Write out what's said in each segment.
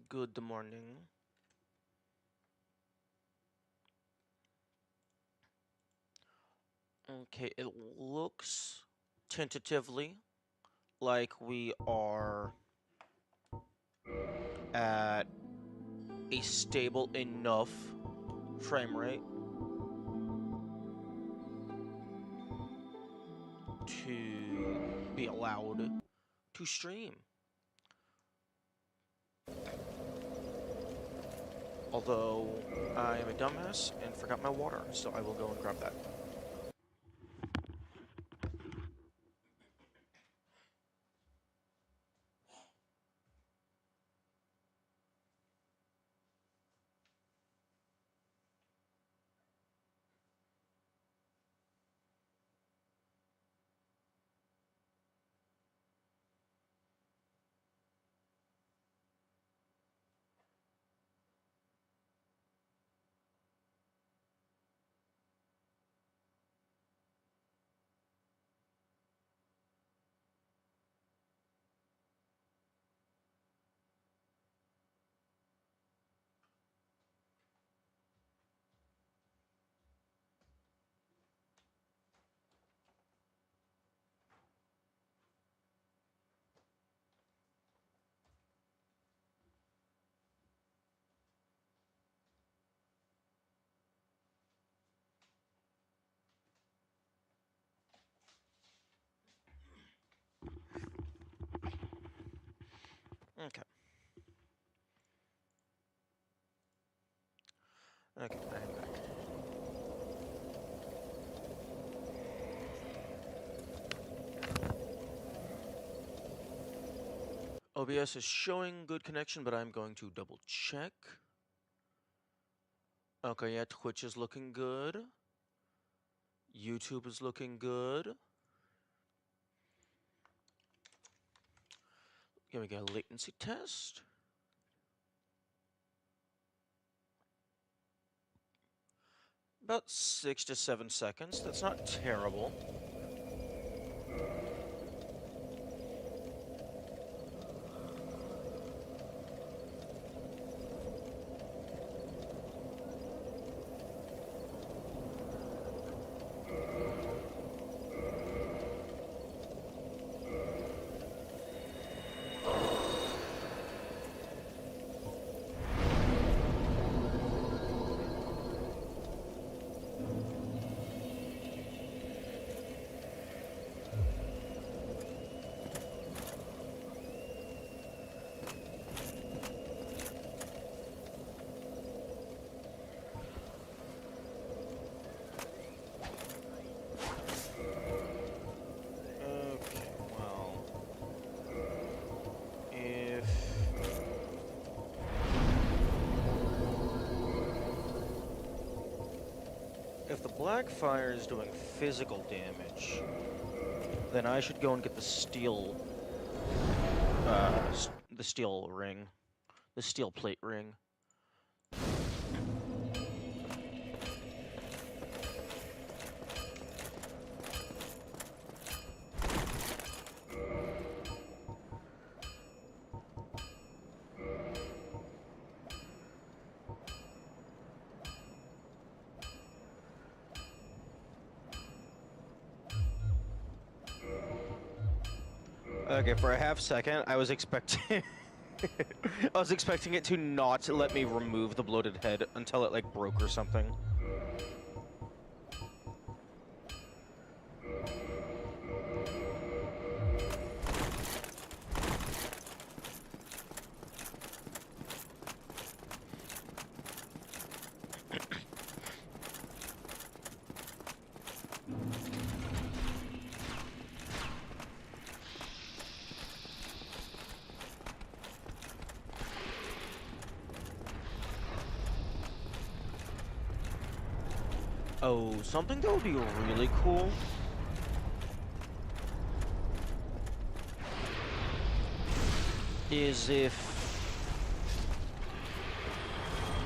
Good morning. Okay, it looks tentatively like we are at a stable enough frame rate to be allowed to stream. Although I am a dumbass and forgot my water, so I will go and grab that. Okay. Okay, I am back. OBS is showing good connection, but I'm going to double check. Okay, yeah, Twitch is looking good. YouTube is looking good. Here we go, latency test. About 6 to 7 seconds. That's not terrible. If the Blackfire is doing physical damage, then I should go and get the steel ring. The steel plate ring. Okay, for a half second, I was expecting I was expecting it to not let me remove the bloated head until it like broke or something. Oh, something that would be really cool is if,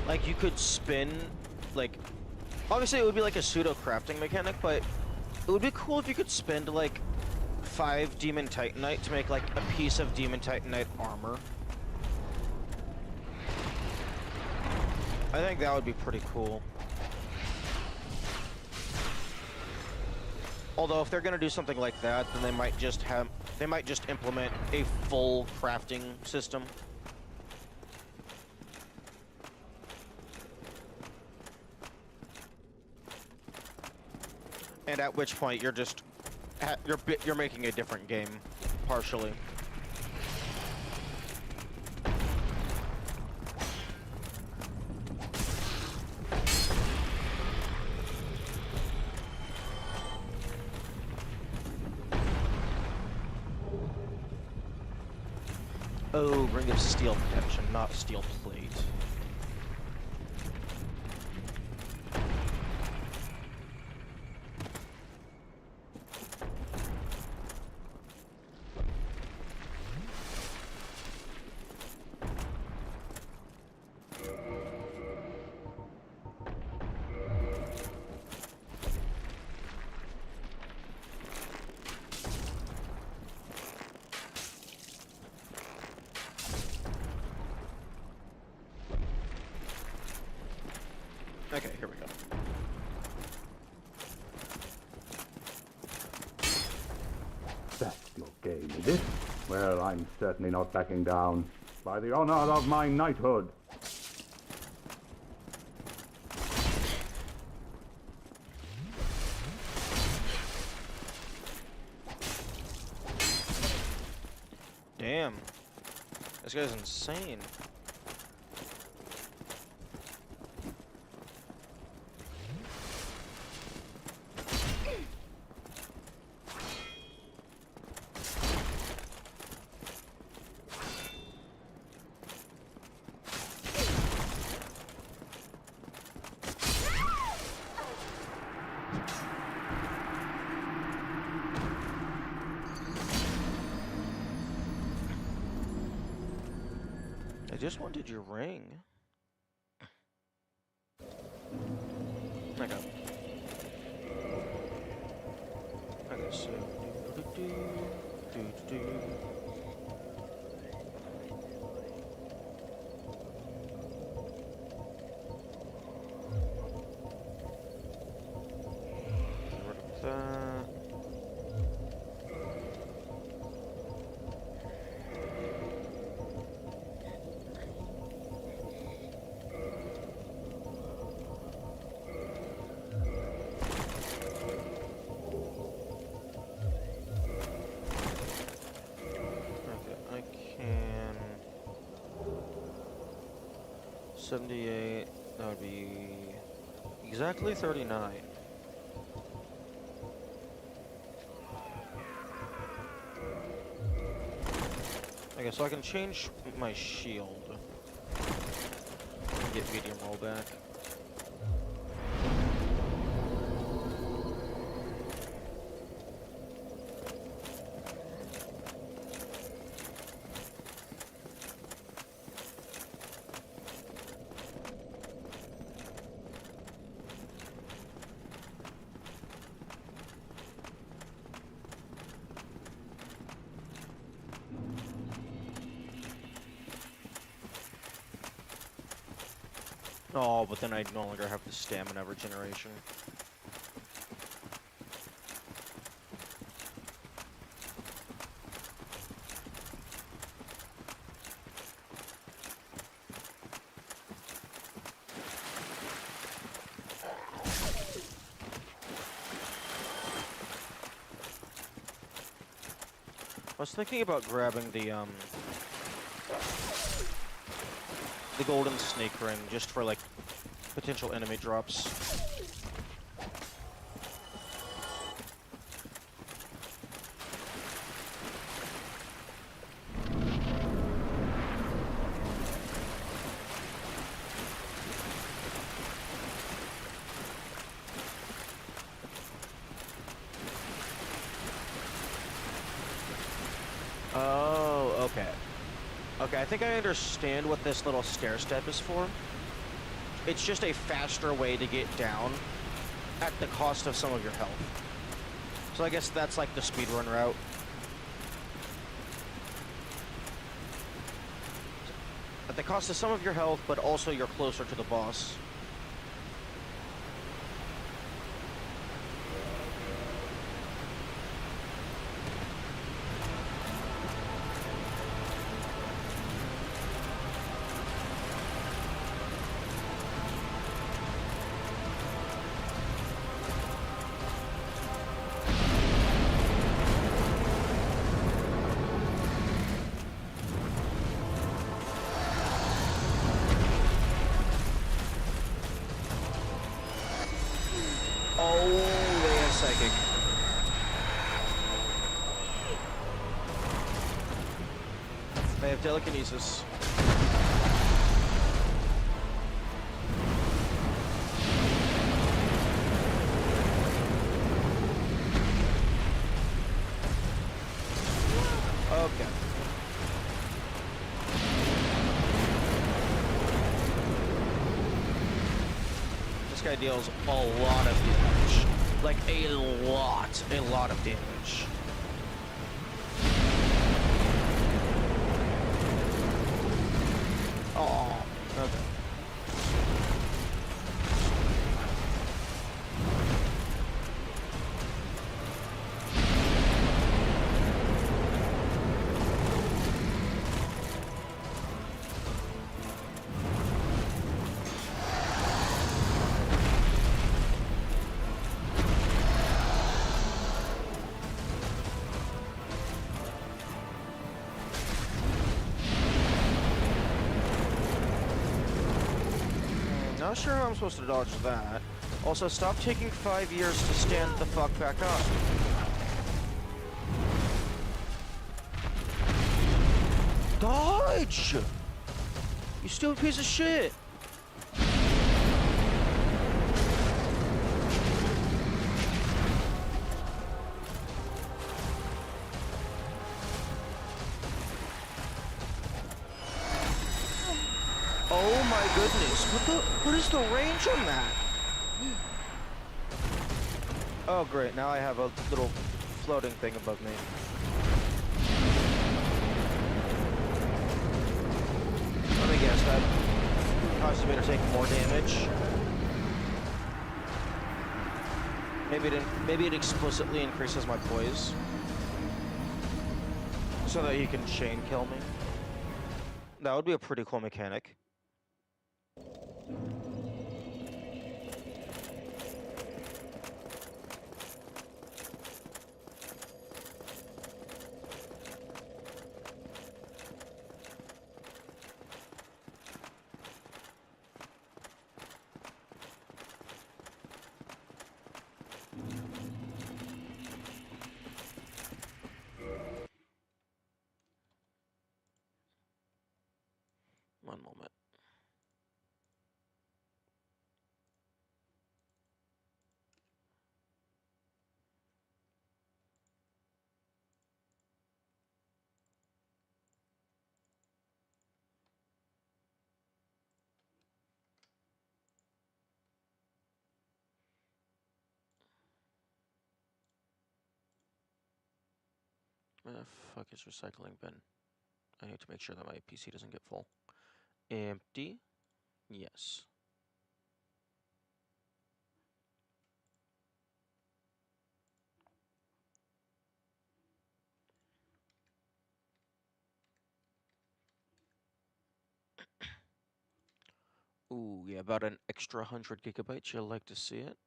like, you could spin, like, obviously it would be like a pseudo crafting mechanic, but it would be cool if you could spend, like, 5 Demon Titanite to make, like, a piece of Demon Titanite armor. I think that would be pretty cool. Although if they're gonna do something like that, then they might just implement a full crafting system. And at which point you're just you're making a different game partially. Oh, ring of steel protection, not steel plate. Okay, here we go. That's your game, is it? Well, I'm certainly not backing down. By the honor of my knighthood. Damn. This guy's insane. I just wanted your ring. Okay. Okay, so... Get rid of that. Okay, I can... 78, that would be exactly 39. Okay, so I can change my shield and get medium roll back. Oh, but then I no longer have the stamina regeneration. I was thinking about grabbing the golden snake ring just for like potential enemy drops. Oh, okay. Okay, I think I understand what this little stair step is for. It's just a faster way to get down at the cost of some of your health. So I guess that's like the speedrun route. At the cost of some of your health, but also you're closer to the boss. Oh, they have psychic. They have telekinesis. Okay. This guy deals a lot of damage. Like a lot of damage. Oh, okay. Not sure how I'm supposed to dodge that. Also, stop taking 5 years to stand the fuck back up. Dodge! You stupid piece of shit! Oh my goodness, what is the range on that? Oh great, now I have a little floating thing above me. Let me guess, that causes me to take more damage. Maybe it explicitly increases my poise. So that he can chain kill me. That would be a pretty cool mechanic. One moment. Where the fuck is recycling bin? I need to make sure that my PC doesn't get full. Empty? Yes. Ooh, yeah, about an extra 100 gigabytes. You'll like to see it?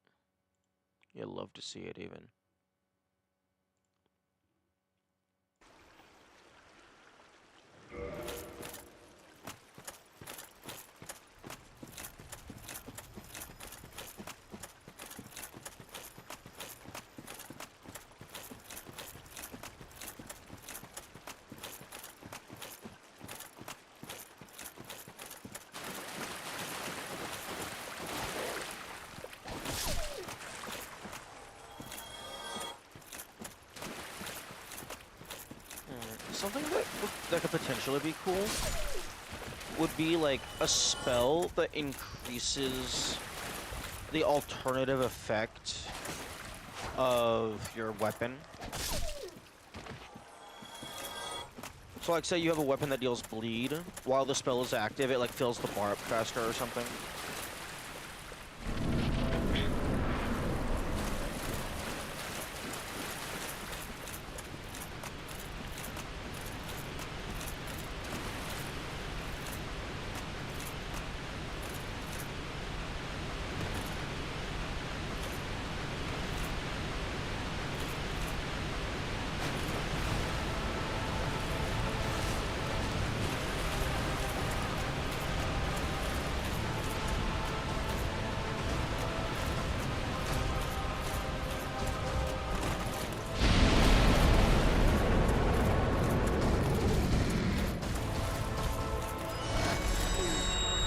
You'll love to see it, even. Something that could potentially be cool would be like a spell that increases the alternative effect of your weapon. So like say you have a weapon that deals bleed while the spell is active, it like fills the bar up faster or something.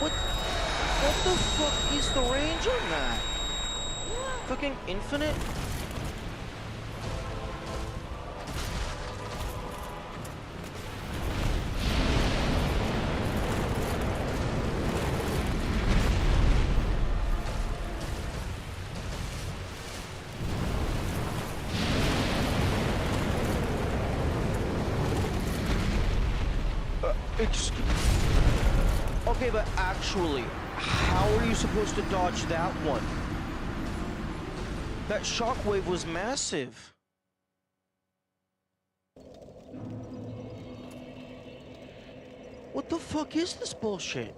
What the fuck is the range on that? Fucking infinite? Okay, but actually, how are you supposed to dodge that one? That shockwave was massive. What the fuck is this bullshit?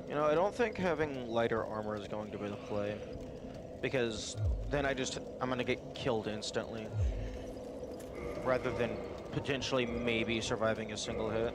You know, I don't think having lighter armor is going to be the play. Because then I'm gonna get killed instantly. Rather than potentially maybe surviving a single hit.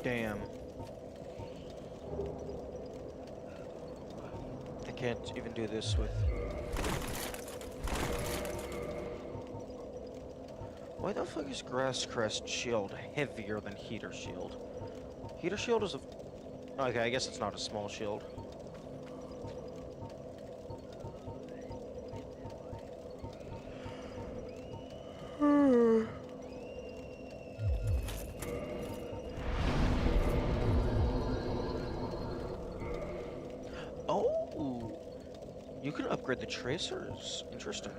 Damn. I can't even do this with... Why the fuck is Grass Crest shield heavier than Heater shield? Heater shield is a... Okay, I guess it's not a small shield. Oh! You can upgrade the tracers. Interesting.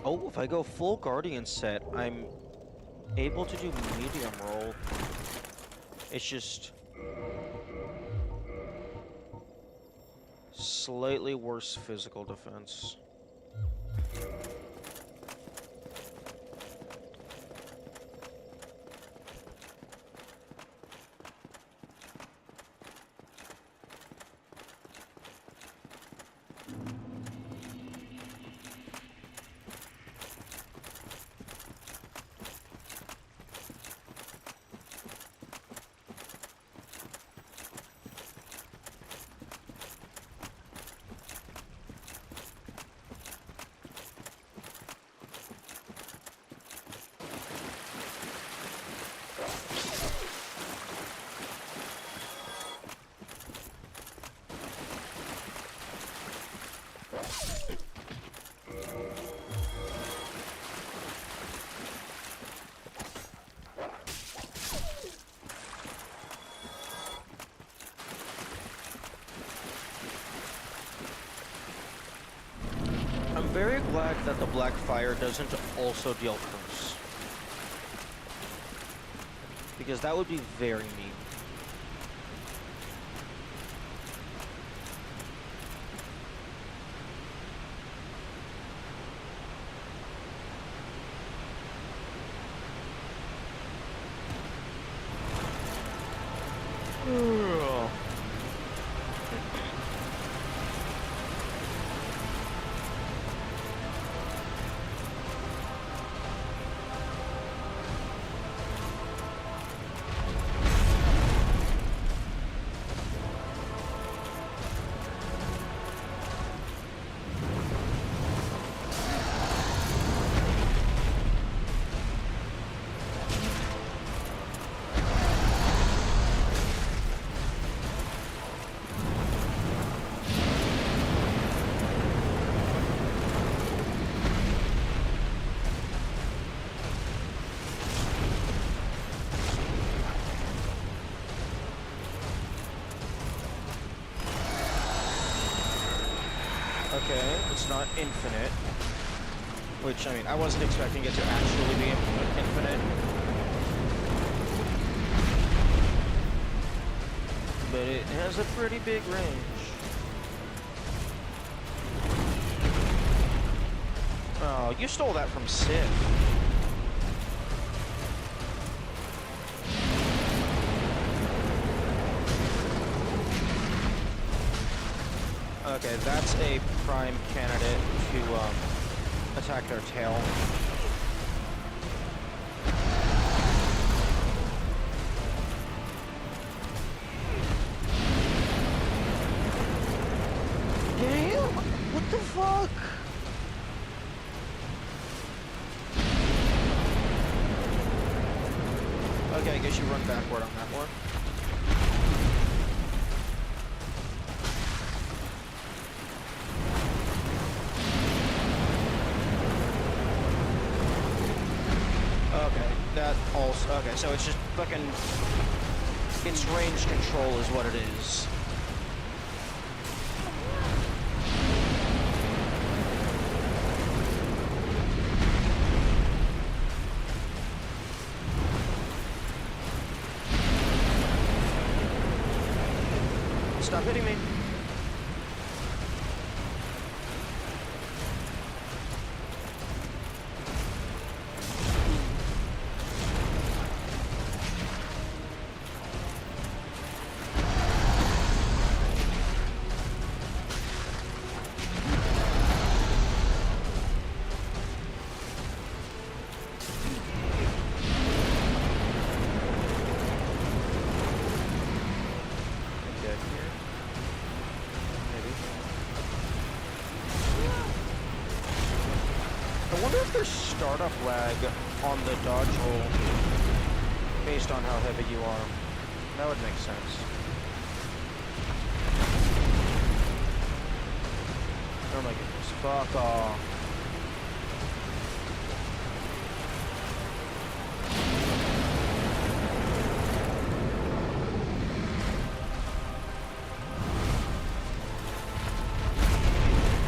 Oh, if I go full Guardian set, I'm able to do medium roll. It's just slightly worse physical defense. glad that the black fire doesn't also deal curse. Because that would be very mean. Okay, it's not infinite. Which, I mean, I wasn't expecting it to actually be infinite. But it has a pretty big range. Oh, you stole that from Sid. Okay, that's a prime candidate to attack their tail. Damn! What the fuck? Okay, I guess you run backward on that one. That also, okay, so it's just fucking, it's range control is what it is. Stop hitting me. I wonder if there's startup lag on the dodge roll based on how heavy you are. That would make sense. Oh my goodness. Fuck off.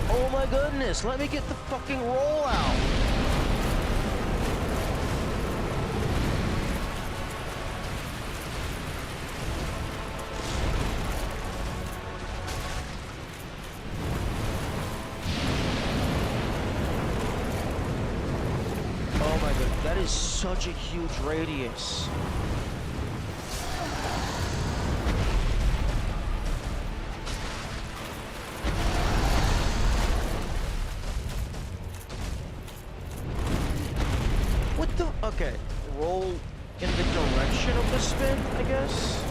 Oh my goodness, let me get the fucking roll out. Oh my god, that is such a huge radius. Okay, roll in the direction of the spin, I guess.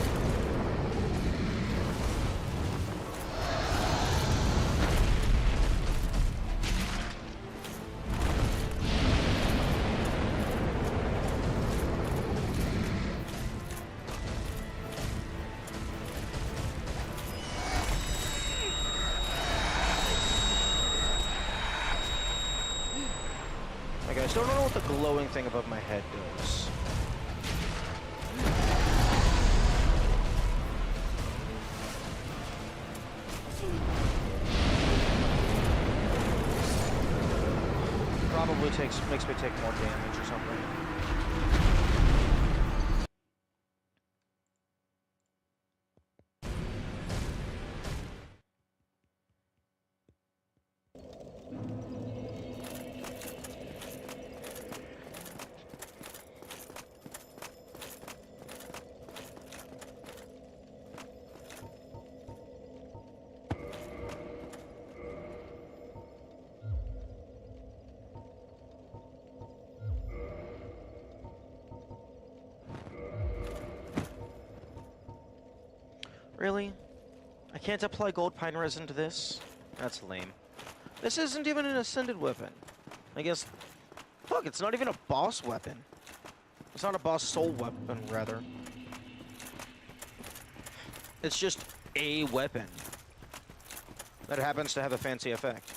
Okay, I still don't know what the glowing thing above my head does. makes me take more damage or something. Really? I can't apply gold pine resin to this? That's lame. This isn't even an ascended weapon. I guess... Fuck, it's not even a boss weapon. It's not a boss soul weapon, rather. It's just a weapon that happens to have a fancy effect.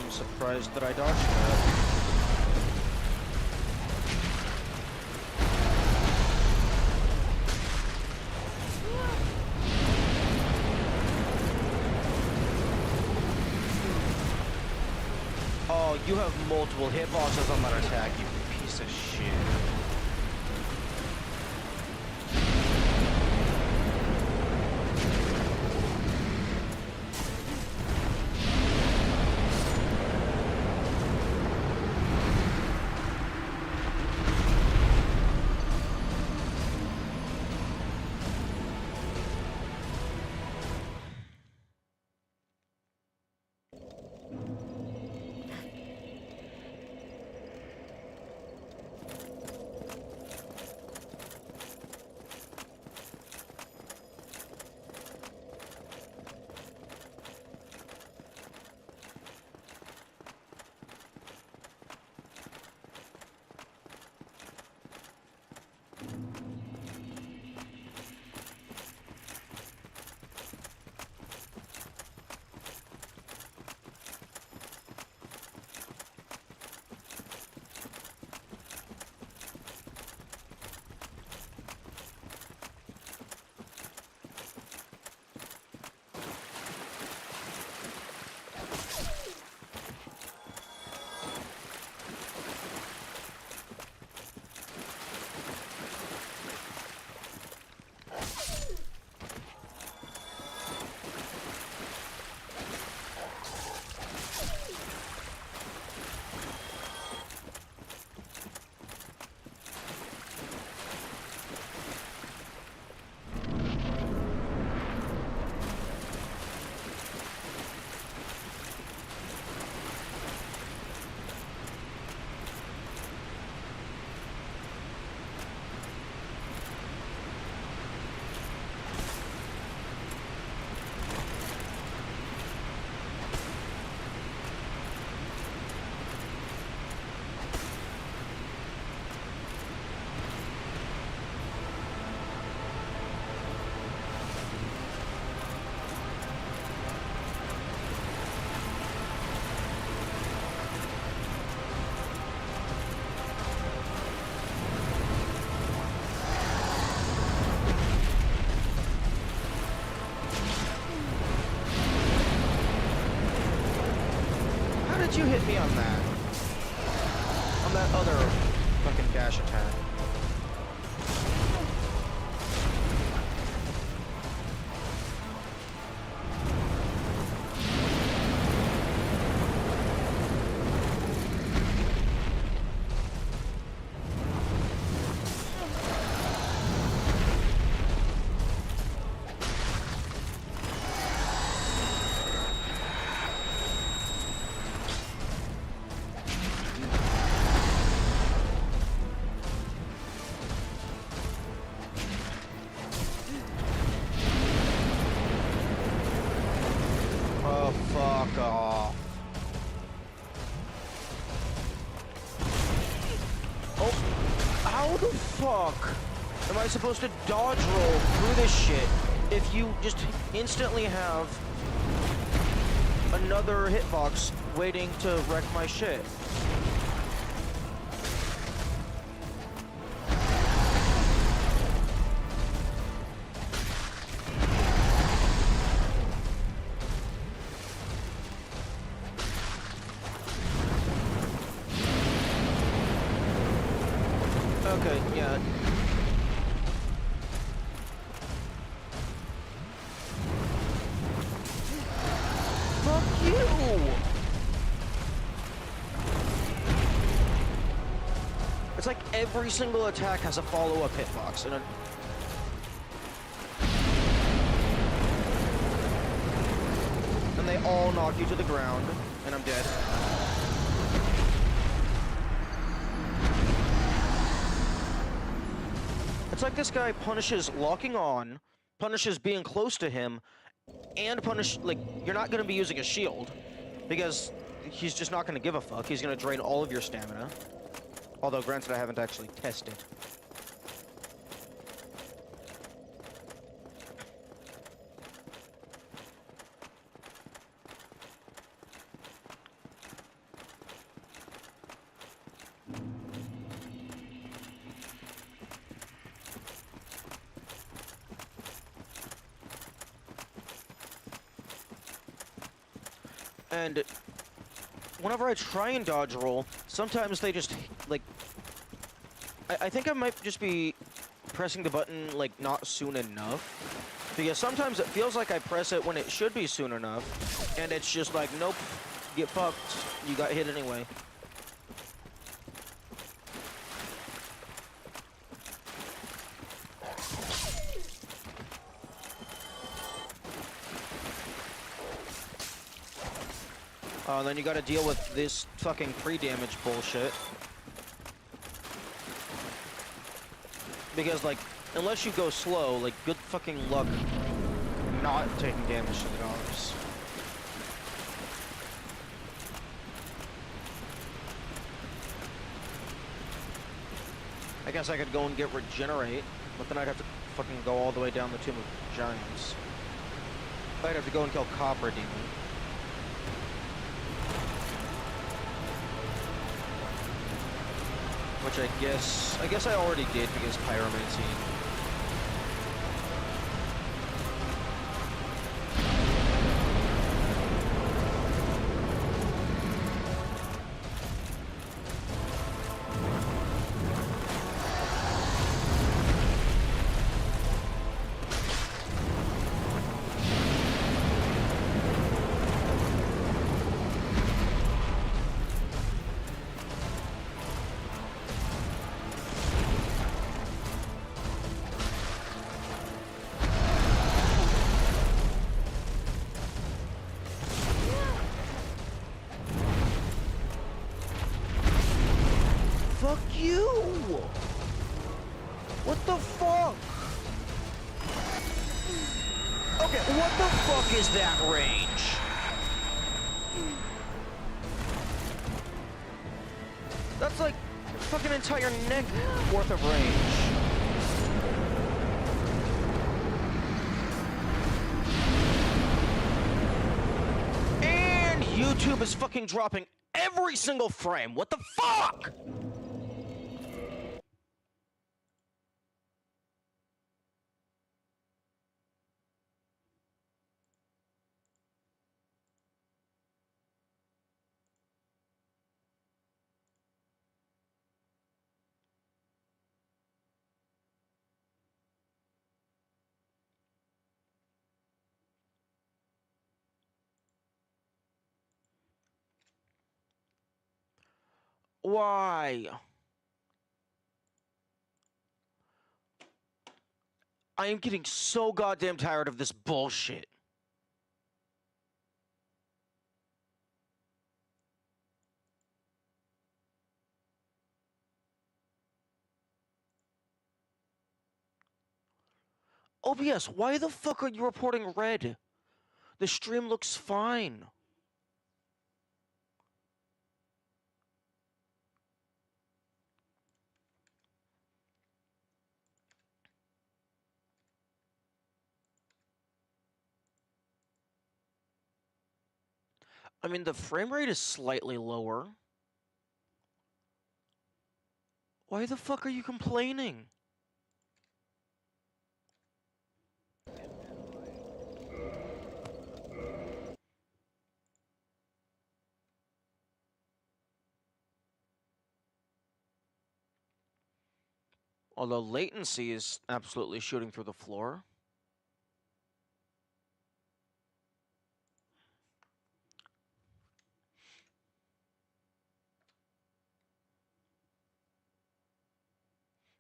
I'm surprised that I dodged that. Oh, you have multiple hitboxes on that attack, you piece of shit. did you hit me on that? On that other fucking dash attack. Oh, fuck off. Oh, how the fuck am I supposed to dodge roll through this shit if you just instantly have another hitbox waiting to wreck my shit? Okay, yeah. Fuck you! It's like every single attack has a follow-up hitbox, and they all knock you to the ground, and I'm dead. It's like this guy punishes locking on, punishes being close to him, and like, you're not going to be using a shield, because he's just not going to give a fuck. He's going to drain all of your stamina. Although, granted, I haven't actually tested. And whenever I try and dodge roll, sometimes they just, like... I think I might just be pressing the button, like, not soon enough. Because sometimes it feels like I press it when it should be soon enough, and it's just like, nope, get fucked. You got hit anyway. Then you gotta deal with this fucking pre-damage bullshit. Because, like, unless you go slow, like, good fucking luck not taking damage to the dogs. I guess I could go and get regenerate, but then I'd have to fucking go all the way down the Tomb of Giants. I'd have to go and kill Copper Demon. Which I guess I already did because Pyromancy. Fuck you! What the fuck? Okay, what the fuck is that range? That's like fucking entire neck worth of range. And YouTube is fucking dropping every single frame. What the fuck? Why? I am getting so goddamn tired of this bullshit. OBS, why the fuck are you reporting red? The stream looks fine. I mean, the frame rate is slightly lower. Why the fuck are you complaining? Although latency is absolutely shooting through the floor.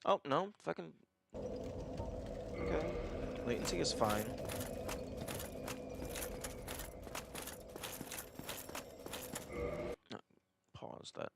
Oh, no, fucking... Okay. Latency is fine. Pause that.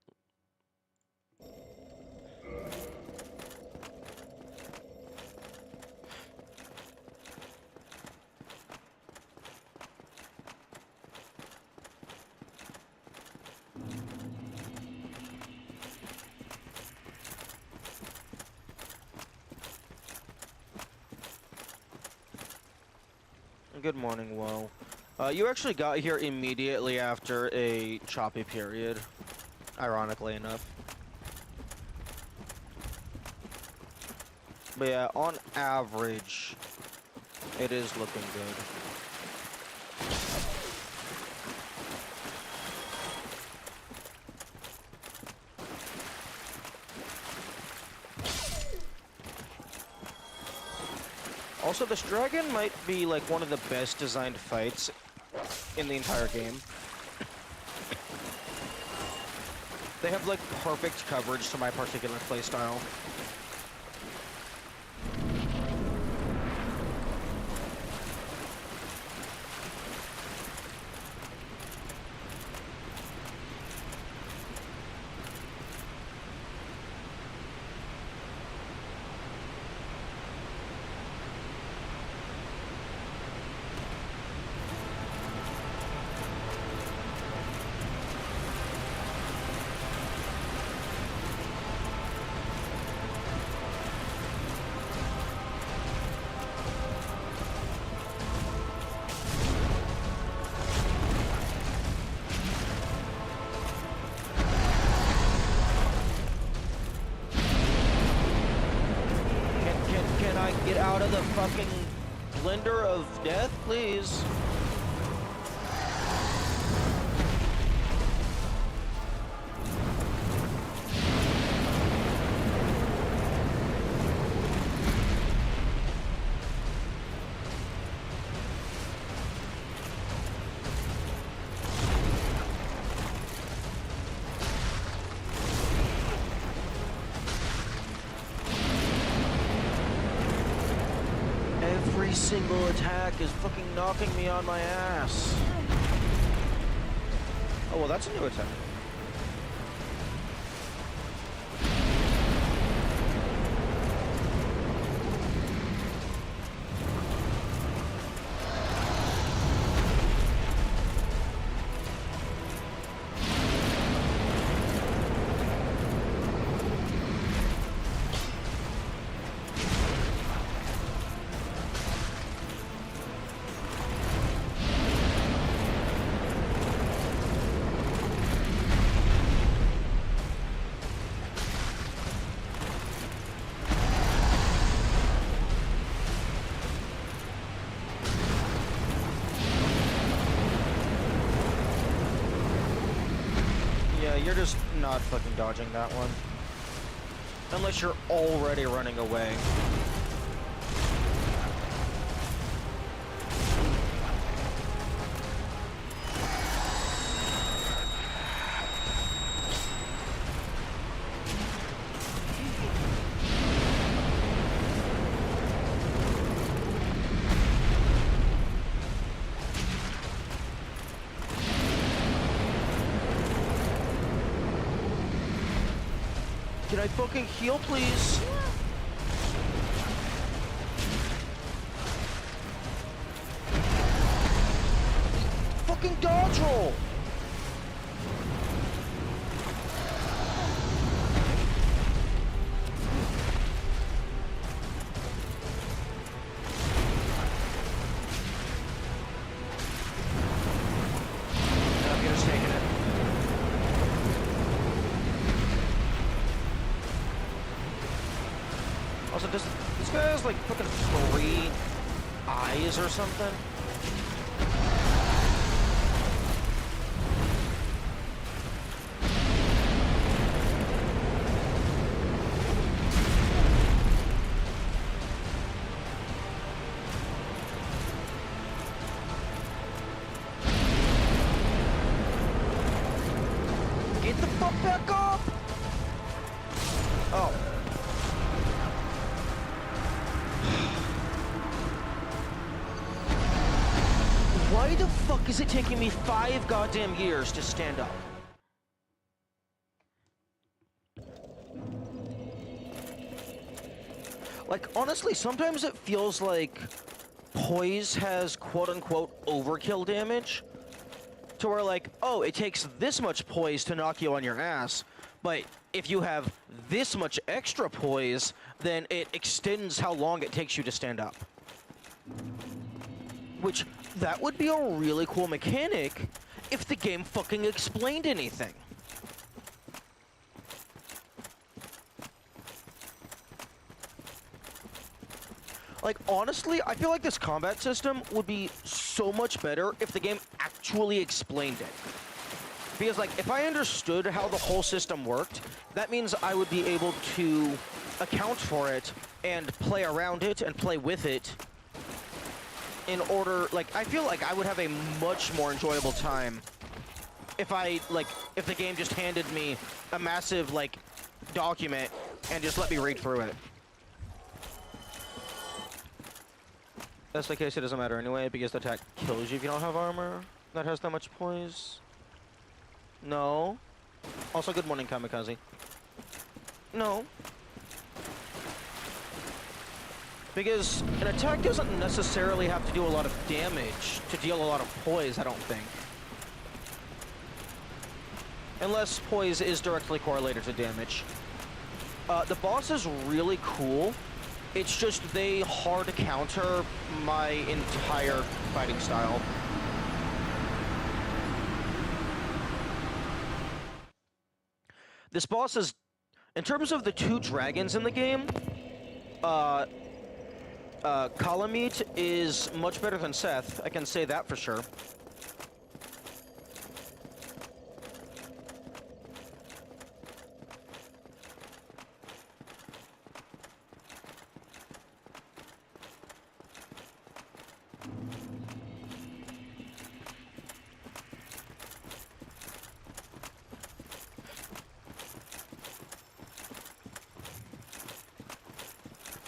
Good morning, Woe. You actually got here immediately after a choppy period, ironically enough. But yeah, on average, it is looking good. Also, this dragon might be like one of the best designed fights in the entire game. They have like perfect coverage to my particular playstyle. Can I get out of the fucking blender of death, please? Every single attack is fucking knocking me on my ass. Oh, well, that's a new attack. You're just not fucking dodging that one. Unless you're already running away. I fucking heal, please? Fucking dodge roll! Navigator's taking it. Also, does this guy has like fucking 3 eyes or something? Get the fuck back up! Oh. Why the fuck is it taking me 5 goddamn years to stand up? Like, honestly, sometimes it feels like poise has quote-unquote overkill damage. To where, like, oh, it takes this much poise to knock you on your ass, but if you have this much extra poise, then it extends how long it takes you to stand up. Which, that would be a really cool mechanic if the game fucking explained anything. Like, honestly, I feel like this combat system would be so much better if the game actually explained it. Because, like, if I understood how the whole system worked, that means I would be able to account for it and play around it and play with it in order, like, I feel like I would have a much more enjoyable time if if the game just handed me a massive, like, document and just let me read through it. That's the case, it doesn't matter anyway, because the attack kills you if you don't have armor that has that much poise. No. Also, good morning, Kamikaze. No. Because an attack doesn't necessarily have to do a lot of damage to deal a lot of poise, I don't think. Unless poise is directly correlated to damage. The boss is really cool. It's just they hard counter my entire fighting style. This boss is, in terms of the 2 dragons in the game, Kalameet is much better than Seth. I can say that for sure.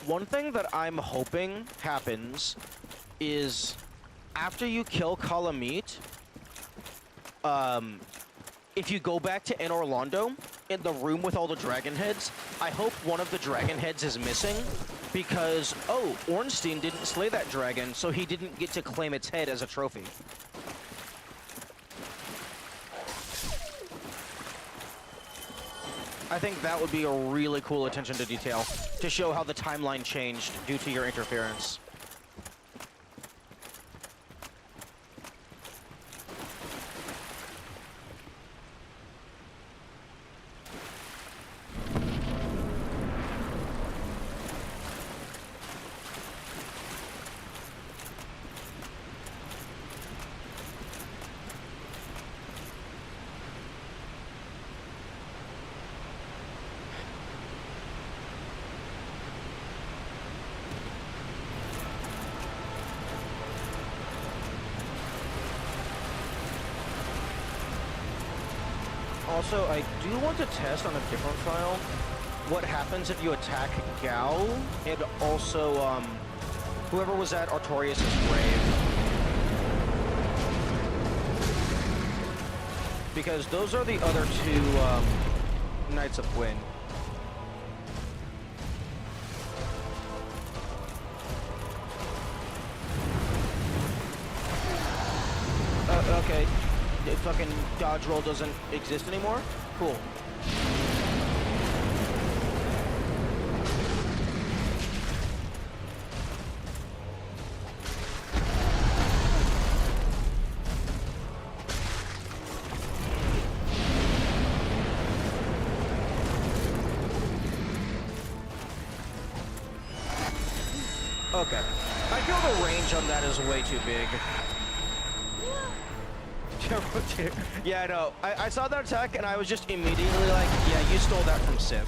One thing that I'm hoping happens is after you kill Kalameet, if you go back to Orlando in the room with all the dragon heads, I hope one of the dragon heads is missing because, oh, Ornstein didn't slay that dragon, so he didn't get to claim its head as a trophy. I think that would be a really cool attention to detail to show how the timeline changed due to your interference. Also, I do want to test on a different file what happens if you attack Gao and also whoever was at Artorias' grave. Because those are the other 2 Knights of Gwyn. Okay, the fucking dodge roll doesn't exist anymore? Cool. Okay. I feel the range on that is way too big. Yeah, I know. I saw that attack and I was just immediately like, yeah, you stole that from Sif.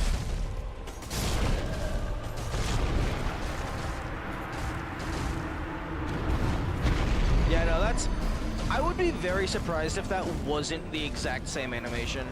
Yeah, no, that's... I would be very surprised if that wasn't the exact same animation.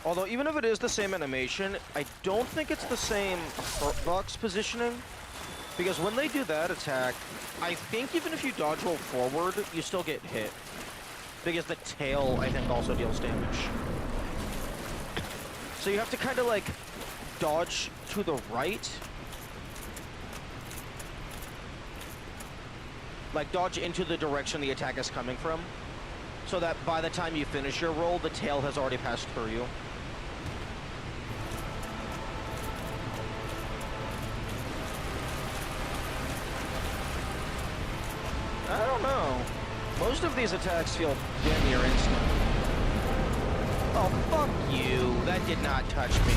Although, even if it is the same animation, I don't think it's the same hurtbox positioning. Because when they do that attack, I think even if you dodge roll forward, you still get hit. Because the tail, I think, also deals damage. So you have to kind of, like, dodge to the right. Like, dodge into the direction the attack is coming from. So that by the time you finish your roll, the tail has already passed through you. I don't know. Most of these attacks feel damn near instant. Oh, fuck you. That did not touch me.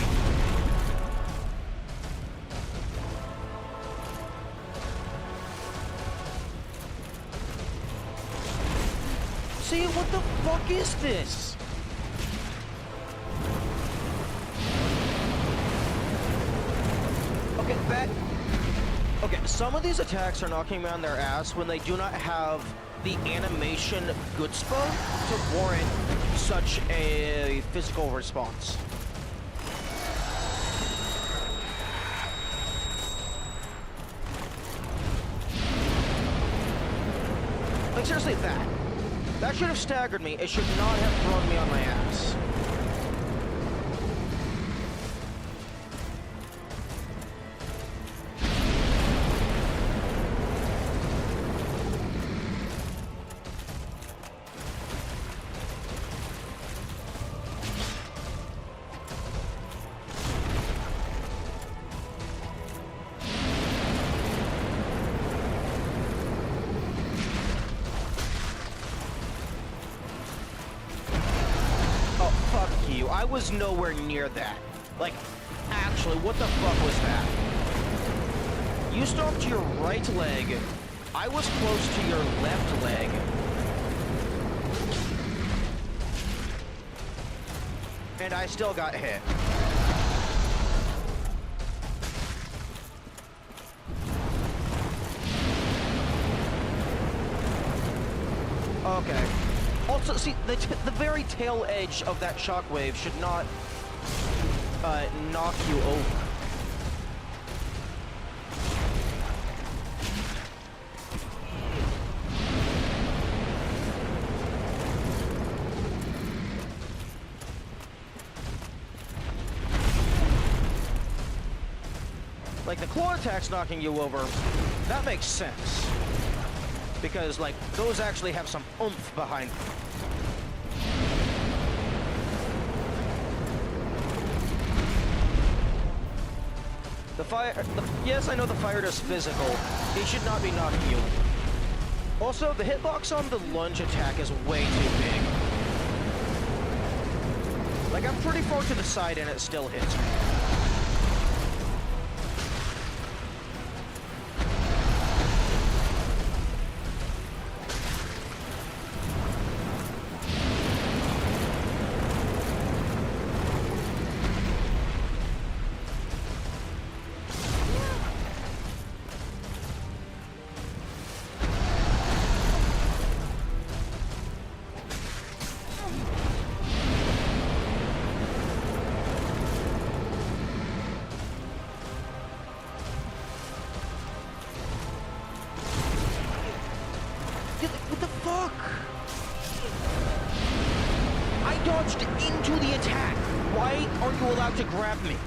See, what the fuck is this? Okay, okay, some of these attacks are knocking me on their ass when they do not have the animation Gutspa to warrant such a physical response. Like, seriously, that should have staggered me. It should not have thrown me on my ass. I was nowhere near that. Like, actually, what the fuck was that? You stomped your right leg. I was close to your left leg. And I still got hit. Okay. Also, see, the very tail edge of that shockwave should not knock you over. Like, the claw attack's knocking you over, that makes sense. Because, like, those actually have some oomph behind them. Yes, I know the fire does physical. It should not be knocking you. Also, the hitbox on the lunge attack is way too big. Like, I'm pretty far to the side and it still hits me. What the fuck? I dodged into the attack. Why aren't you allowed to grab me?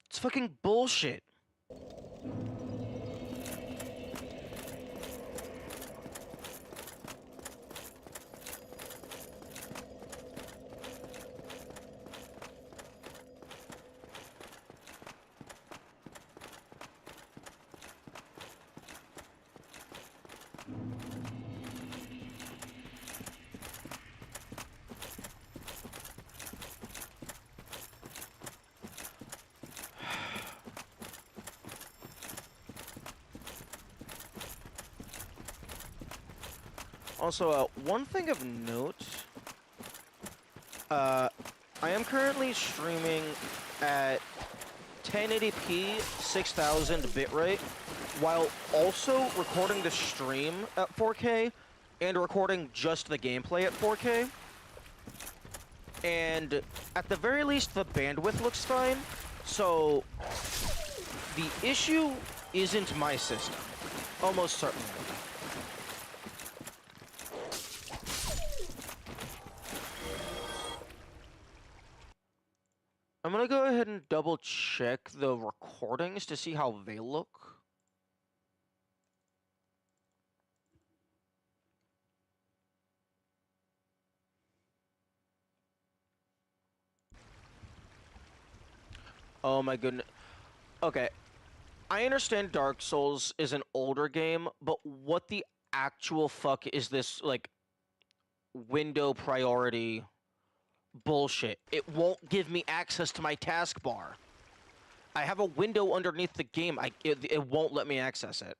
It's fucking bullshit. Also, one thing of note, I am currently streaming at 1080p, 6000 bitrate, while also recording the stream at 4K and recording just the gameplay at 4K. And at the very least, the bandwidth looks fine, so the issue isn't my system, almost certainly. I'm gonna go ahead and double check the recordings to see how they look. Oh my goodness. Okay. I understand Dark Souls is an older game, but what the actual fuck is this, like, window priority bullshit? It won't give me access to my taskbar. I have a window underneath the game. It won't let me access it.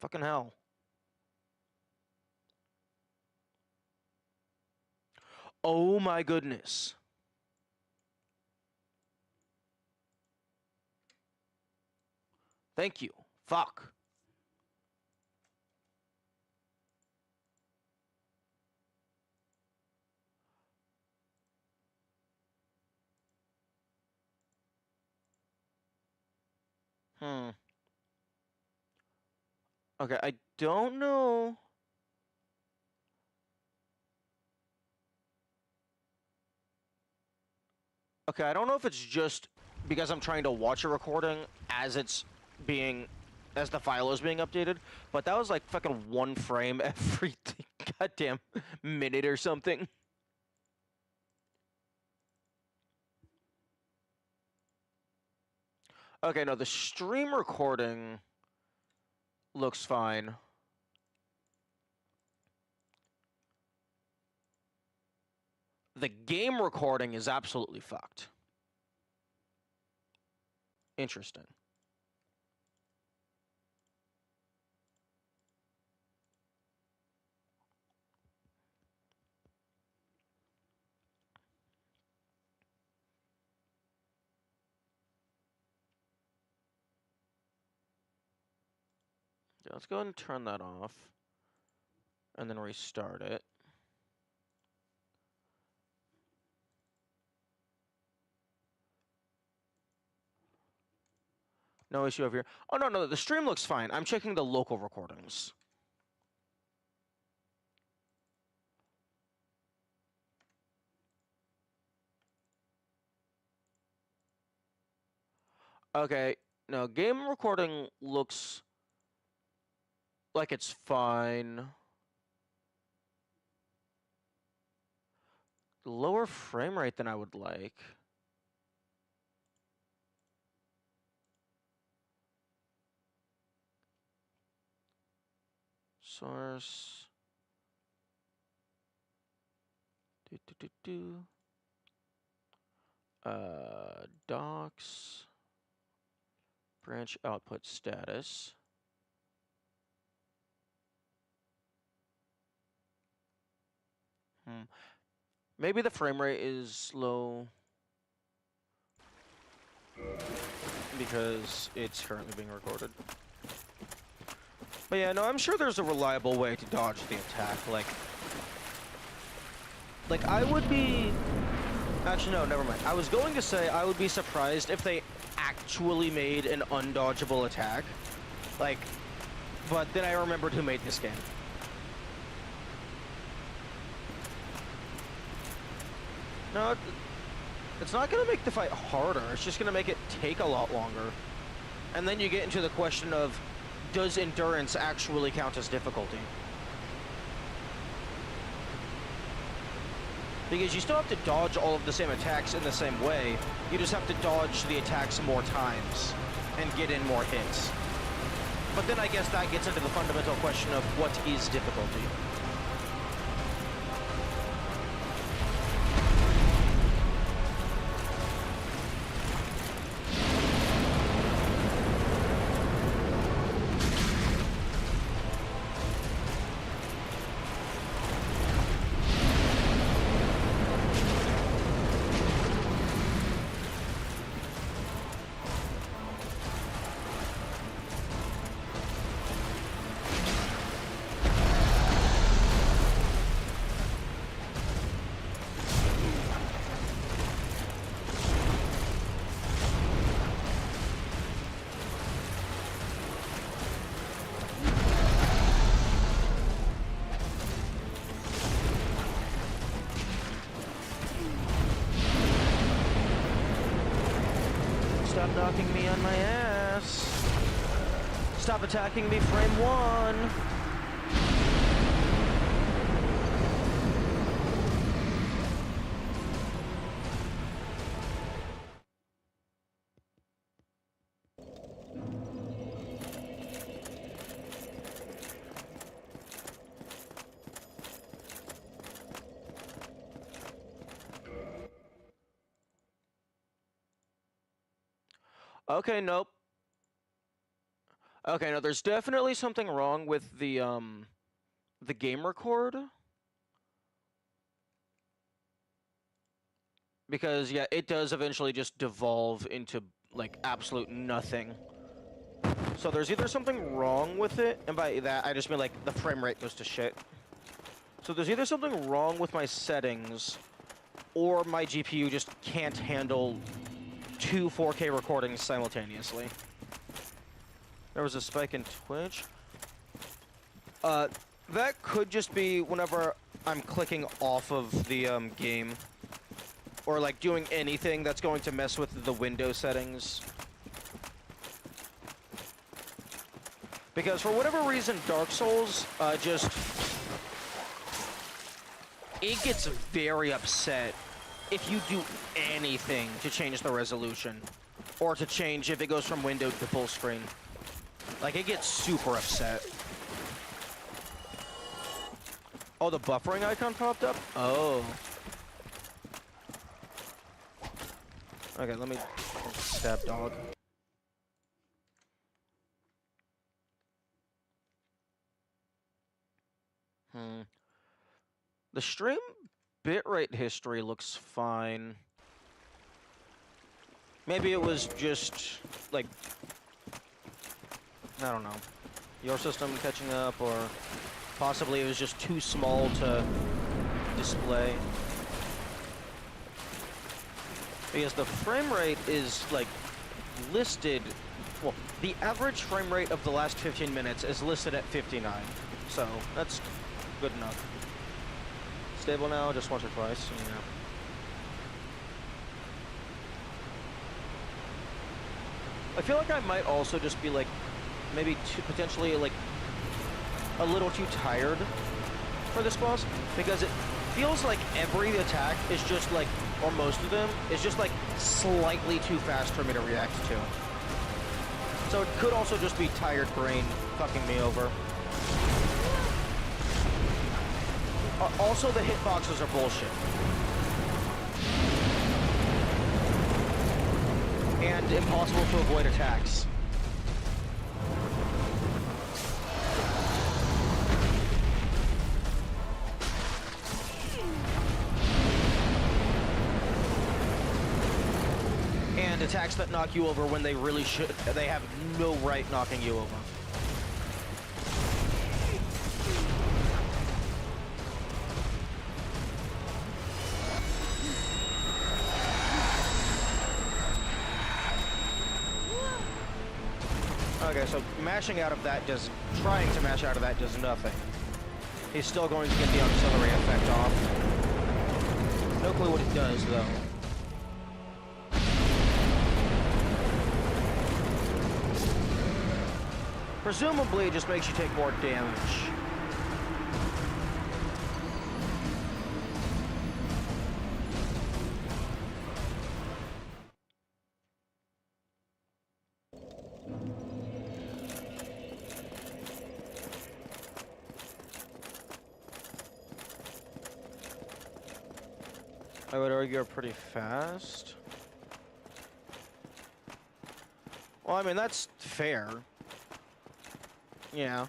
Fucking hell. Oh my goodness. Thank you. Fuck. Okay, I don't know. Okay, I don't know if it's just because I'm trying to watch a recording as as the file is being updated, but that was like fucking one frame every goddamn minute or something. Okay, no, the stream recording looks fine. The game recording is absolutely fucked. Interesting. Yeah, let's go ahead and turn that off. And then restart it. No issue over here. Oh, no, the stream looks fine. I'm checking the local recordings. Okay, no, game recording looks like it's fine. Lower frame rate than I would like. Source. Docs. Branch output status. Maybe the frame rate is low because it's currently being recorded. But yeah, no, I'm sure there's a reliable way to dodge the attack. Like I would be... Actually, no, never mind. I was going to say I would be surprised if they actually made an undodgeable attack. Like, but then I remembered who made this game. No, it's not going to make the fight harder. It's just going to make it take a lot longer. And then you get into the question of, does endurance actually count as difficulty? Because you still have to dodge all of the same attacks in the same way. You just have to dodge the attacks more times and get in more hits. But then I guess that gets into the fundamental question of what is difficulty. Stop knocking me on my ass. Stop attacking me, frame one. Okay, nope. Okay, no, there's definitely something wrong with the game record. Because, yeah, it does eventually just devolve into, like, absolute nothing. So there's either something wrong with it, and by that, I just mean, like, the frame rate goes to shit. So there's either something wrong with my settings, or my GPU just can't handle 2 4K recordings simultaneously. There was a spike in Twitch. That could just be whenever I'm clicking off of the game, or like doing anything that's going to mess with the window settings. Because for whatever reason, Dark Souls it gets very upset if you do anything to change the resolution, or to change if it goes from window to full screen. Like, it gets super upset. Oh, the buffering icon popped up? Oh. Okay, let me stab dog. The stream bitrate history looks fine. Maybe it was just, like, I don't know, your system catching up, or possibly it was just too small to display. Because the frame rate is, like, listed, well, the average frame rate of the last 15 minutes is listed at 59, so that's good enough. Stable now, just once or twice, yeah. I feel like I might also just be, like, maybe potentially, like, a little too tired for this boss, because it feels like every attack is just, like, or most of them, is just, like, slightly too fast for me to react to. So it could also just be tired brain fucking me over. Also, the hitboxes are bullshit. And impossible to avoid attacks. And attacks that knock you over when they really should, they have no right knocking you over. Okay, so mashing out of that does, trying to mash out of that does nothing. He's still going to get the auxiliary effect off. No clue what it does, though. Presumably, it just makes you take more damage. I would argue are pretty fast. Well, I mean, that's fair. Yeah.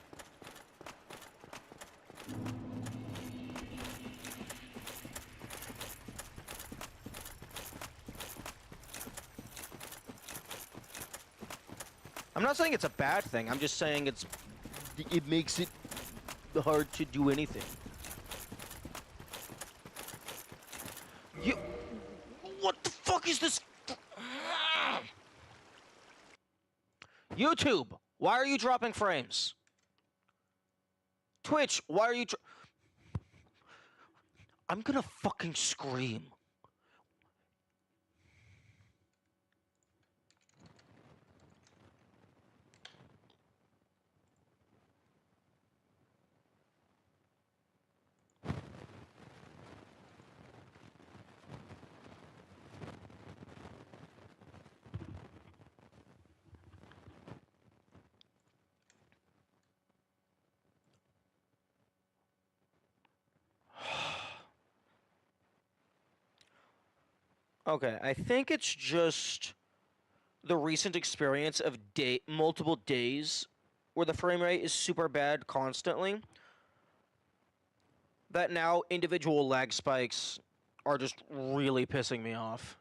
I'm not saying it's a bad thing. I'm just saying it makes it hard to do anything. What the fuck is this? YouTube, why are you dropping frames? Twitch, why are you I'm gonna fucking scream. Okay, I think it's just the recent experience of multiple days where the frame rate is super bad constantly, that now individual lag spikes are just really pissing me off.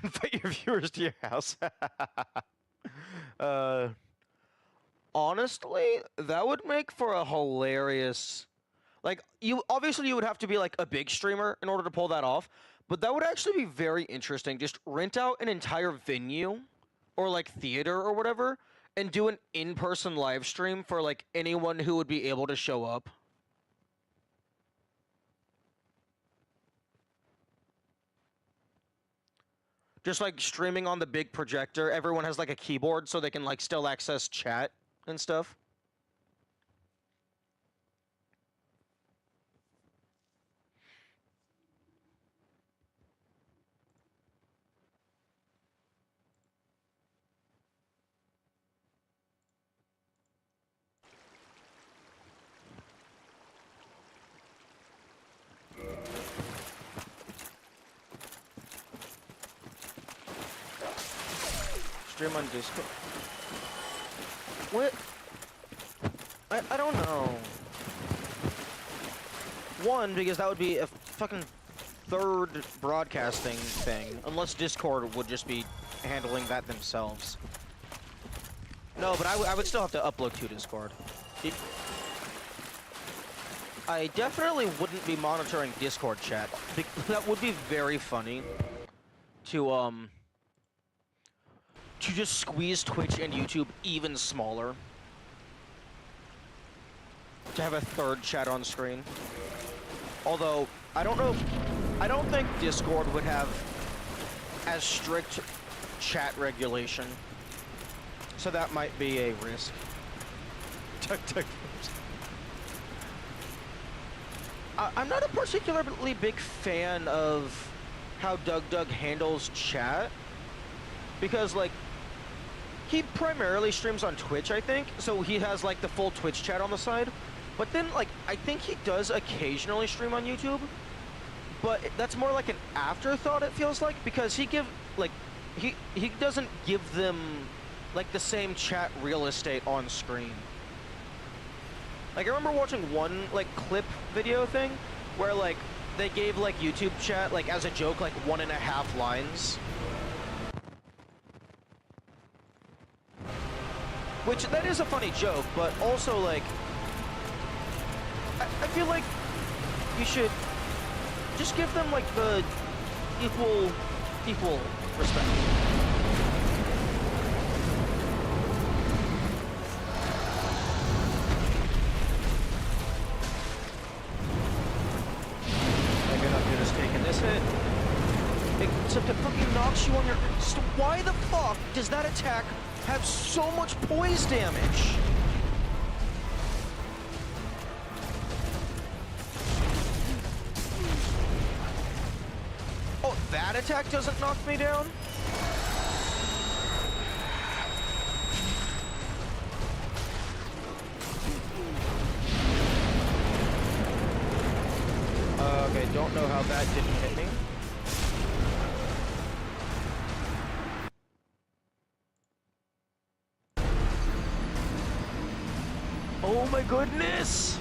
Invite your viewers to your house. Honestly, that would make for a hilarious... Like, obviously you would have to be like a big streamer in order to pull that off, but that would actually be very interesting. Just rent out an entire venue, or like theater or whatever, and do an in-person live stream for like anyone who would be able to show up. Just like streaming on the big projector, everyone has like a keyboard so they can like still access chat and stuff. Stream on Discord. What? I don't know. One, because that would be a fucking third broadcasting thing, unless Discord would just be handling that themselves. No, but I would still have to upload to Discord. I definitely wouldn't be monitoring Discord chat. That would be very funny to just squeeze Twitch and YouTube even smaller. To have a third chat on screen. Although, I don't know, I don't think Discord would have as strict chat regulation. So that might be a risk. I'm not a particularly big fan of how Doug handles chat, because like he primarily streams on Twitch, I think, so he has like the full Twitch chat on the side. But then like I think he does occasionally stream on YouTube, but that's more like an afterthought, it feels like, because he doesn't give them like the same chat real estate on screen. Like I remember watching one like clip video thing where like they gave like YouTube chat like as a joke like 1.5 lines. Which that is a funny joke, but also like I feel like you should just give them like the equal respect. You're just taking this hit. Except it fucking knocks you on your... So why the fuck does that attack have so much poise damage? Oh, that attack doesn't knock me down? Okay, don't know how that didn't hit me. Oh my goodness!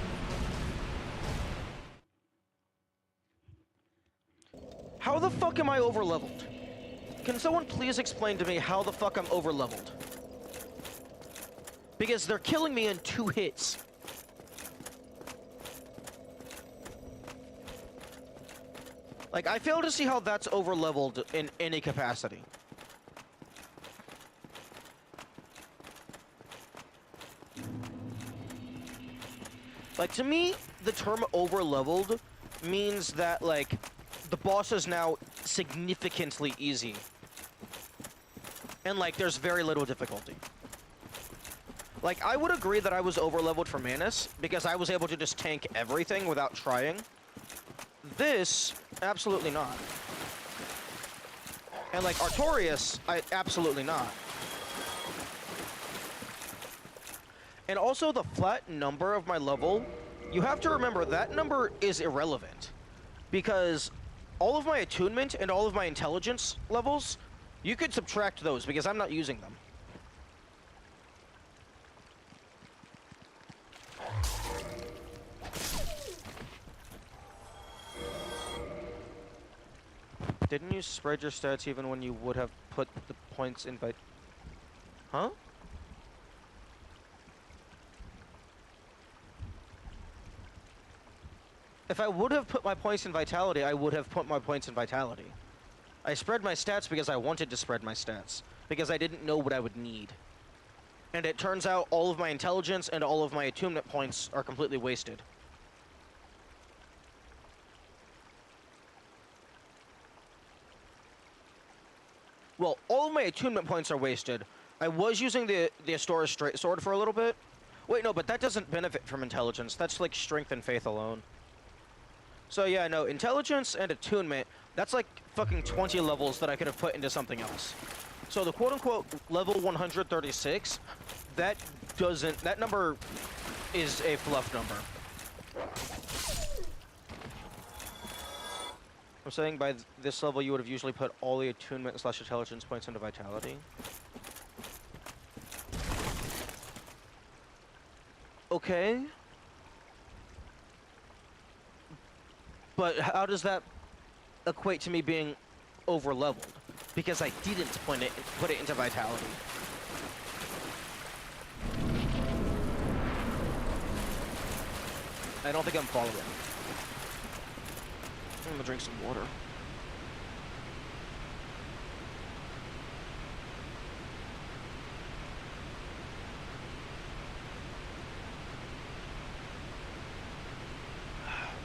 How the fuck am I overleveled? Can someone please explain to me how the fuck I'm overleveled? Because they're killing me in 2 hits. Like, I fail to see how that's overleveled in any capacity. Like, to me, the term overleveled means that, like, the boss is now significantly easy. And, like, there's very little difficulty. Like, I would agree that I was overleveled for Manus, because I was able to just tank everything without trying. This, absolutely not. And, like, Artorias, absolutely not. And also, the flat number of my level, you have to remember that number is irrelevant. Because all of my attunement and all of my intelligence levels, you could subtract those because I'm not using them. Didn't you spread your stats even when you would have put the points in Huh? If I would have put my points in Vitality, I would have put my points in Vitality. I spread my stats because I wanted to spread my stats. Because I didn't know what I would need. And it turns out all of my intelligence and all of my attunement points are completely wasted. Well, all of my attunement points are wasted. I was using the Astora's Straight Sword for a little bit. Wait, no, but that doesn't benefit from intelligence. That's like strength and faith alone. So yeah, no, intelligence and attunement, that's like fucking 20 levels that I could have put into something else. So the quote-unquote level 136, that number is a fluff number. I'm saying by this level you would have usually put all the attunement / intelligence points into Vitality. Okay. But how does that equate to me being over-leveled? Because I didn't put it into Vitality. I don't think I'm following. I'm gonna drink some water.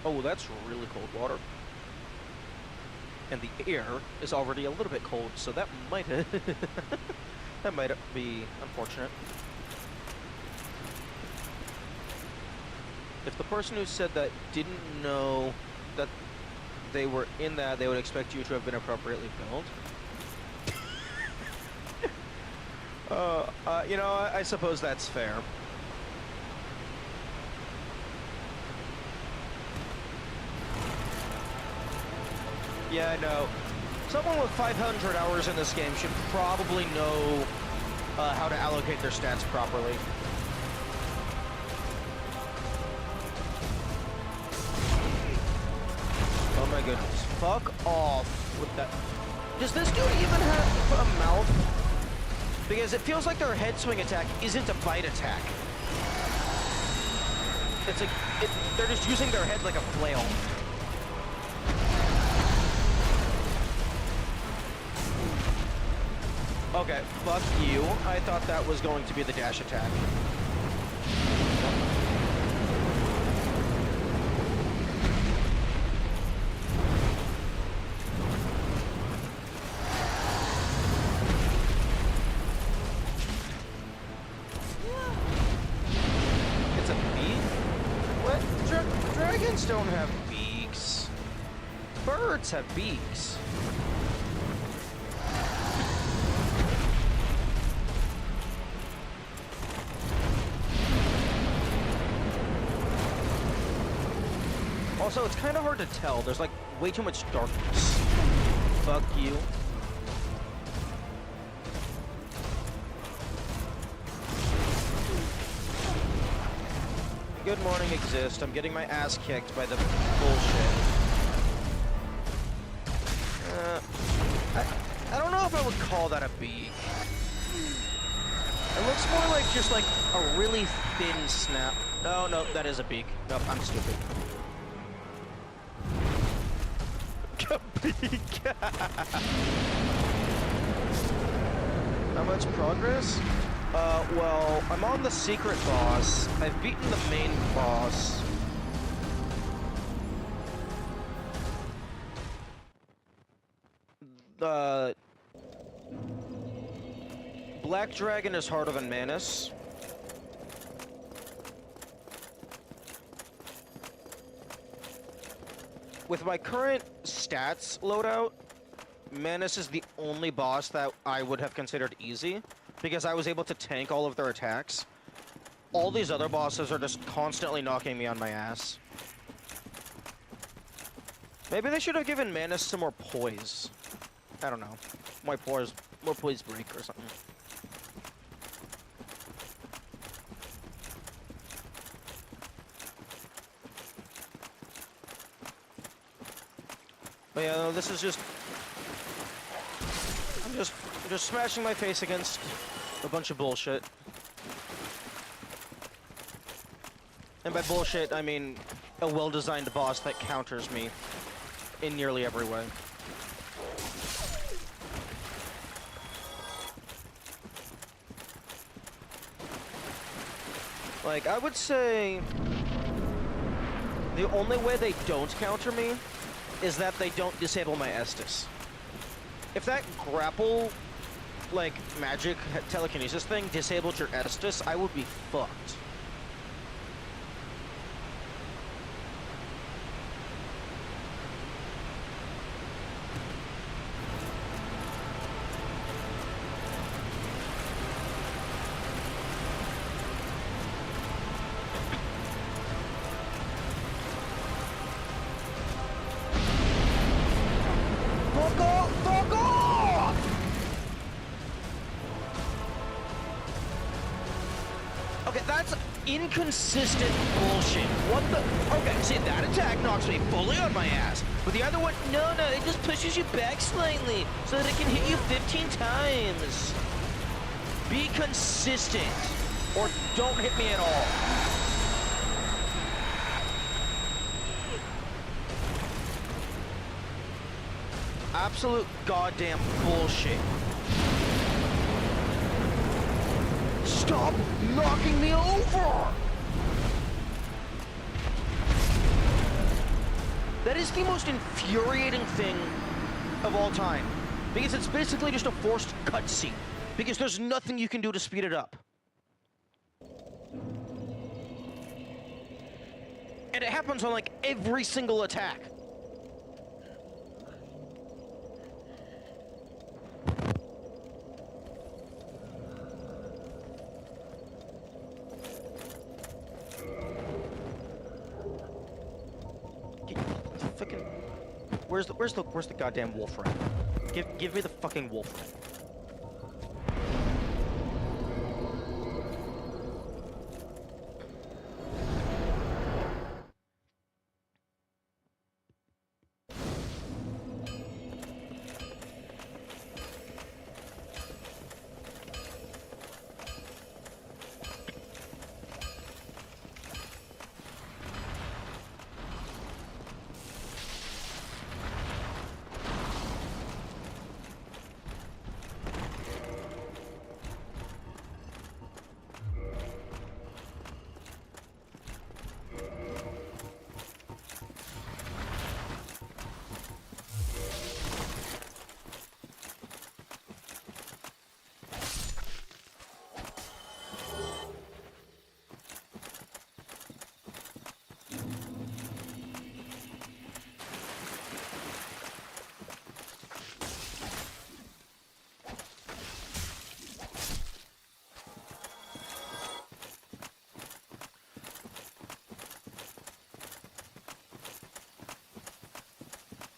Oh, that's really cold water. And the air is already a little bit cold, so that might that might be unfortunate. If the person who said that didn't know that they were in that, they would expect you to have been appropriately built. You know, I suppose that's fair. Yeah, I know. Someone with 500 hours in this game should probably know how to allocate their stats properly. Oh my goodness. Fuck off with that. Does this dude even have a mouth? Because it feels like their head swing attack isn't a bite attack. It's like, they're just using their head like a flail. Okay, fuck you. I thought that was going to be the dash attack. It's a beak? What? Dragons don't have beaks. Birds have beaks. Also, it's kind of hard to tell. There's like way too much darkness. Fuck you. Good morning, exist. I'm getting my ass kicked by the bullshit. I don't know if I would call that a beak. It looks more like just like a really thin snap. No, no, that is a beak. Nope, I'm stupid. How much progress? Well, I'm on the secret boss. I've beaten the main boss. The Black Dragon is harder than Manus. With my current stats loadout, Manus is the only boss that I would have considered easy, because I was able to tank all of their attacks. All these other bosses are just constantly knocking me on my ass. Maybe they should have given Manus some more poise. I don't know. More poise break or something. But yeah, no, this is just... I'm just smashing my face against a bunch of bullshit. And by bullshit, I mean a well-designed boss that counters me in nearly every way. Like, I would say the only way they don't counter me is that they don't disable my Estus. If that grapple, like, magic telekinesis thing disabled your Estus, I would be fucked. Inconsistent bullshit. What the? Okay, see, that attack knocks me fully on my ass. But the other one, no, it just pushes you back slightly so that it can hit you 15 times. Be consistent, or don't hit me at all. Absolute goddamn bullshit. Stop knocking me over! That is the most infuriating thing of all time. Because it's basically just a forced cutscene. Because there's nothing you can do to speed it up. And it happens on like every single attack. Where's the goddamn wolf rat? Give me the fucking wolf rat.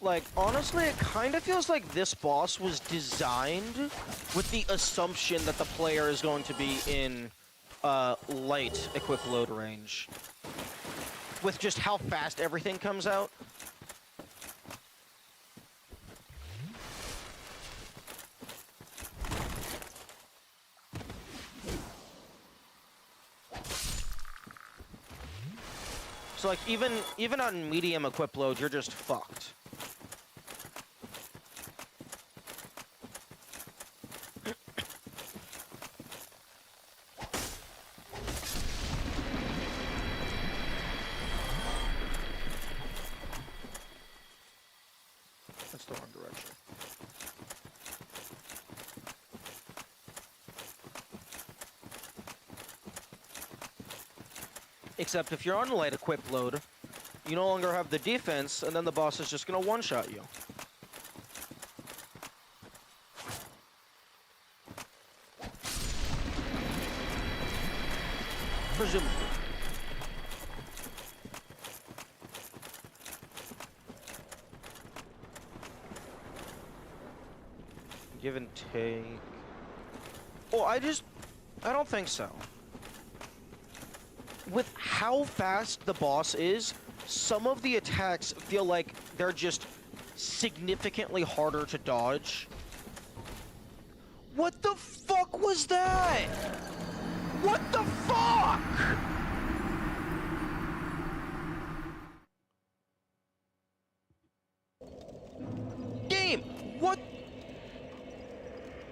Like, honestly, it kind of feels like this boss was designed with the assumption that the player is going to be in light equip load range. With just how fast everything comes out. So, like, even on medium equip load, you're just fucked. That's the wrong direction. Except if you're on light equip load, you no longer have the defense, and then the boss is just gonna one-shot you. Presumably. Give and take. Oh, I don't think so. With how fast the boss is, some of the attacks feel like they're just significantly harder to dodge. What the fuck was that? What the fuck? Game, what?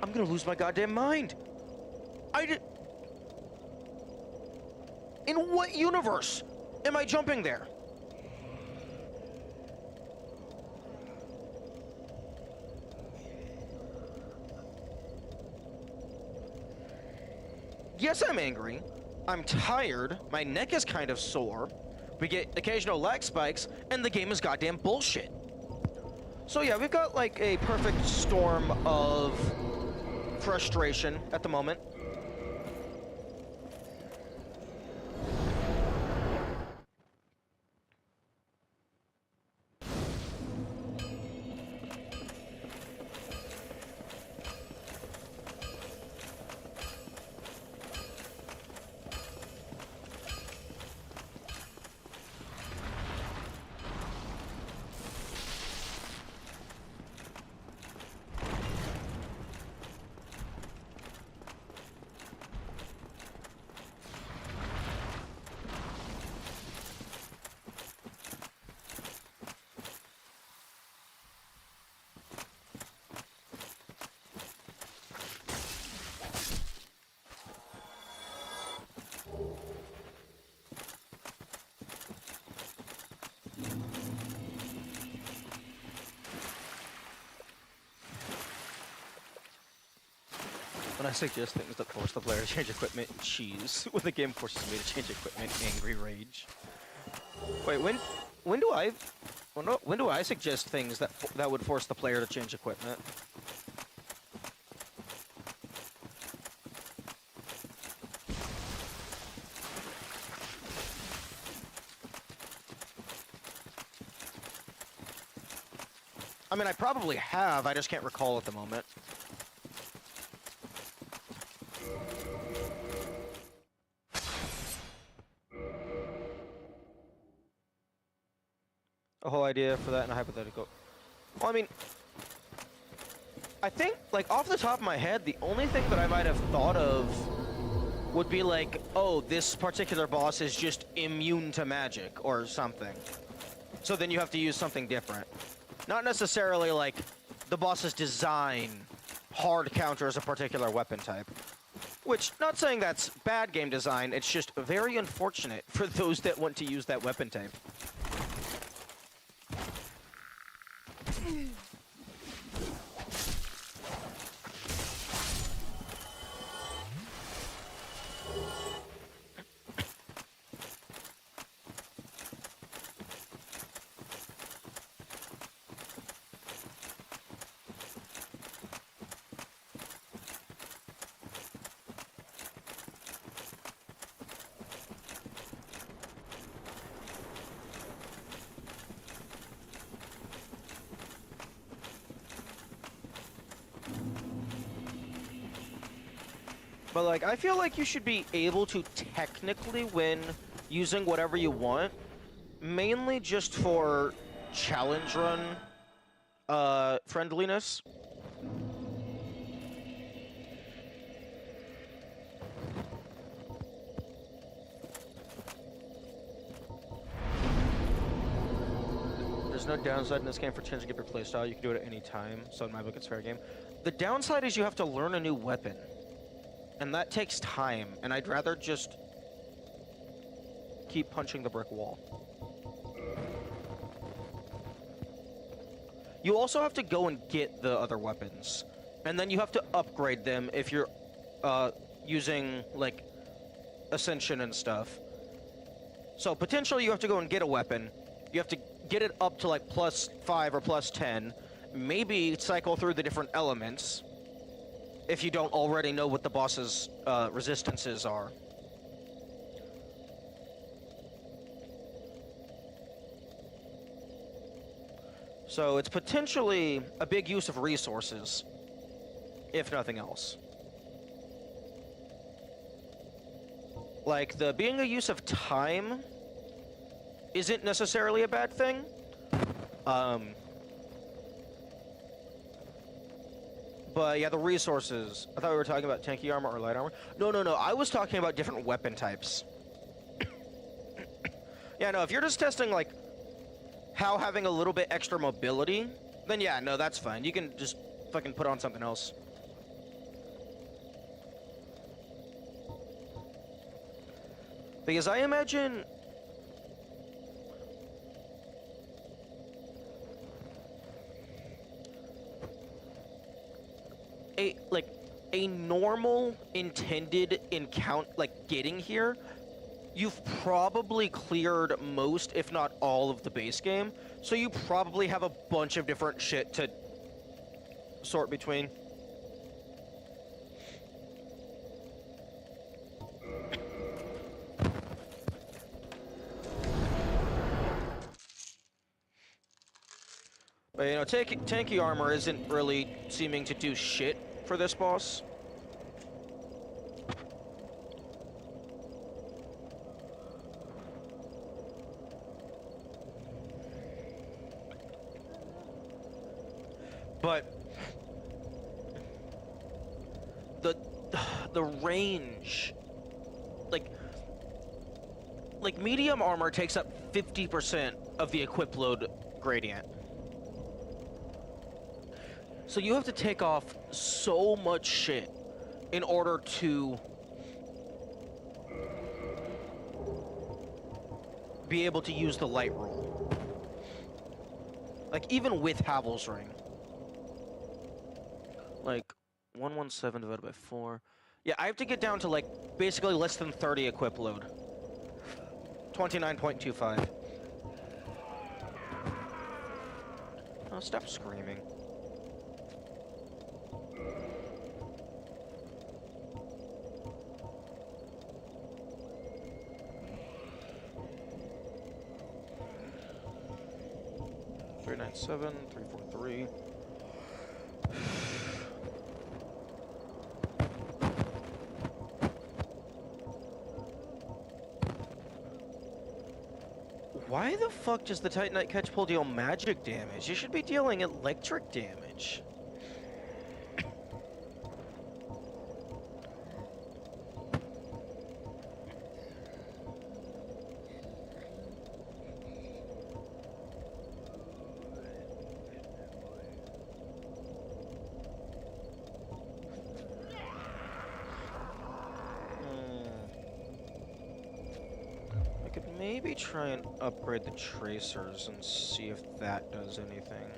I'm gonna lose my goddamn mind. In what universe am I jumping there? Yes, I'm angry. I'm tired. My neck is kind of sore. We get occasional lag spikes, and the game is goddamn bullshit. So yeah, we've got like a perfect storm of frustration at the moment. When I suggest things that force the player to change equipment, cheese. When the game forces me to change equipment, angry rage. Wait, when do I suggest things that would force the player to change equipment? I mean, I probably have, I just can't recall at the moment. A whole idea for that in a hypothetical. Well, I mean, I think, like, off the top of my head, the only thing that I might have thought of would be like, oh, this particular boss is just immune to magic or something. So then you have to use something different. Not necessarily like the boss's design hard counters a particular weapon type. Which, not saying that's bad game design, it's just very unfortunate for those that want to use that weapon type. But, like, I feel like you should be able to technically win using whatever you want, mainly just for challenge run friendliness. There's no downside in this game for changing up your playstyle. You can do it at any time, so in my book it's fair game. The downside is you have to learn a new weapon. And that takes time, and I'd rather just keep punching the brick wall. You also have to go and get the other weapons. And then you have to upgrade them if you're using, like, Ascension and stuff. So potentially you have to go and get a weapon. You have to get it up to, like, +5 or +10. Maybe cycle through the different elements, if you don't already know what the boss's resistances are. So it's potentially a big use of resources, if nothing else. Like, the being a use of time isn't necessarily a bad thing. But yeah, the resources. I thought we were talking about tanky armor or light armor. No, I was talking about different weapon types. Yeah, no, if you're just testing, like, how having a little bit extra mobility, then yeah, no, that's fine. You can just fucking put on something else. Because I imagine... a normal intended encounter, like, getting here, you've probably cleared most, if not all, of the base game. So you probably have a bunch of different shit to sort between. But, you know, tanky armor isn't really seeming to do shit for this boss. But the range, like medium armor takes up 50% of the equip load gradient. So you have to take off so much shit in order to be able to use the light roll. Like, even with Havel's Ring. Like, 117 divided by 4. Yeah, I have to get down to, like, basically less than 30 equip load. 29.25. Oh, stop screaming. 397, 343. Why the fuck does the Titanite catch pull deal magic damage? You should be dealing electric damage. Maybe try and upgrade the tracers and see if that does anything.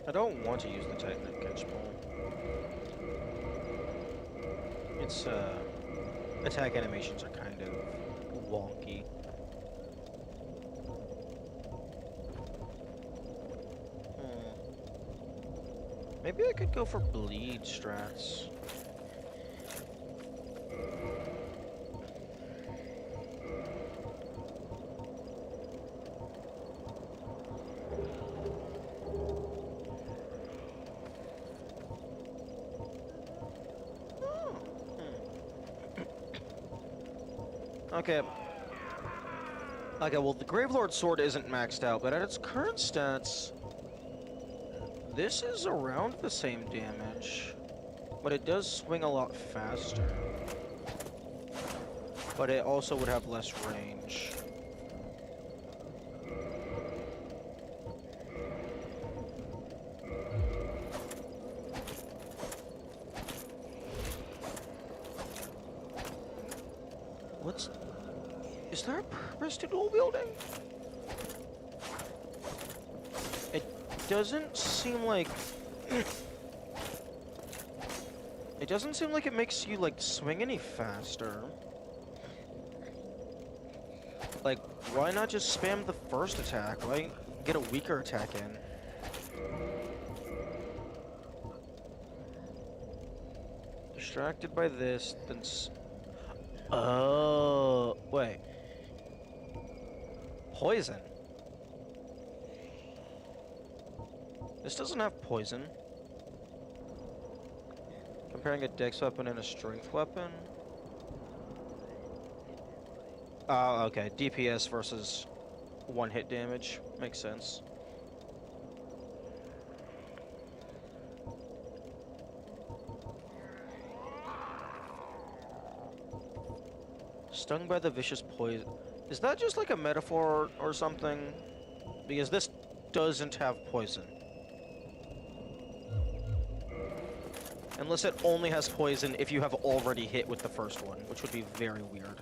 I don't want to use the Titanite catch pull. Its attack animations are kind of wonky. Maybe I could go for bleed strats. Okay. Okay, well, the Gravelord Sword isn't maxed out, but at its current stats, this is around the same damage, but it does swing a lot faster. But it also would have less range. Is there a purpose to dual wielding? It doesn't seem like... It doesn't seem like it makes you, like, swing any faster. Like, why not just spam the first attack? Why get a weaker attack in? Distracted by this, then... Oh, wait. Poison. This doesn't have poison. Comparing a dex weapon and a strength weapon. Oh, okay. DPS versus one hit damage. Makes sense. Stung by the vicious poison. Is that just like a metaphor or something? Because this doesn't have poison. Unless it only has poison if you have already hit with the first one, which would be very weird.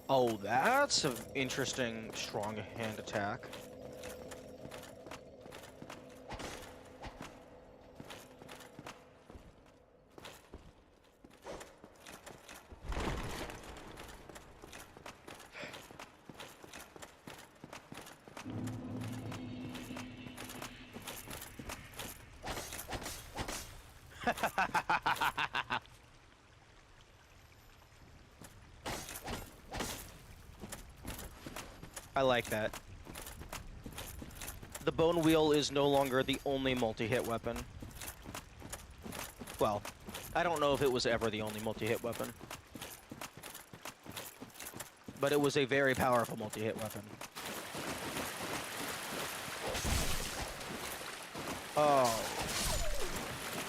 Oh, that's an interesting strong hand attack. I like that. The bone wheel is no longer the only multi-hit weapon. Well, I don't know if it was ever the only multi-hit weapon. But it was a very powerful multi-hit weapon. Oh.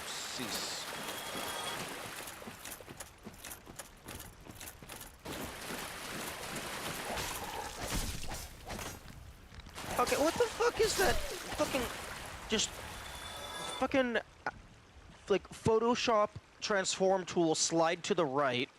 Cease. Okay, what the fuck is that fucking... just... fucking... like, Photoshop transform tool slide to the right.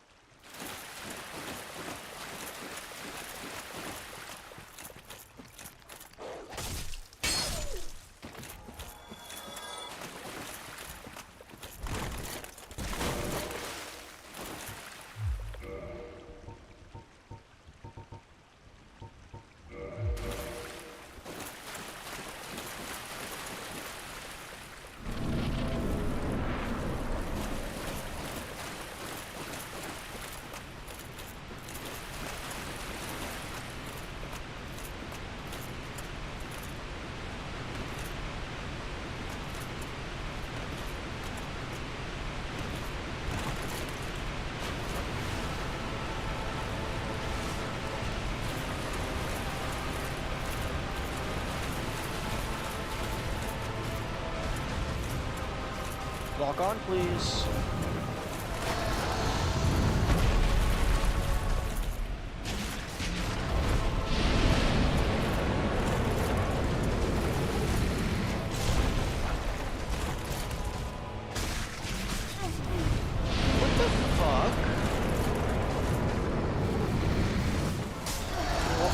Lock on, please. What the fuck? Well,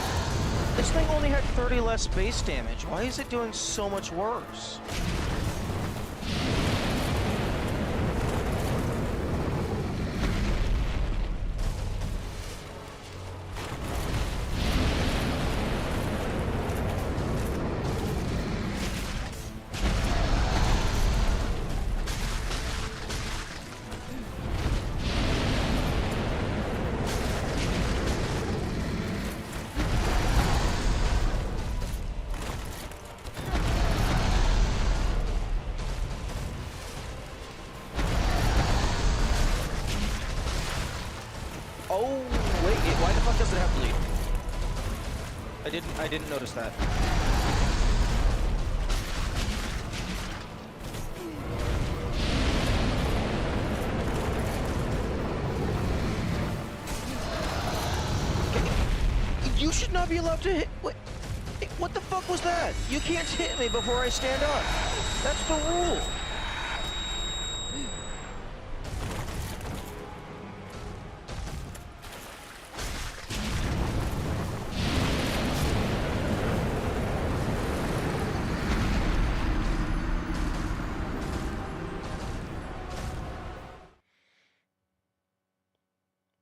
this thing only had 30 less base damage. Why is it doing so much worse? Oh, wait, why the fuck does it have bleed? I didn't notice that. You should not be allowed to hit. What the fuck was that? You can't hit me before I stand up. That's the rule.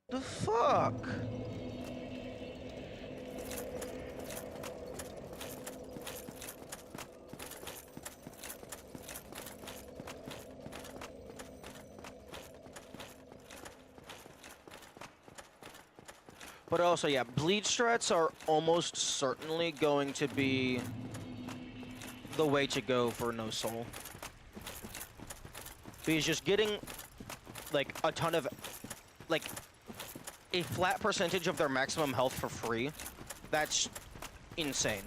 The fuck? But also, yeah, bleed strats are almost certainly going to be the way to go for no soul. Because just getting, like, a ton of, like, a flat percentage of their maximum health for free, that's insane.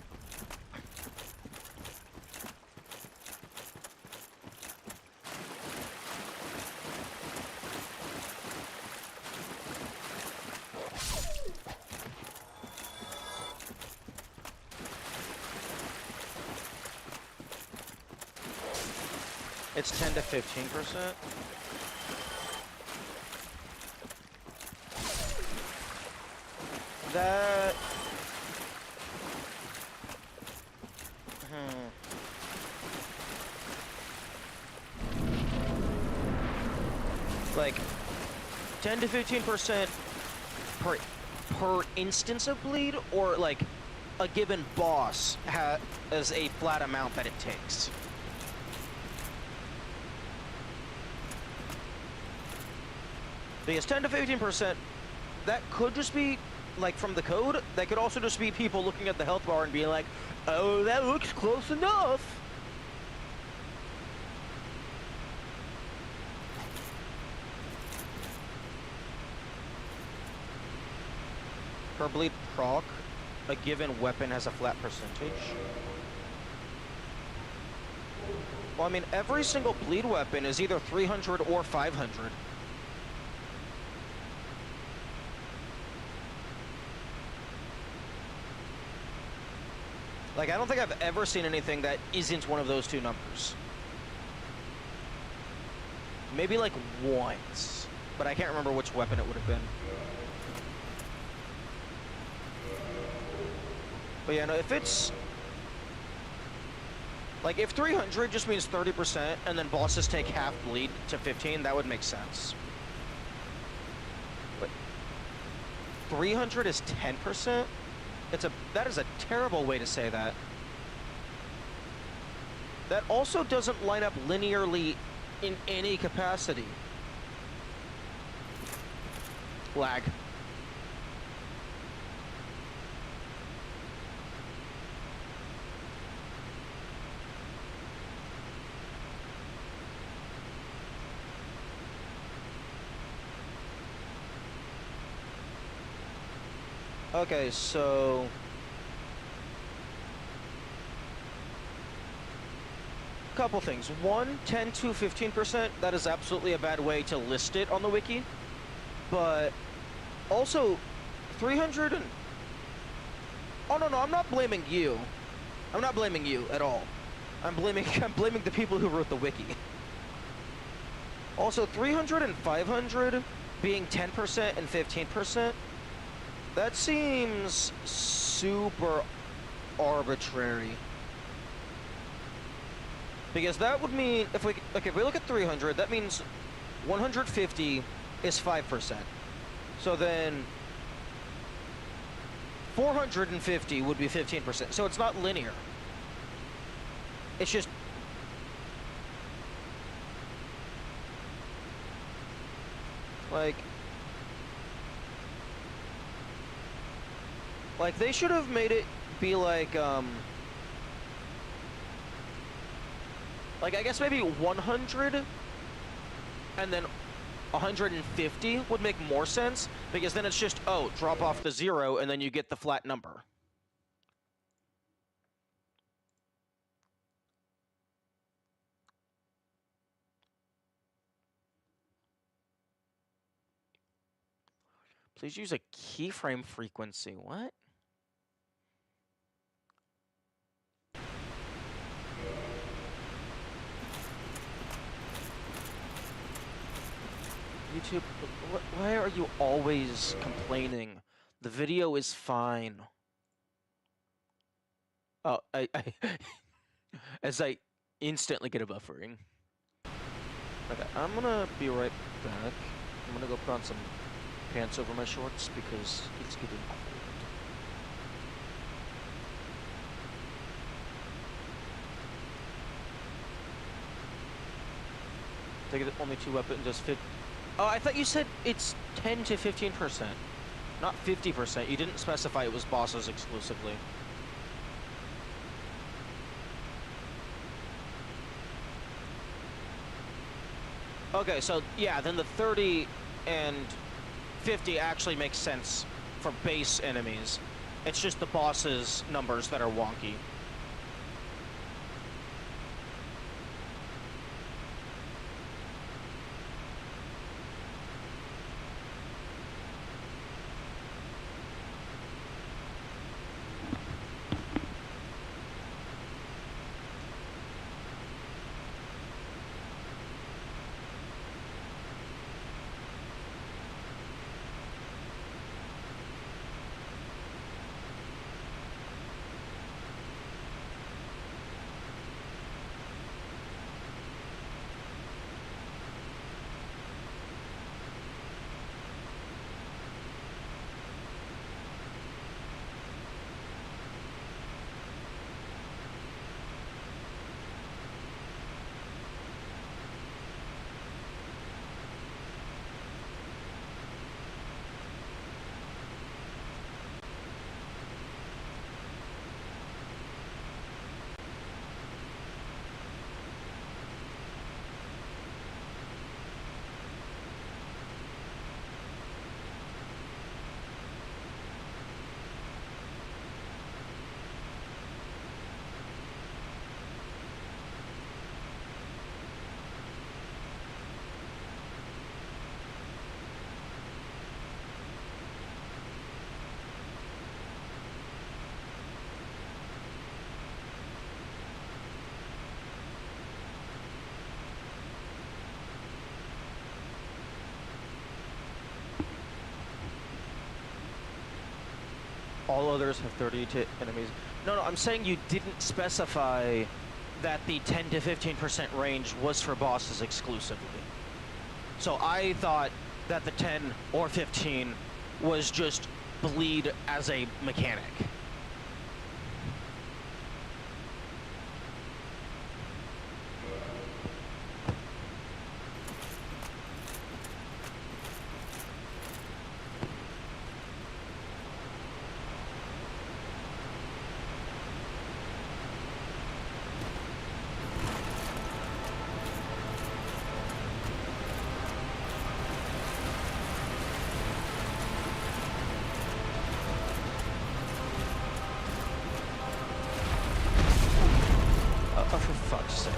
It's 10 to 15%. That... Like, 10 to 15% per instance of bleed, or like a given boss has a flat amount that it takes. Because 10 to 15%, that could just be, like, from the code. That could also just be people looking at the health bar and being like, oh, that looks close enough. Per bleed proc, a given weapon has a flat percentage. Well, I mean, every single bleed weapon is either 300 or 500. Like, I don't think I've ever seen anything that isn't one of those two numbers. Maybe, like, once. But I can't remember which weapon it would have been. But yeah, no, if it's... Like, if 300 just means 30%, and then bosses take half bleed to 15, that would make sense. But 300 is 10%? That is a terrible way to say that. That also doesn't line up linearly in any capacity. Lag. Okay, so... couple things. One, 10 to 15%, that is absolutely a bad way to list it on the wiki. But also, 300 and... Oh, no, I'm not blaming you. I'm not blaming you at all. I'm blaming the people who wrote the wiki. Also, 300 and 500 being 10% and 15%, that seems super arbitrary. Because that would mean, if we look at 300, that means 150 is 5%. So then 450 would be 15%. So it's not linear. It's just... Like, they should have made it be like, I guess maybe 100, and then 150 would make more sense, because then it's just, oh, drop off the 0, and then you get the flat number. Please use a keyframe frequency. What? YouTube, why are you always complaining? The video is fine. Oh, I as I instantly get a buffering. Okay, I'm gonna be right back. I'm gonna go put on some pants over my shorts because it's getting cold. Take it only 2 weapons, just fit. Oh, I thought you said it's 10 to 15%, not 50%. You didn't specify it was bosses exclusively. Okay, so yeah, then the 30 and 50 actually makes sense for base enemies. It's just the bosses' numbers that are wonky. all others have 30 to enemies. No, I'm saying you didn't specify that the 10 to 15% range was for bosses exclusively. So I thought that the 10 or 15 was just bleed as a mechanic. Oh, for fuck's sake.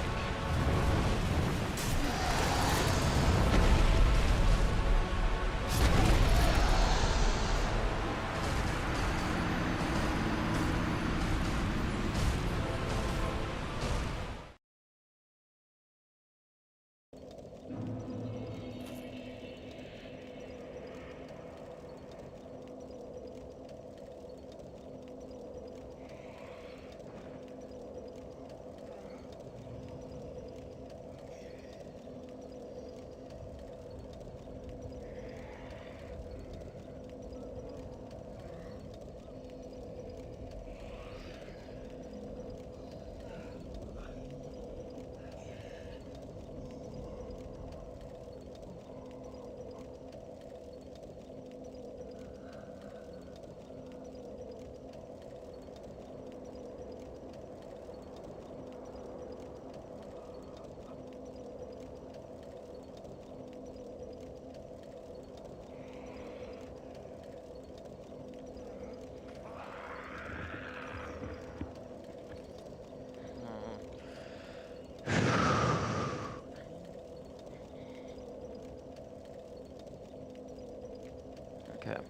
Okay.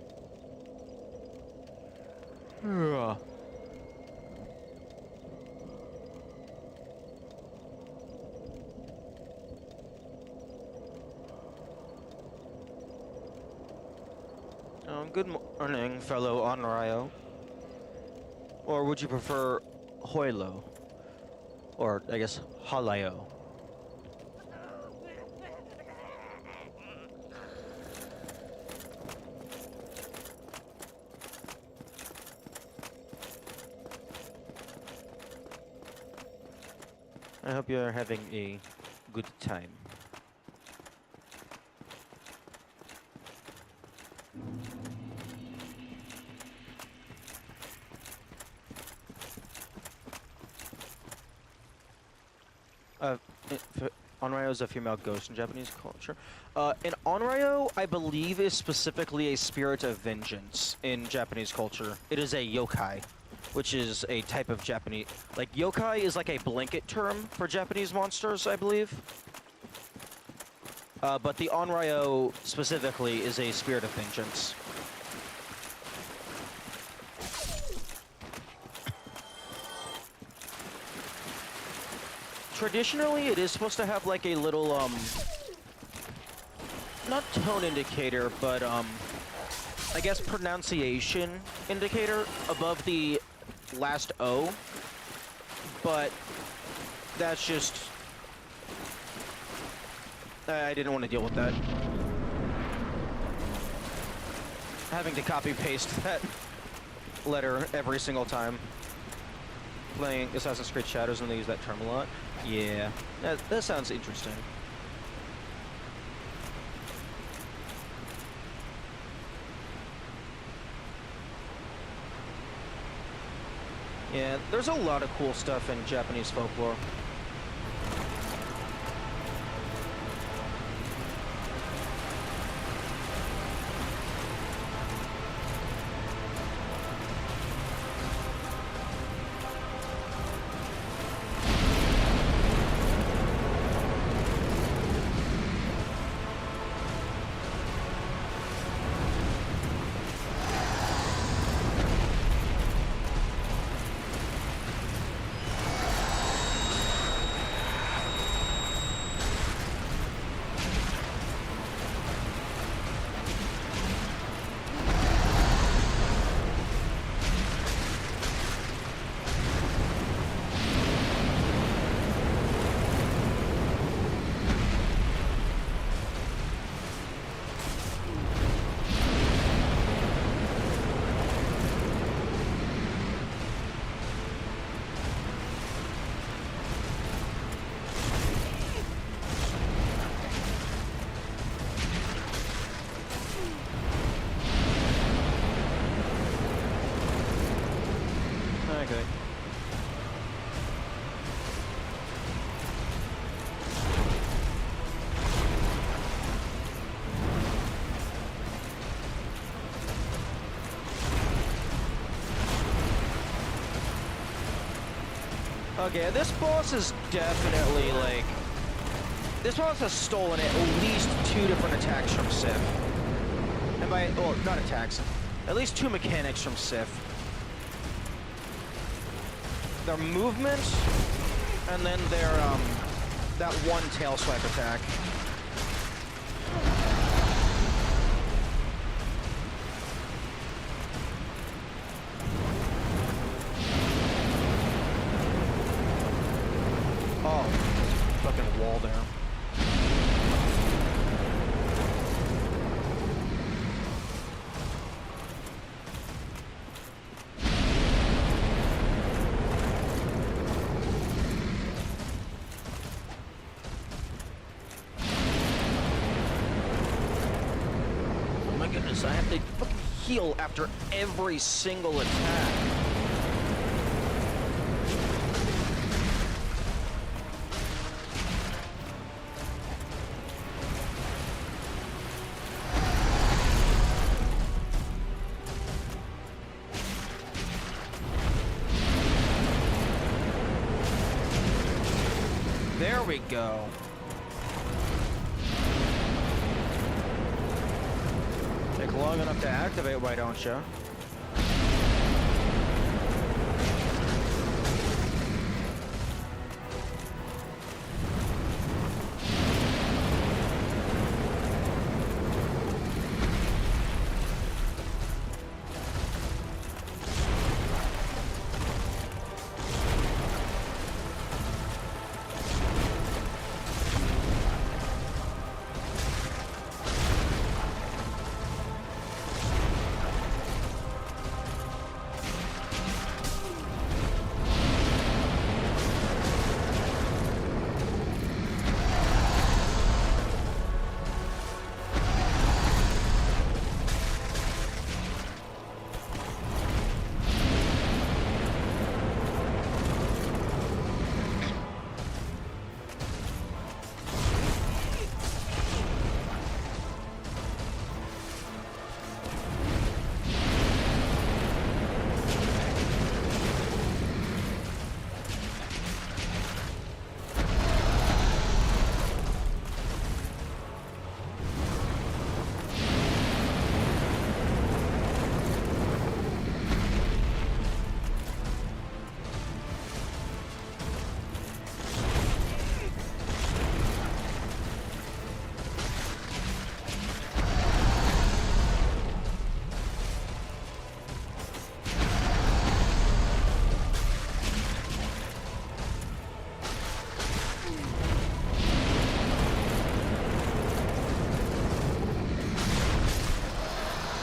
Ugh. Good morning, fellow Onryo. Or would you prefer Hoilo? Or, I guess, Halayo? I hope you're having a good time. Onryo is a female ghost in Japanese culture. In Onryo, I believe, is specifically a spirit of vengeance in Japanese culture. It is a yokai, which is a type of Japanese... Like, yokai is like a blanket term for Japanese monsters, I believe. But the Onryo specifically is a spirit of vengeance. Traditionally, it is supposed to have like a little, not tone indicator, but, I guess pronunciation indicator above the last O. But that's just... I didn't want to deal with that. Having to copy-paste that letter every single time. Playing Assassin's Creed Shadows and they use that term a lot. Yeah, that sounds interesting. Yeah, there's a lot of cool stuff in Japanese folklore. Okay, this boss is definitely, like... This boss has stolen at least 2 different attacks from Sif. And by... Well, not attacks. At least 2 mechanics from Sif. Their movement, and then their, that one tail swipe attack. Oh, fucking wall there. Oh my goodness, I have to fucking heal after every single attack. There we go. Take long enough to activate, why don't you?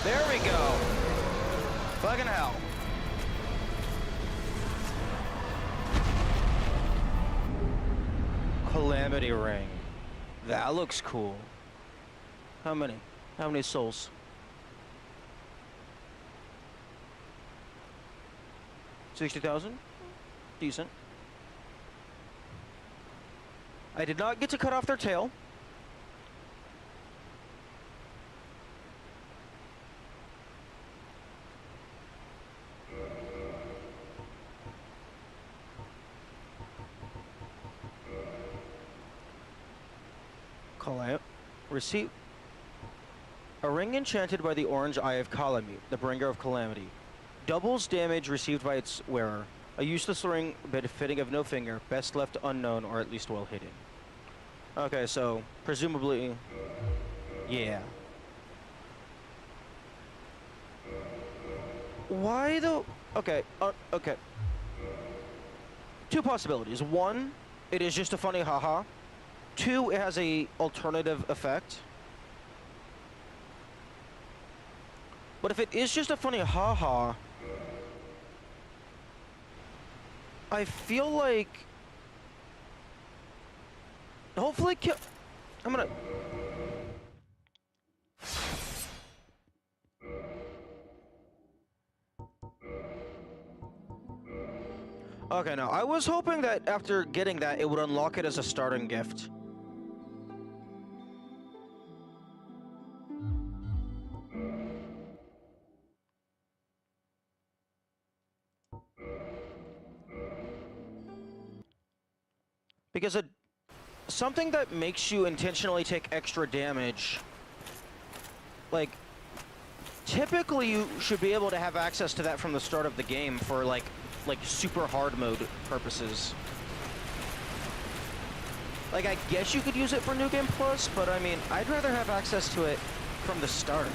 There we go. Fucking hell. Calamity ring. That looks cool. How many? How many souls? $60,000? Decent. I did not get to cut off their tail. Call out. Receipt. A ring enchanted by the orange eye of Calamity, the bringer of calamity. Doubles damage received by its wearer. A useless ring, but fitting of no finger, best left unknown or at least well hidden. Okay, so presumably, yeah. Why though? Okay, okay. 2 possibilities. 1, it is just a funny haha. 2, it has a alternative effect. But if it is just a funny haha, I feel like hopefully I'm gonna Okay, no. I was hoping that after getting that it would unlock it as a starting gift. Because something that makes you intentionally take extra damage, like, typically you should be able to have access to that from the start of the game for, like super hard mode purposes. Like, I guess you could use it for New Game Plus, but I mean, I'd rather have access to it from the start.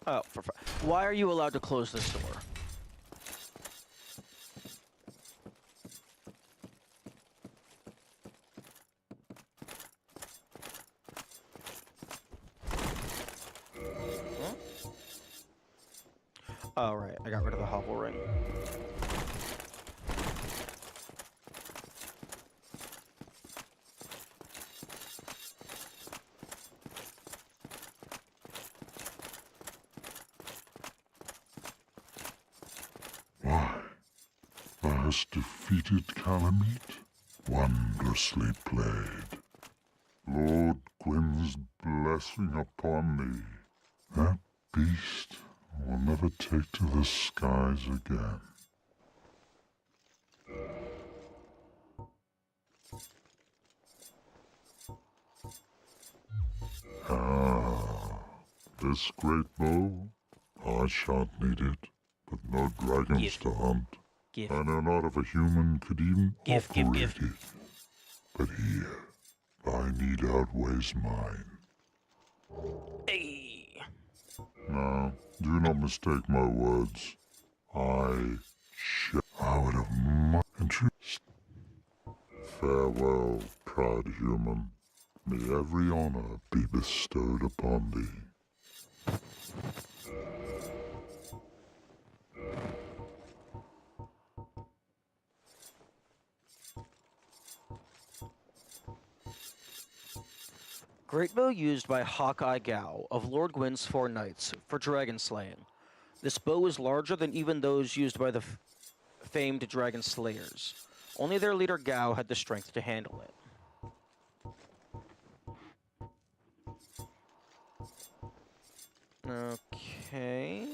Oh, why are you allowed to close this door? Huh? Oh, right. I got rid of the hovel ring. Thou hast defeated Calamite? Wondrously played. Lord Gwyn's blessing upon thee. That beast will never take to the skies again. This great bow? I shan't need it, but no dragons to hunt. I know not if a human could even operate it. But here, thy need outweighs mine. Hey. Now, do not mistake my words. I would have much. Farewell, proud human. May every honor be bestowed upon thee. Great bow used by Hawkeye Gao of Lord Gwyn's 4 knights for dragon slaying. This bow is larger than even those used by the famed dragon slayers. Only their leader Gao had the strength to handle it. Okay.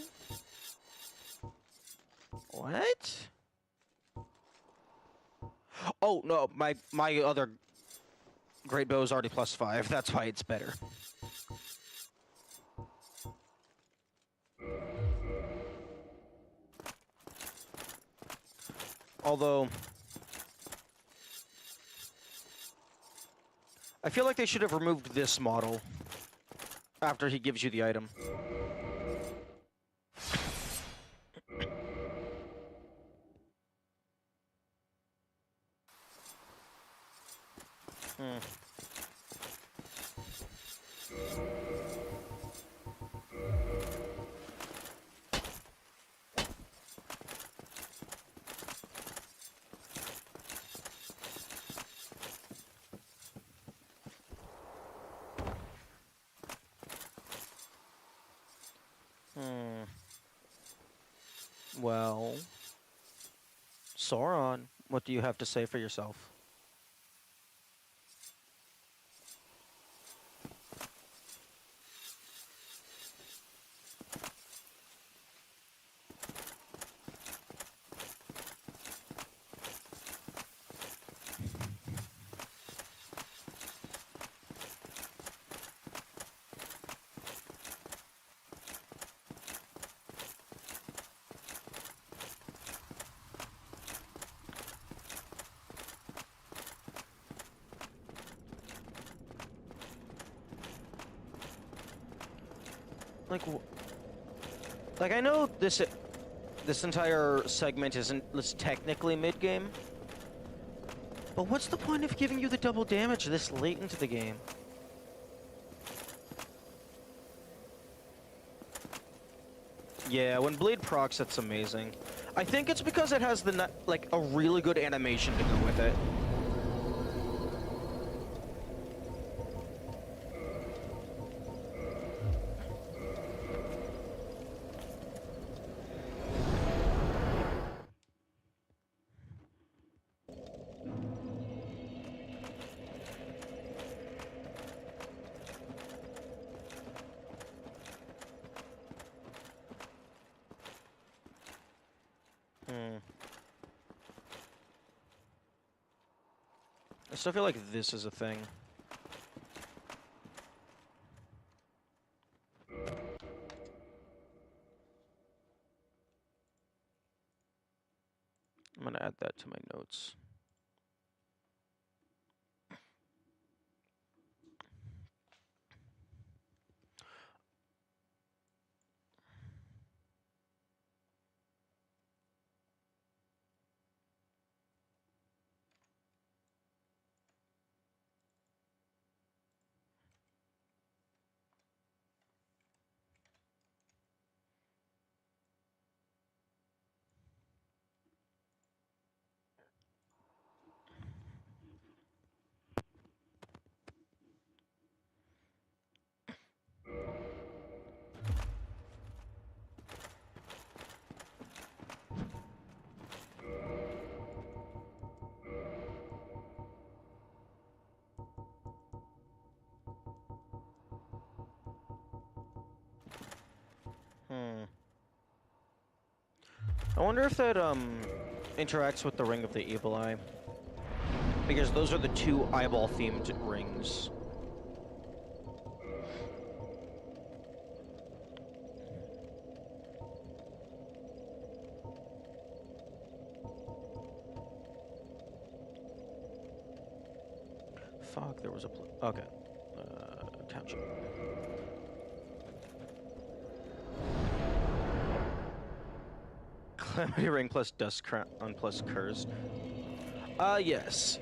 What? Oh, no, my other great bow is already +5. That's why it's better. Although, I feel like they should have removed this model after he gives you the item. Well, Sauron, what do you have to say for yourself? Like, like I know this entire segment isn't technically mid-game, but what's the point of giving you the double damage this late into the game? Yeah, when Bleed procs, it's amazing. I think it's because it has the like a really good animation to go with it. I still feel like this is a thing. I'm gonna add that to my notes. I wonder if that interacts with the Ring of the Evil Eye, because those are the two eyeball-themed rings. Fuck, there was a okay. Township. Calamity Ring plus Dust Crown plus Cursed. Yes.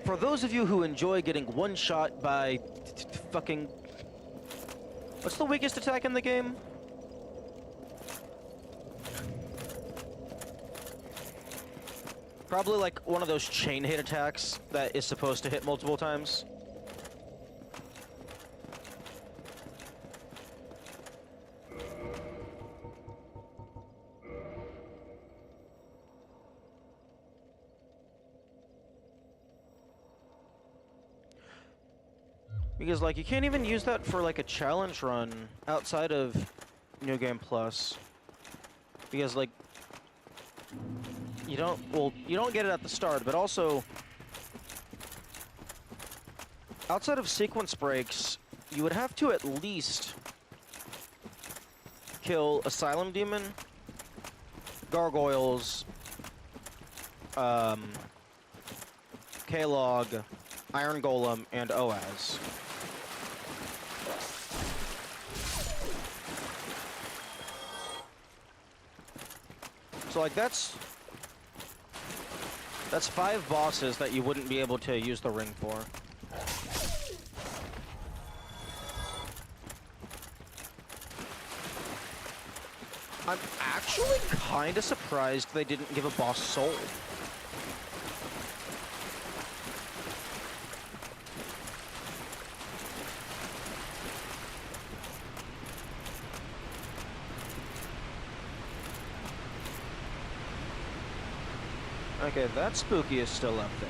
For those of you who enjoy getting one-shot by fucking... What's the weakest attack in the game? Probably like one of those chain hit attacks that is supposed to hit multiple times. Because, like, you can't even use that for, like, a challenge run outside of New Game Plus. Because, like, you don't get it at the start, but also, outside of sequence breaks, you would have to at least kill Asylum Demon, Gargoyles, K-Log, Iron Golem, and Oaz. So, like, that's 5 bosses that you wouldn't be able to use the ring for. I'm actually kind of surprised they didn't give a boss soul. Okay, that spooky is still up there.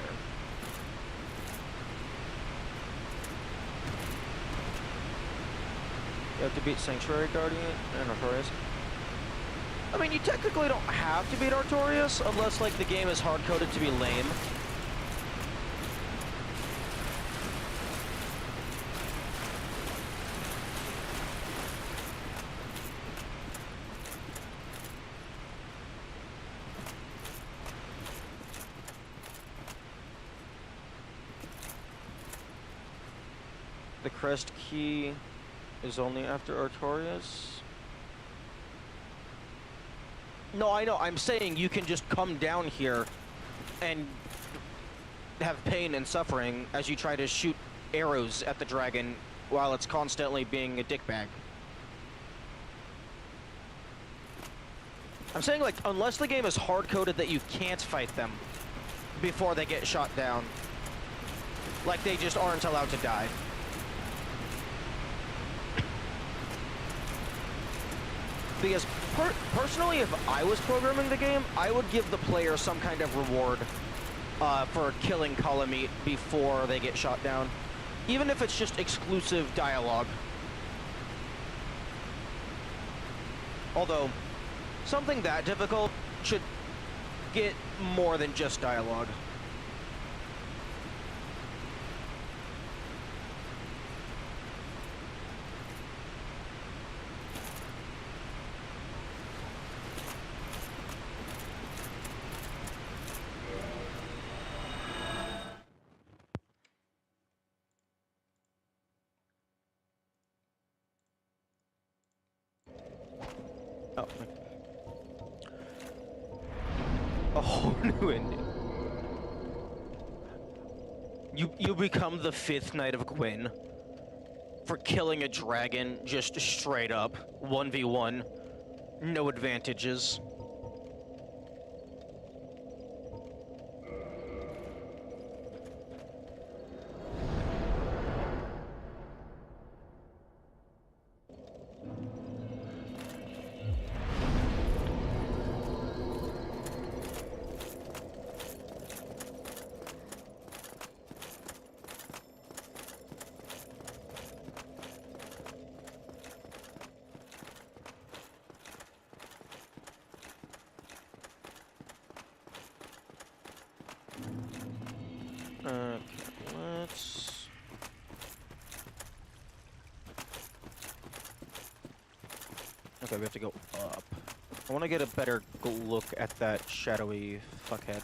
You have to beat Sanctuary Guardian and Artorias. I mean, you technically don't have to beat Artorias unless, like, the game is hard-coded to be lame. The crest key is only after Artorias. No, I know. I'm saying you can just come down here and have pain and suffering as you try to shoot arrows at the dragon while it's constantly being a dickbag. I'm saying, like, unless the game is hard-coded that you can't fight them before they get shot down, like, they just aren't allowed to die. Because, personally, if I was programming the game, I would give the player some kind of reward for killing Kalameet before they get shot down. Even if it's just exclusive dialogue. Although, something that difficult should get more than just dialogue. Oh. A whole new ending. You become the 5th Knight of Gwyn for killing a dragon just straight up 1v1, no advantages. Okay, let's... Okay, we have to go up. I want to get a better look at that shadowy fuckhead.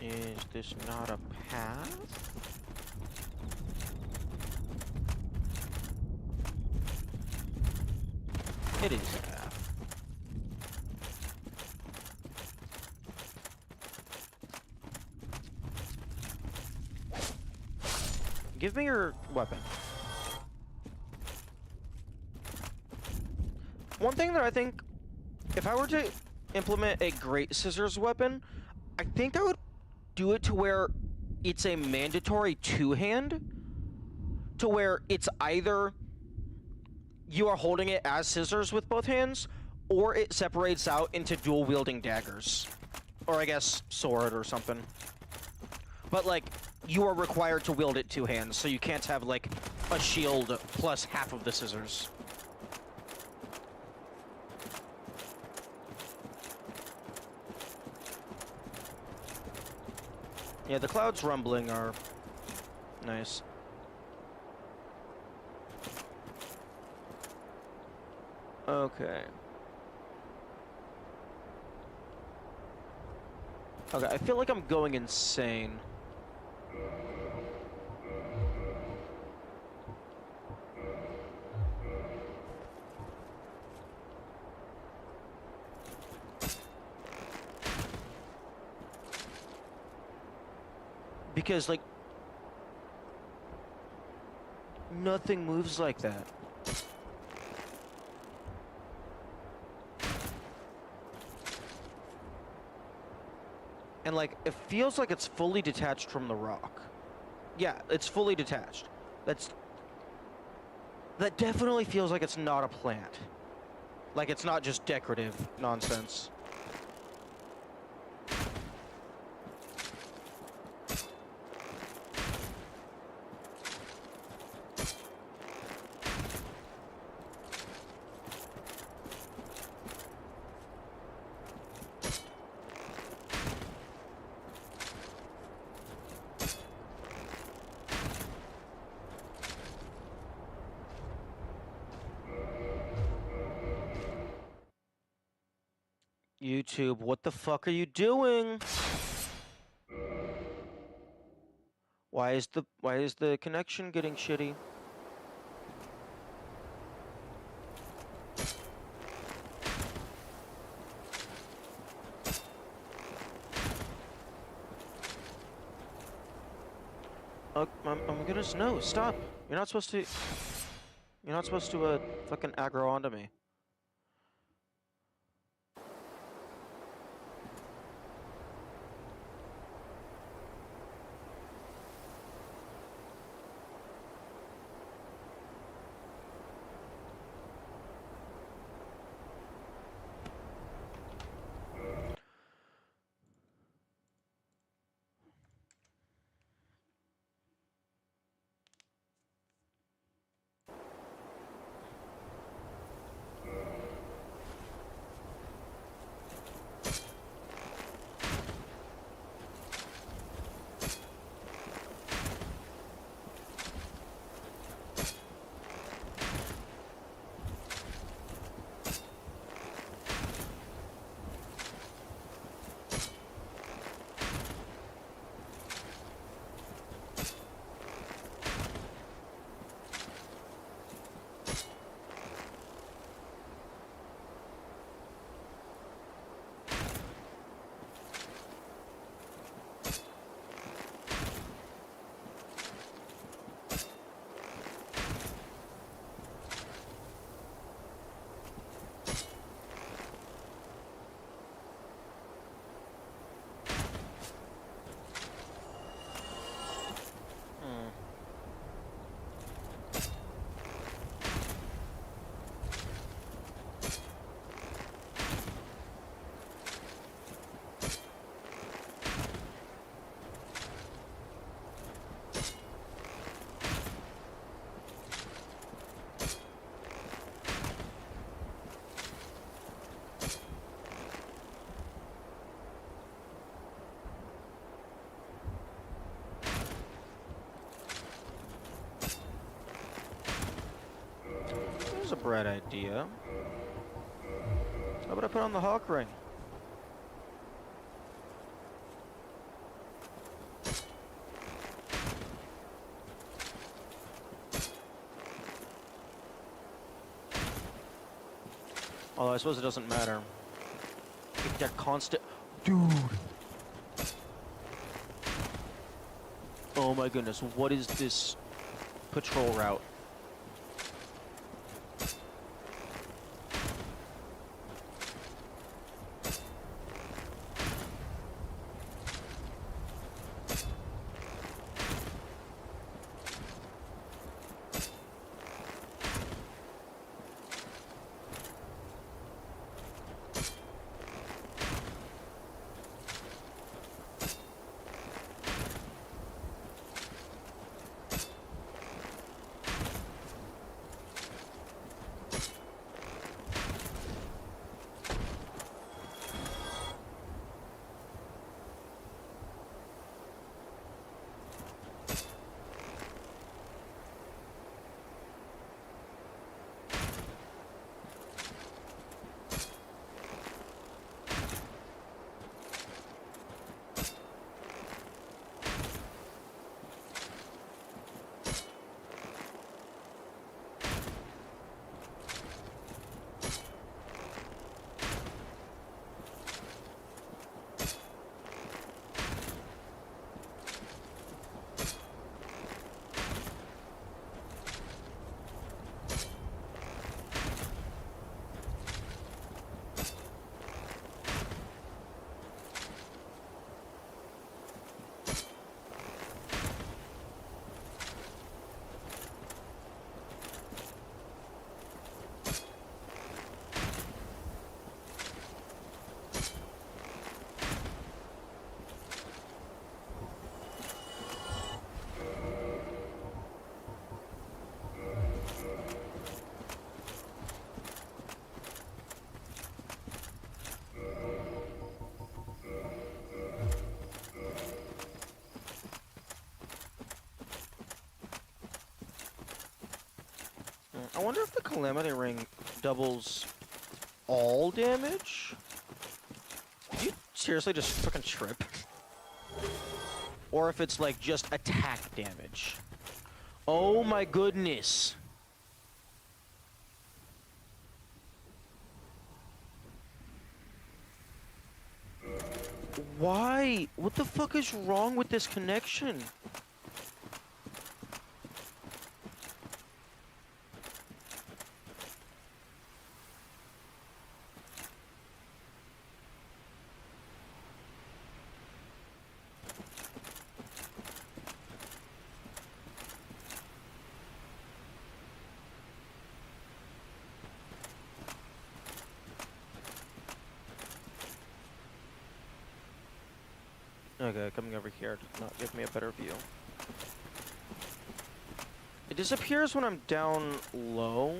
Is this not a path? It is a path. Give me your weapon. One thing that I think, if I were to implement a Great Scissors weapon, I think I would do it to where it's a mandatory two-hand, to where it's either you are holding it as scissors with both hands, or it separates out into dual-wielding daggers. Or I guess sword or something. But like, you are required to wield it two hands, so you can't have like a shield plus half of the scissors. Yeah, the clouds rumbling are nice. Okay. Okay, I feel like I'm going insane. Because, like, nothing moves like that. And, like, it feels like it's fully detached from the rock. Yeah, it's fully detached. That definitely feels like it's not a plant. Like, it's not just decorative nonsense. YouTube, what the fuck are you doing? Why is the connection getting shitty? I'm gonna no, stop. You're not supposed to fucking aggro onto me. That's a bright idea. How about I put on the hawk ring? Although I suppose it doesn't matter. If that constant... Dude! Oh my goodness, what is this patrol route? wonder if the Calamity Ring doubles all damage? Did you seriously just fucking trip? Or if it's like just attack damage. Oh my goodness. Why? What the fuck is wrong with this connection? Okay, coming over here does not give me a better view. It disappears when I'm down low,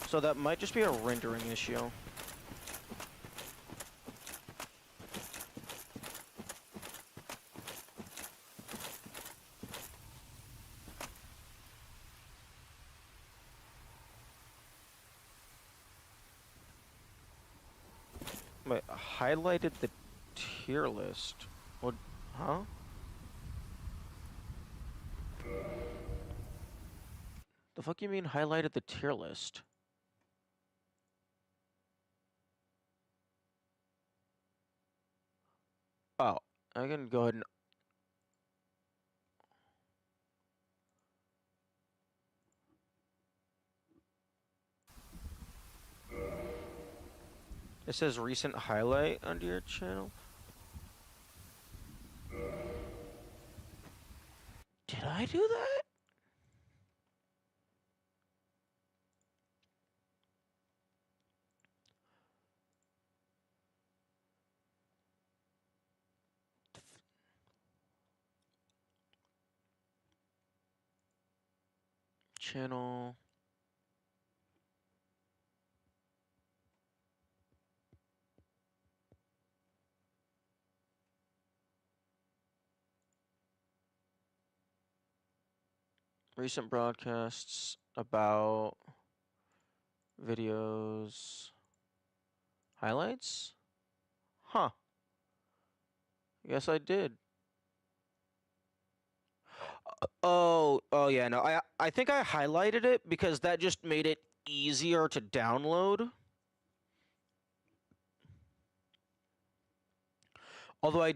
so that might just be a rendering issue. Wait, highlighted the tier list. What? Huh? The fuck you mean highlighted the tier list? Oh, I can go ahead and... It says recent highlight under your channel. Did I do that? Channel. Recent broadcasts about videos. Highlights? Huh. I guess I did. Oh yeah, no. I think I highlighted it because that just made it easier to download. Although I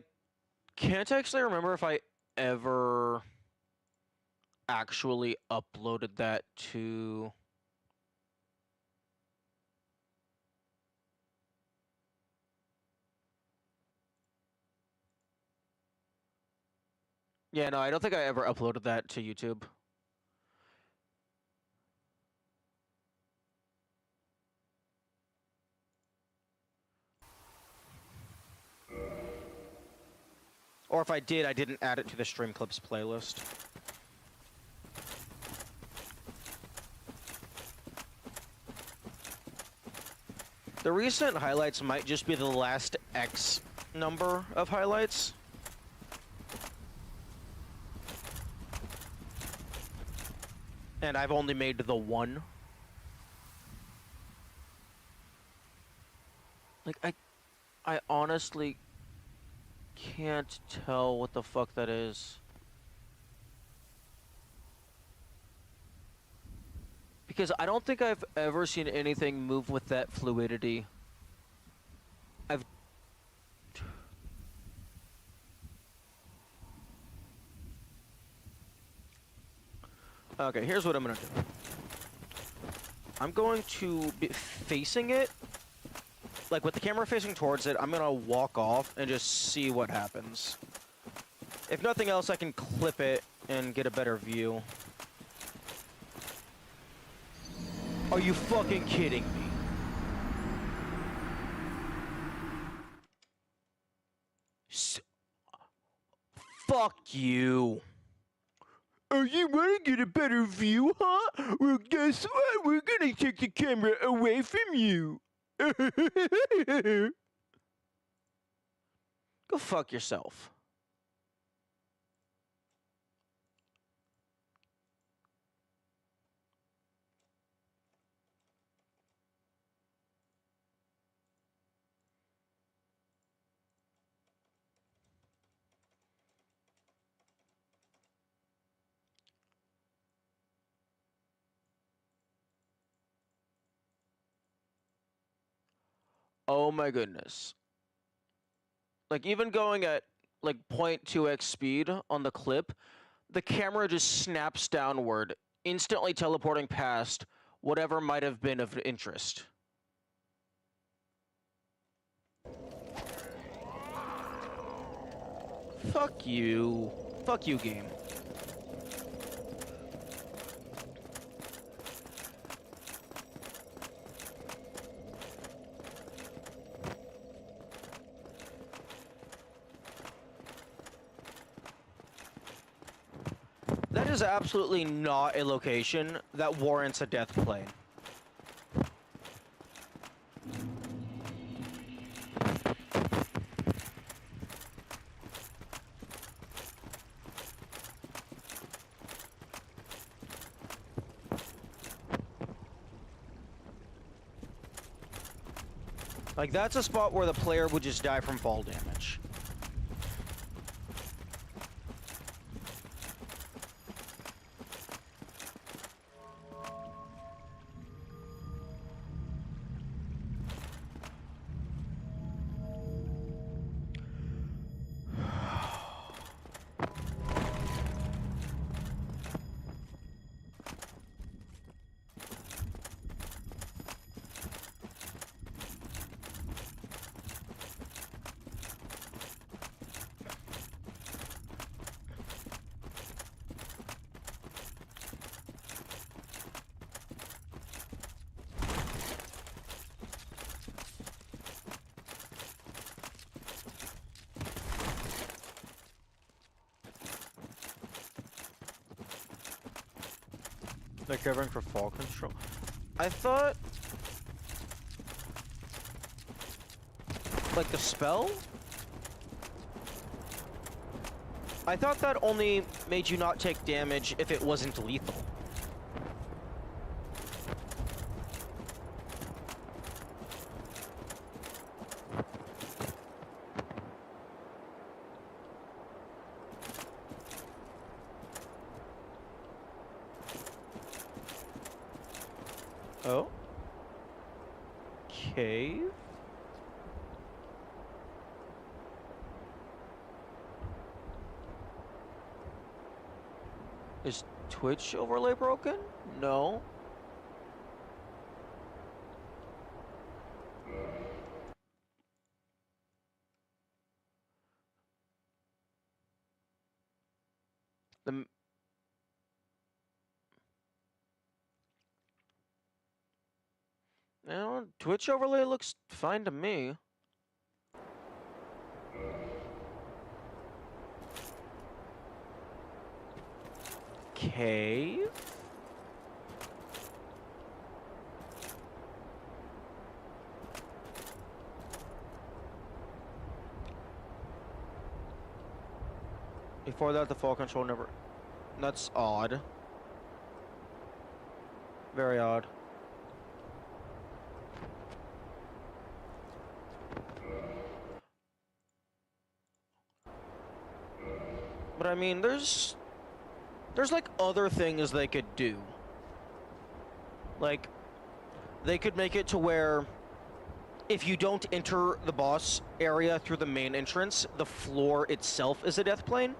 can't actually remember if I ever actually uploaded that to... Yeah, no, I don't think I ever uploaded that to YouTube. Or if I did, I didn't add it to the Stream Clips playlist. The recent highlights might just be the last X number of highlights. And I've only made the one. Like, I honestly can't tell what the fuck that is. Because I don't think I've ever seen anything move with that fluidity. Okay, here's what I'm gonna do. I'm going to be facing it. Like, with the camera facing towards it, I'm gonna walk off and just see what happens. If nothing else, I can clip it and get a better view. Are you fucking kidding me? Fuck you. Oh, you want to get a better view, huh? Well, guess what? We're gonna take the camera away from you. Go fuck yourself. Oh my goodness. Like, even going at, like, 0.2x speed on the clip, the camera just snaps downward, instantly teleporting past whatever might have been of interest. Fuck you. Fuck you, game. That is absolutely not a location that warrants a death plane. Like, that's a spot where the player would just die from fall damage. They're covering for fall control. I thought... like, the spell? I thought that only made you not take damage if it wasn't lethal. Oh? Cave? Is Twitch overlay broken? No. The... No, Twitch overlay looks fine to me. Cave? Before that, the fall control never... That's odd. Very odd. But I mean, there's like other things they could do. Like, they could make it to where if you don't enter the boss area through the main entrance, the floor itself is a death plane.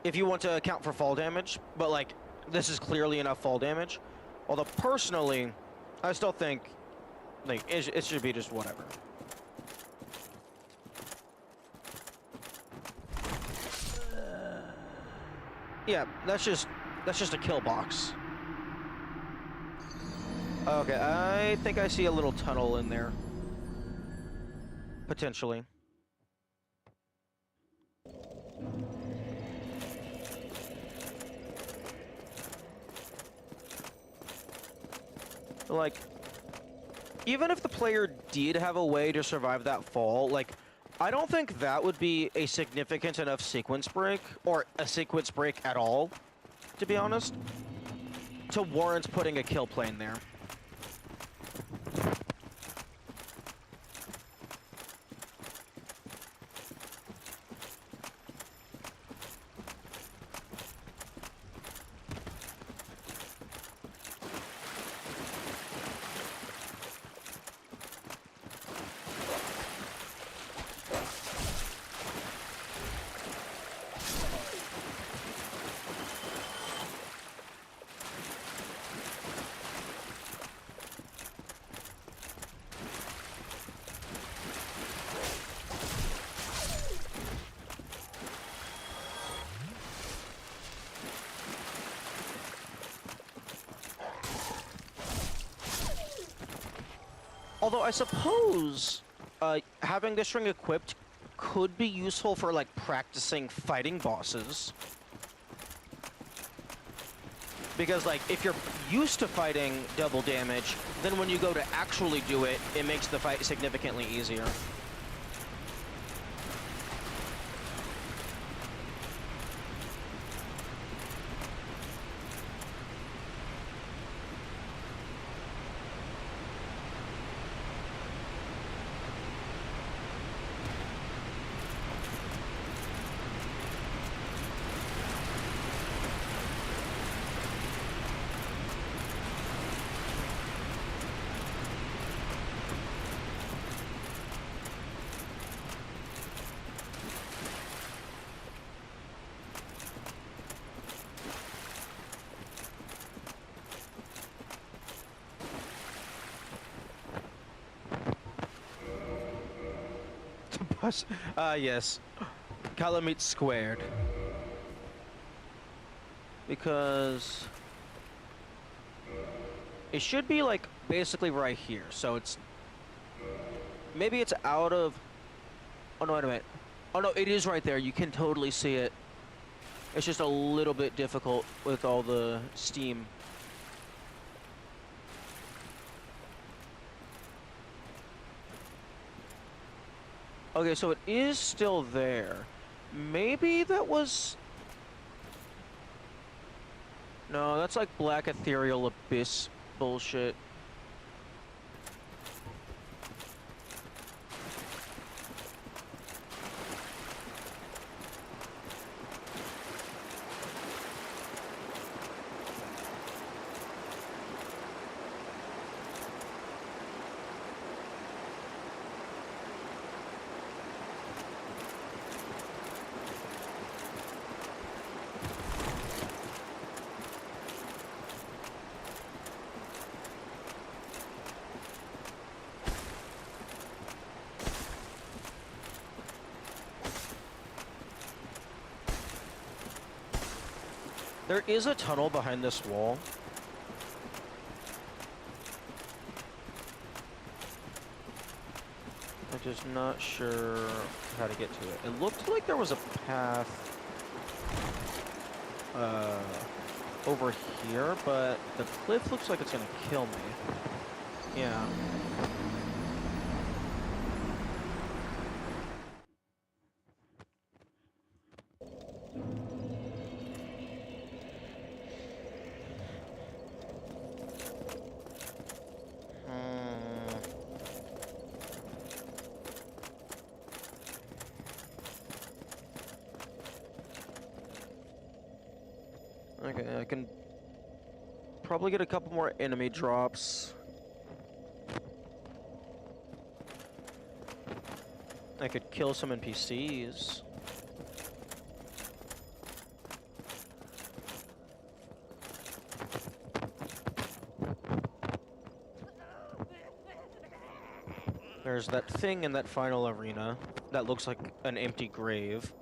If you want to account for fall damage, but like, this is clearly enough fall damage. Although personally, I still think like it should be just whatever. Yeah, that's just a kill box. Okay, I think I see a little tunnel in there. Potentially. Like, even if the player did have a way to survive that fall, like, I don't think that would be a significant enough sequence break, or a sequence break at all, to be honest, to warrant putting a kill plane there. Although I suppose having this ring equipped could be useful for like practicing fighting bosses. Because like if you're used to fighting double damage, then when you go to actually do it, it makes the fight significantly easier. Yes. Calamite squared. Because it should be like basically right here. So it's maybe it's out of. Oh no, wait a minute. Oh no, it is right there. You can totally see it. It's just a little bit difficult with all the steam. Okay, so it is still there. Maybe that was... No, that's like Black Ethereal Abyss bullshit. There is a tunnel behind this wall. I'm just not sure how to get to it. It looked like there was a path over here, but the cliff looks like it's gonna kill me. Yeah. Okay, I can probably get a couple more enemy drops. I could kill some NPCs. There's that thing in that final arena that looks like an empty grave.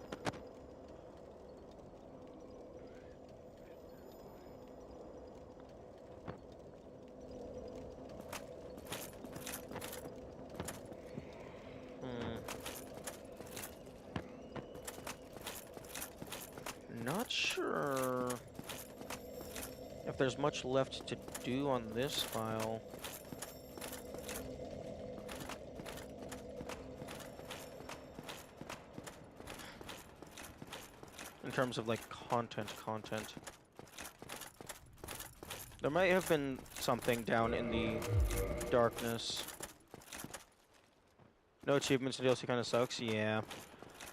Not sure if there's much left to do on this file. In terms of like content. There might have been something down in the darkness. No achievements in DLC kind of sucks. Yeah.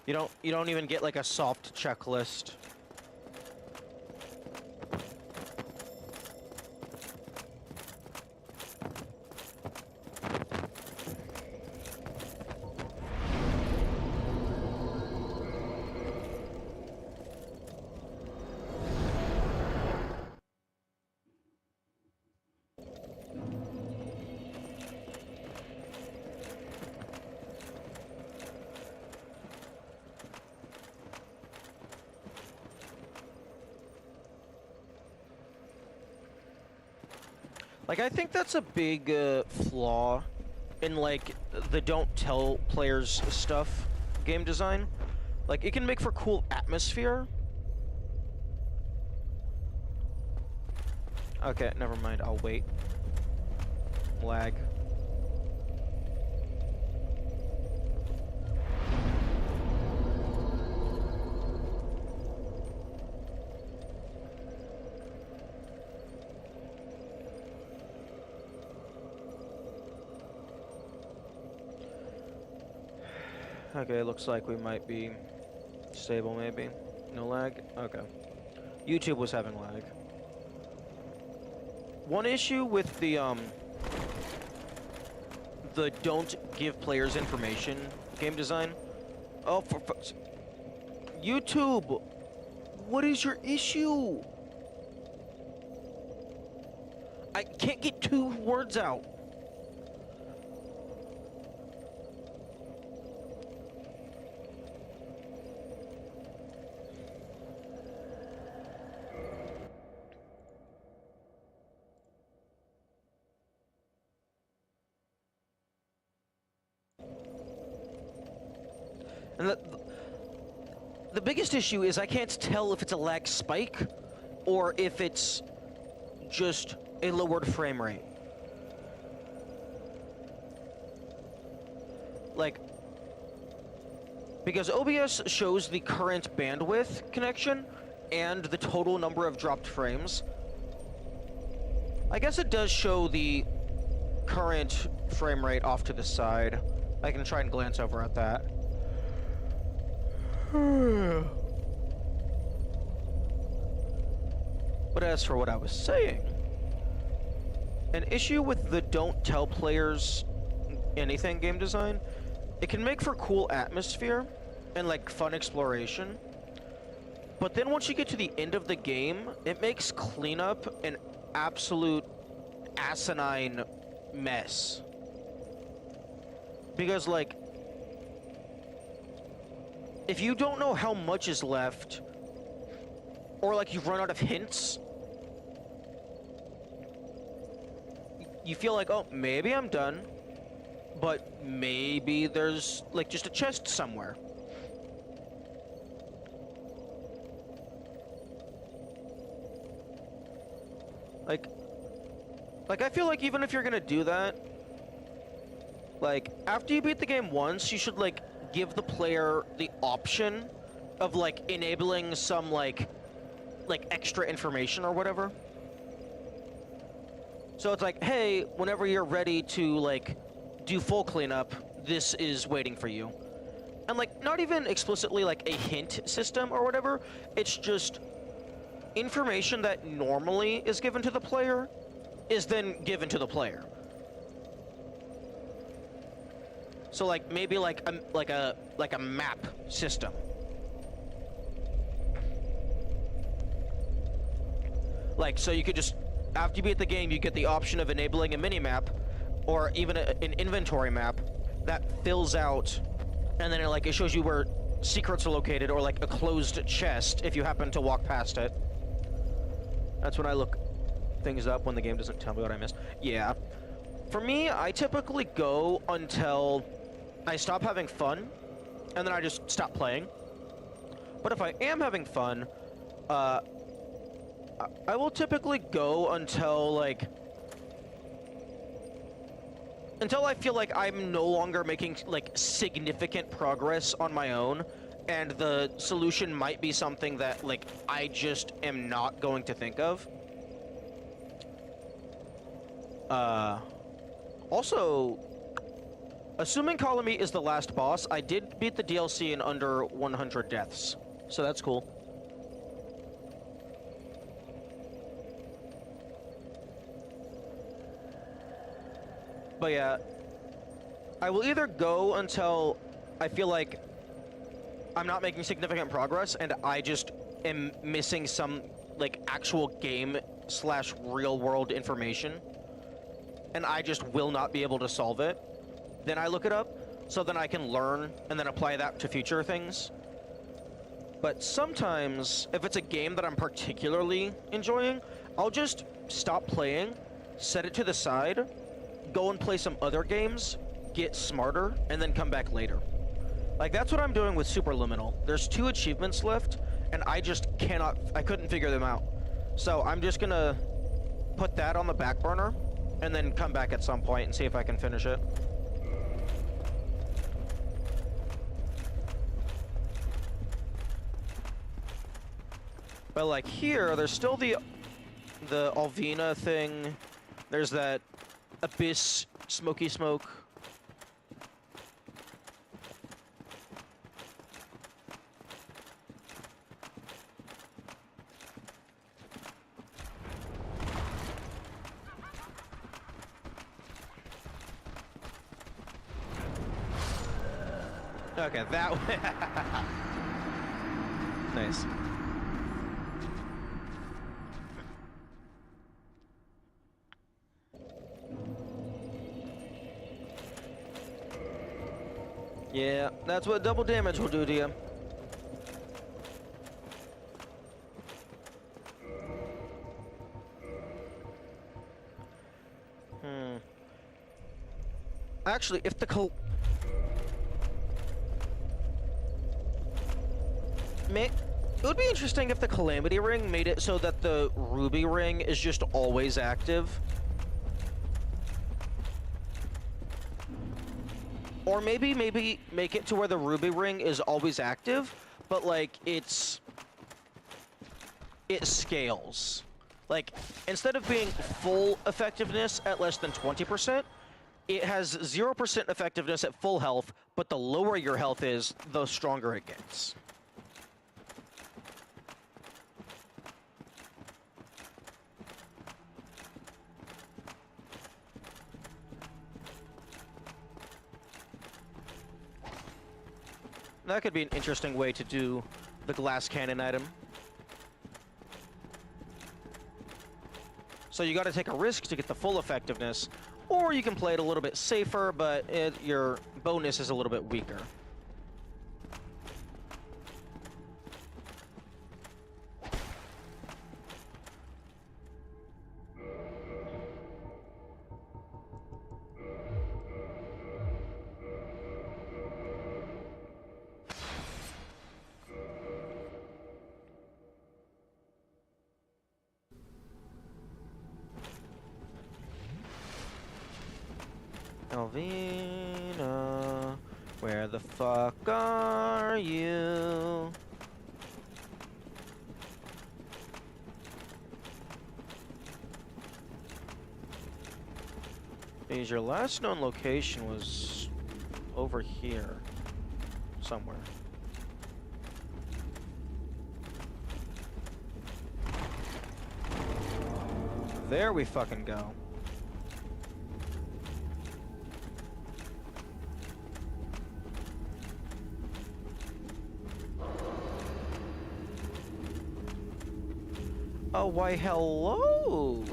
You don't even get like a soft checklist. Like, I think that's a big flaw in like the don't tell players stuff game design. Like, it can make for cool atmosphere. Okay, never mind, I'll wait. Lag. Okay, looks like we might be stable, maybe. No lag? Okay. YouTube was having lag. One issue with the don't give players information game design. Oh, for YouTube! What is your issue? I can't get 2 words out. And the biggest issue is I can't tell if it's a lag spike or if it's just a lowered frame rate. Like, because OBS shows the current bandwidth connection and the total number of dropped frames. I guess it does show the current frame rate off to the side. I can try and glance over at that. But as for what I was saying, an issue with the don't tell players anything game design, it can make for cool atmosphere and like fun exploration. But then once you get to the end of the game, it makes cleanup an absolute asinine mess. Because like, if you don't know how much is left, or like you've run out of hints, you feel like, oh, maybe I'm done, but maybe there's like just a chest somewhere. Like I feel like even if you're gonna do that, like after you beat the game once, you should like give the player the option of like enabling some like extra information or whatever. So it's like, hey, whenever you're ready to like do full cleanup, this is waiting for you. And like not even explicitly like a hint system or whatever, it's just information that normally is given to the player is then given to the player. So like maybe like a map system. Like, so you could just, after you beat the game, you get the option of enabling a mini-map or even an inventory map that fills out, and then it shows you where secrets are located or like a closed chest if you happen to walk past it. That's when I look things up when the game doesn't tell me what I missed. Yeah. For me, I typically go until I stop having fun, and then I just stop playing. But if I am having fun, I will typically go until I feel like I'm no longer making like significant progress on my own, and the solution might be something that like I just am not going to think of. Also, assuming Colony is the last boss, I did beat the DLC in under 100 deaths, so that's cool. But yeah, I will either go until I feel like I'm not making significant progress and I just am missing some like actual game / real world information, and I just will not be able to solve it. Then I look it up, so then I can learn and then apply that to future things. But sometimes, if it's a game that I'm particularly enjoying, I'll just stop playing, set it to the side, go and play some other games, get smarter, and then come back later. Like, that's what I'm doing with Superliminal. There's 2 achievements left, and I just I couldn't figure them out. So I'm just gonna put that on the back burner, and then come back at some point and see if I can finish it. But like here, there's still the Alvina thing. There's that Abyss smoky smoke. Okay, that way. Nice. Yeah, that's what double damage will do to you. Actually, if the it would be interesting if the Calamity Ring made it so that the Ruby Ring is just always active. Or maybe make it to where the Ruby Ring is always active, but like it scales. Like, instead of being full effectiveness at less than 20%, it has 0% effectiveness at full health, but the lower your health is, the stronger it gets. That could be an interesting way to do the glass cannon item. So you got to take a risk to get the full effectiveness, or you can play it a little bit safer, but your bonus is a little bit weaker. Alvina, where the fuck are you? Because your last known location was over here, somewhere. There we fucking go. Oh, why, hello!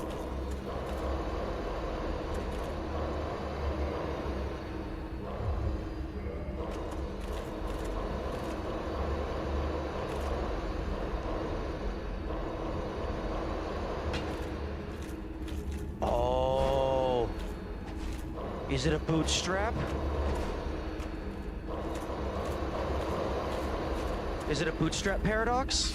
Oh! Is it a bootstrap? Is it a bootstrap paradox?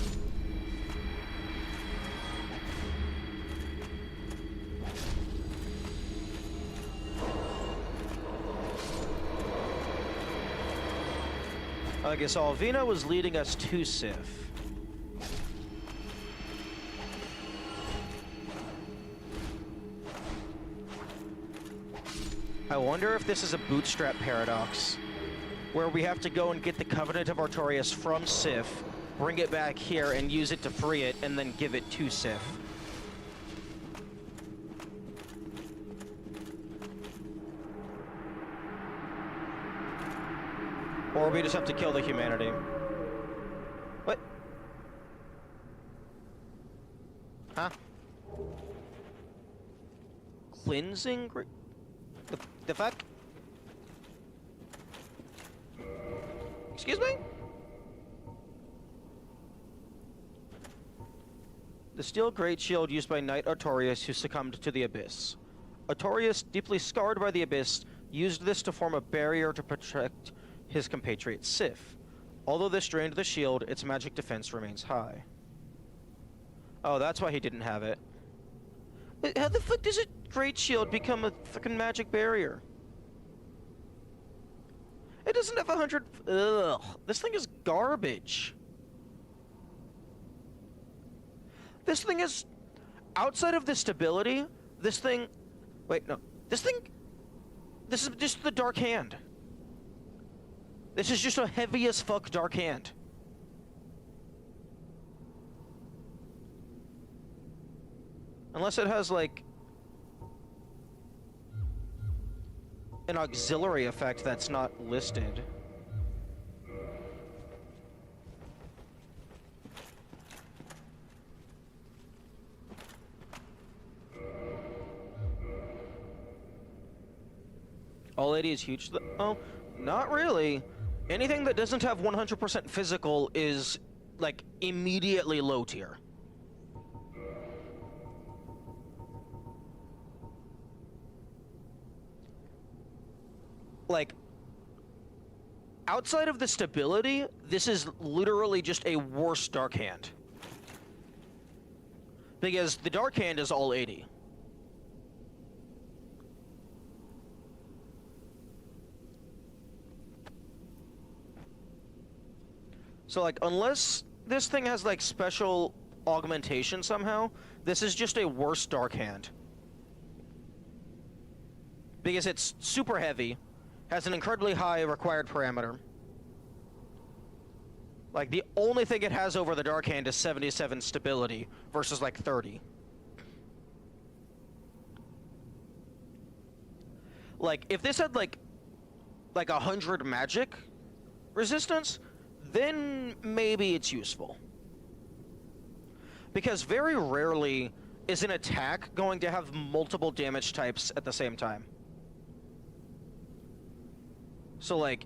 I guess Alvina was leading us to Sif. I wonder if this is a bootstrap paradox, where we have to go and get the Covenant of Artorias from Sif, bring it back here and use it to free it, and then give it to Sif. Or we just have to kill the humanity. What? Huh? Cleansing? The fuck? Excuse me? The steel great shield used by Knight Artorias who succumbed to the Abyss. Artorias, deeply scarred by the Abyss, used this to form a barrier to protect his compatriot Sif. Although this drained the shield, its magic defense remains high. Oh, that's why he didn't have it. How the fuck does a great shield become a fucking magic barrier? It doesn't have 100... Ugh. This thing is garbage. This thing is... Outside of the stability, this thing... Wait, no. This thing... This is just the Dark Hand. This is just a heavy as fuck Dark Hand. Unless it has, like... an auxiliary effect that's not listed. All 80 is huge. Oh, not really. Anything that doesn't have 100% physical is, like, immediately low tier. Like, outside of the stability, this is literally just a worse Dark Hand. Because the Dark Hand is all 80. So, like, unless this thing has, like, special augmentation somehow, this is just a worse Dark Hand. Because it's super heavy, has an incredibly high required parameter. Like, the only thing it has over the Dark Hand is 77 stability versus, like, 30. Like, if this had, like 100 magic resistance, then maybe it's useful. Because very rarely is an attack going to have multiple damage types at the same time. So, like...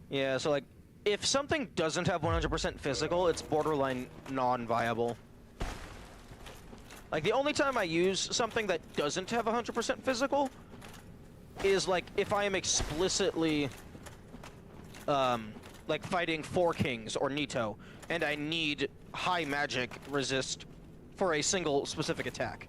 Yeah, so, like, if something doesn't have 100% physical, it's borderline non-viable. Like, the only time I use something that doesn't have 100% physical is, like, if I am explicitly, like, fighting 4 kings or Nito, and I need high magic resist for a single specific attack.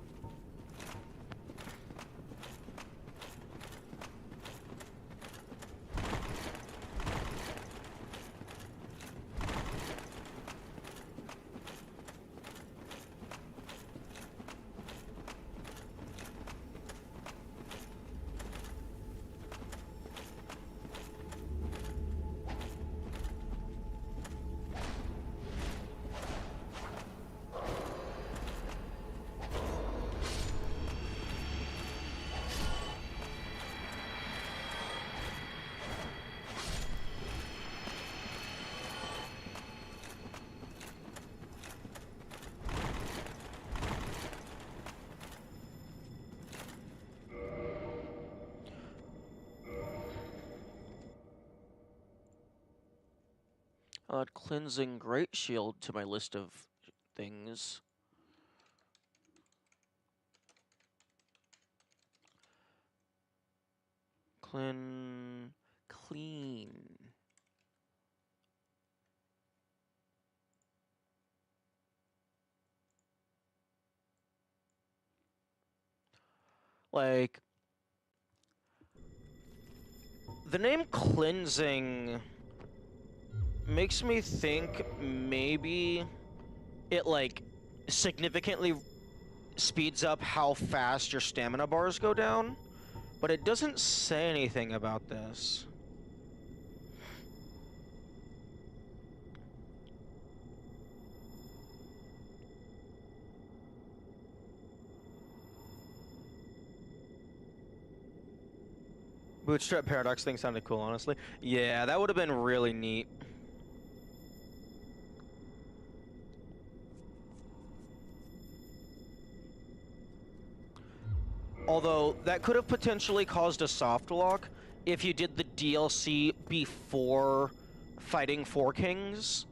Add Cleansing Great Shield to my list of things. Clean. Like, the name Cleansing makes me think maybe it, like, significantly speeds up how fast your stamina bars go down, but it doesn't say anything about this. Bootstrap Paradox thing sounded cool, honestly. Yeah, that would have been really neat. Although, that could have potentially caused a soft lock if you did the DLC before fighting 4 kings.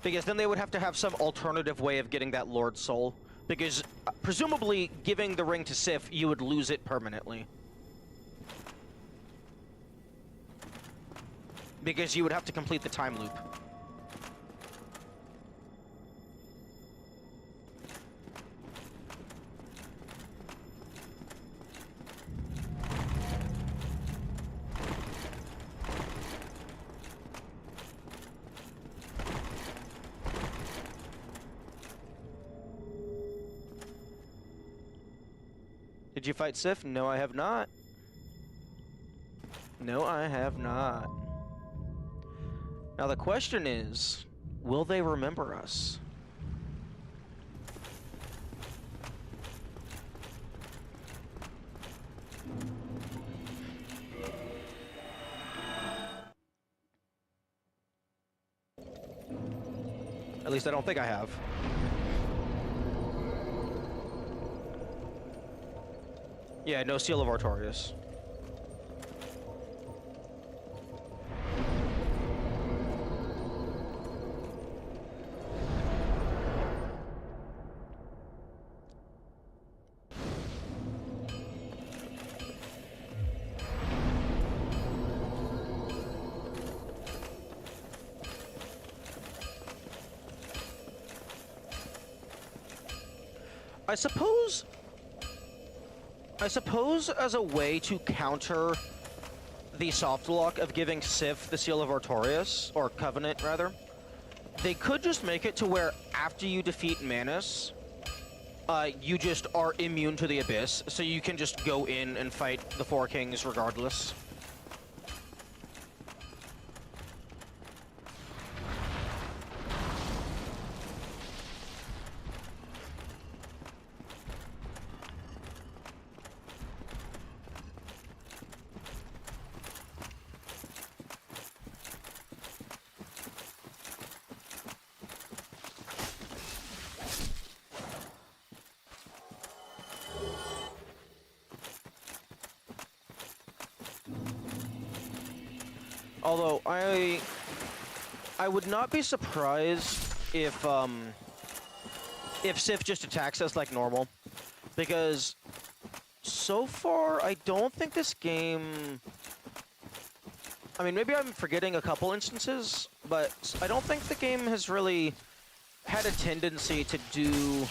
Because then they would have to have some alternative way of getting that Lord Soul. Because presumably, giving the ring to Sif, you would lose it permanently. Because you would have to complete the time loop. Did you fight Sif? No, I have not. No, I have not. Now the question is, will they remember us? At least I don't think I have. Yeah, no Seal of Artorias. I suppose as a way to counter the soft lock of giving Sif the Seal of Artorias, or Covenant rather, they could just make it to where after you defeat Manus, you just are immune to the Abyss, so you can just go in and fight the Four Kings regardless. Although I would not be surprised if Sif just attacks us like normal, because so far I don't think this game. I mean, maybe I'm forgetting a couple instances, but I don't think the game has really had a tendency to do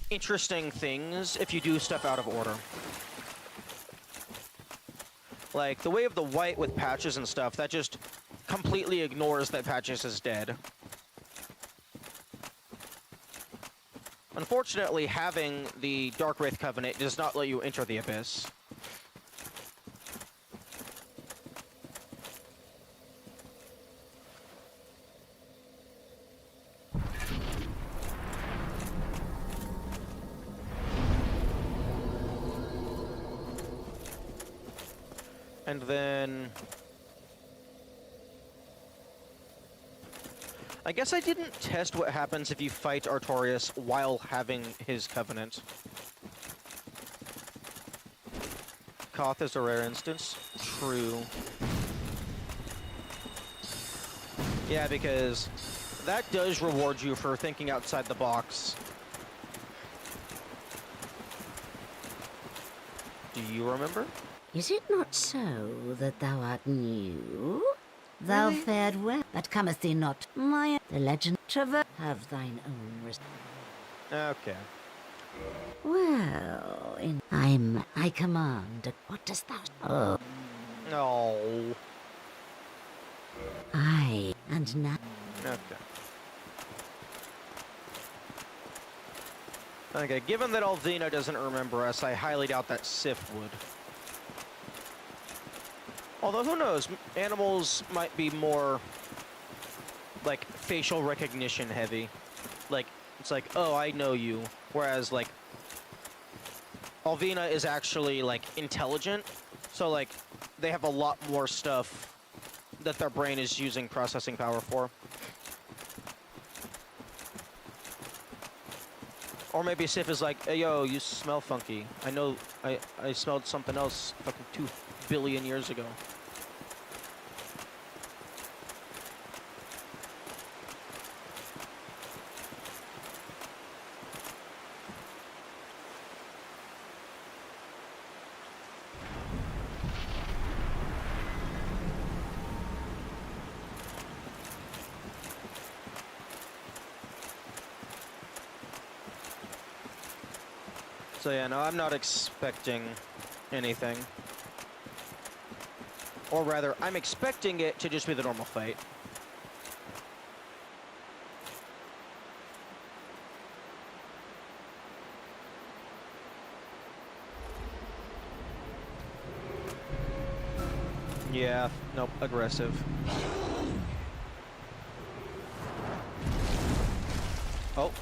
interesting things if you do stuff out of order. Like, the Way of the White with Patches and stuff, that just completely ignores that Patches is dead. Unfortunately, having the Dark Wraith Covenant does not let you enter the Abyss. And then I guess I didn't test what happens if you fight Artorias while having his Covenant. Koth is a rare instance. True. Yeah, because that does reward you for thinking outside the box. Do you remember? Is it not so that thou art new? Thou Really? fared well, but cometh thee not my the legend traverse have thine own Okay. Well, I command. What dost thou? Oh, No. I and now. Okay. Okay, given that Alvina doesn't remember us, I highly doubt that Sif would. Although, who knows? Animals might be more, like, facial recognition heavy. Like, it's like, oh, I know you. Whereas, like, Alvina is actually, like, intelligent. So, like, they have a lot more stuff that their brain is using processing power for. Or maybe Sif is like, hey, yo, you smell funky. I know, I smelled something else fucking 2 billion years ago. So yeah, no, I'm not expecting anything. Or rather, I'm expecting it to just be the normal fight. Yeah, nope, aggressive. Oh,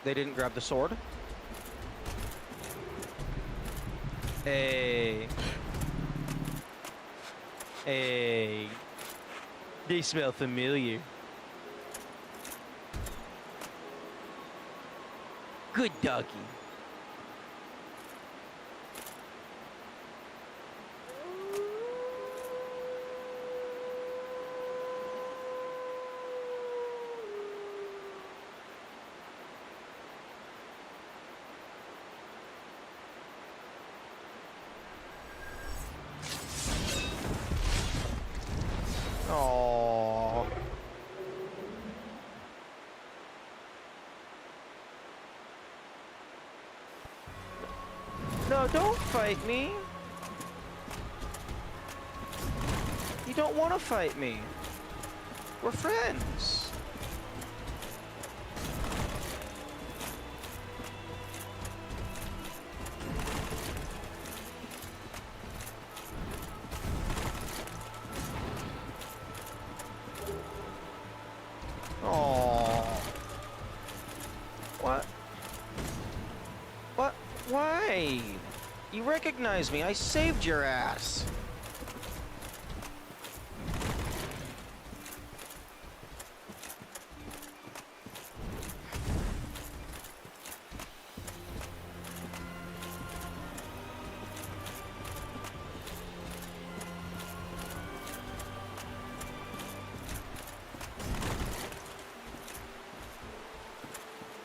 they didn't grab the sword. Hey. Hey. They smell familiar. Good doggy. Aww. No, don't fight me. You don't want to fight me. We're friends. Aww. What? What? Why? You recognize me. I saved your ass.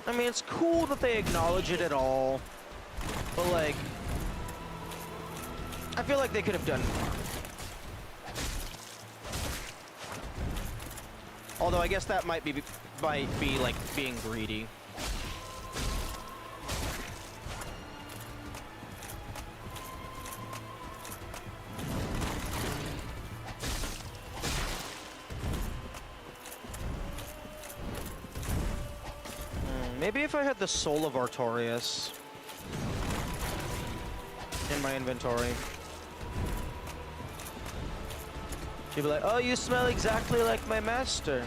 I mean, it's cool that they acknowledge it at all, but like, I feel like they could have done more. Although I guess that might be like being greedy. Maybe if I had the soul of Artorias in my inventory. She'd be like, oh, you smell exactly like my master.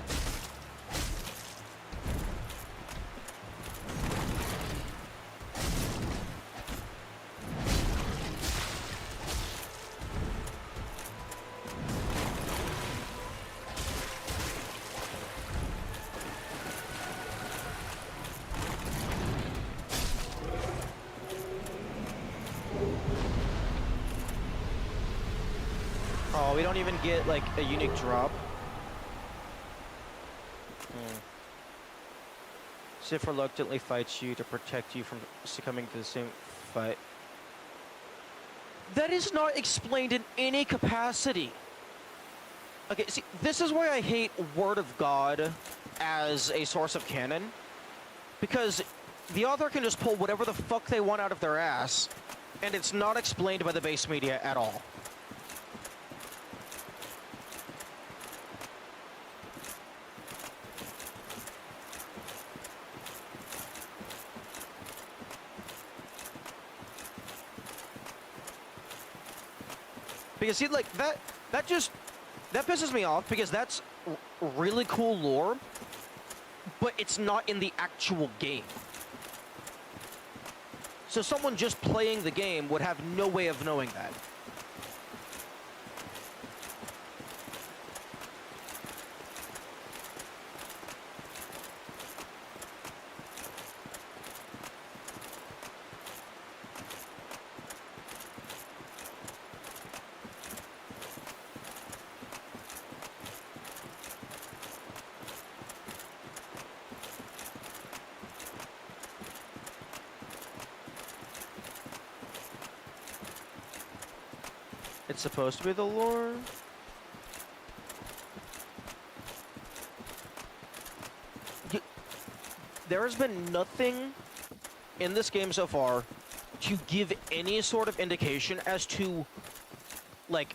Oh, we don't even get, like, a unique drop. Sif reluctantly fights you to protect you from succumbing to the same fight. That is not explained in any capacity. Okay, see, this is why I hate Word of God as a source of canon. Because the author can just pull whatever the fuck they want out of their ass, and it's not explained by the base media at all. Because see, like, that pisses me off, because that's really cool lore, but it's not in the actual game. So someone just playing the game would have no way of knowing that. It's supposed to be the lore. There has been nothing in this game so far to give any sort of indication as to, like,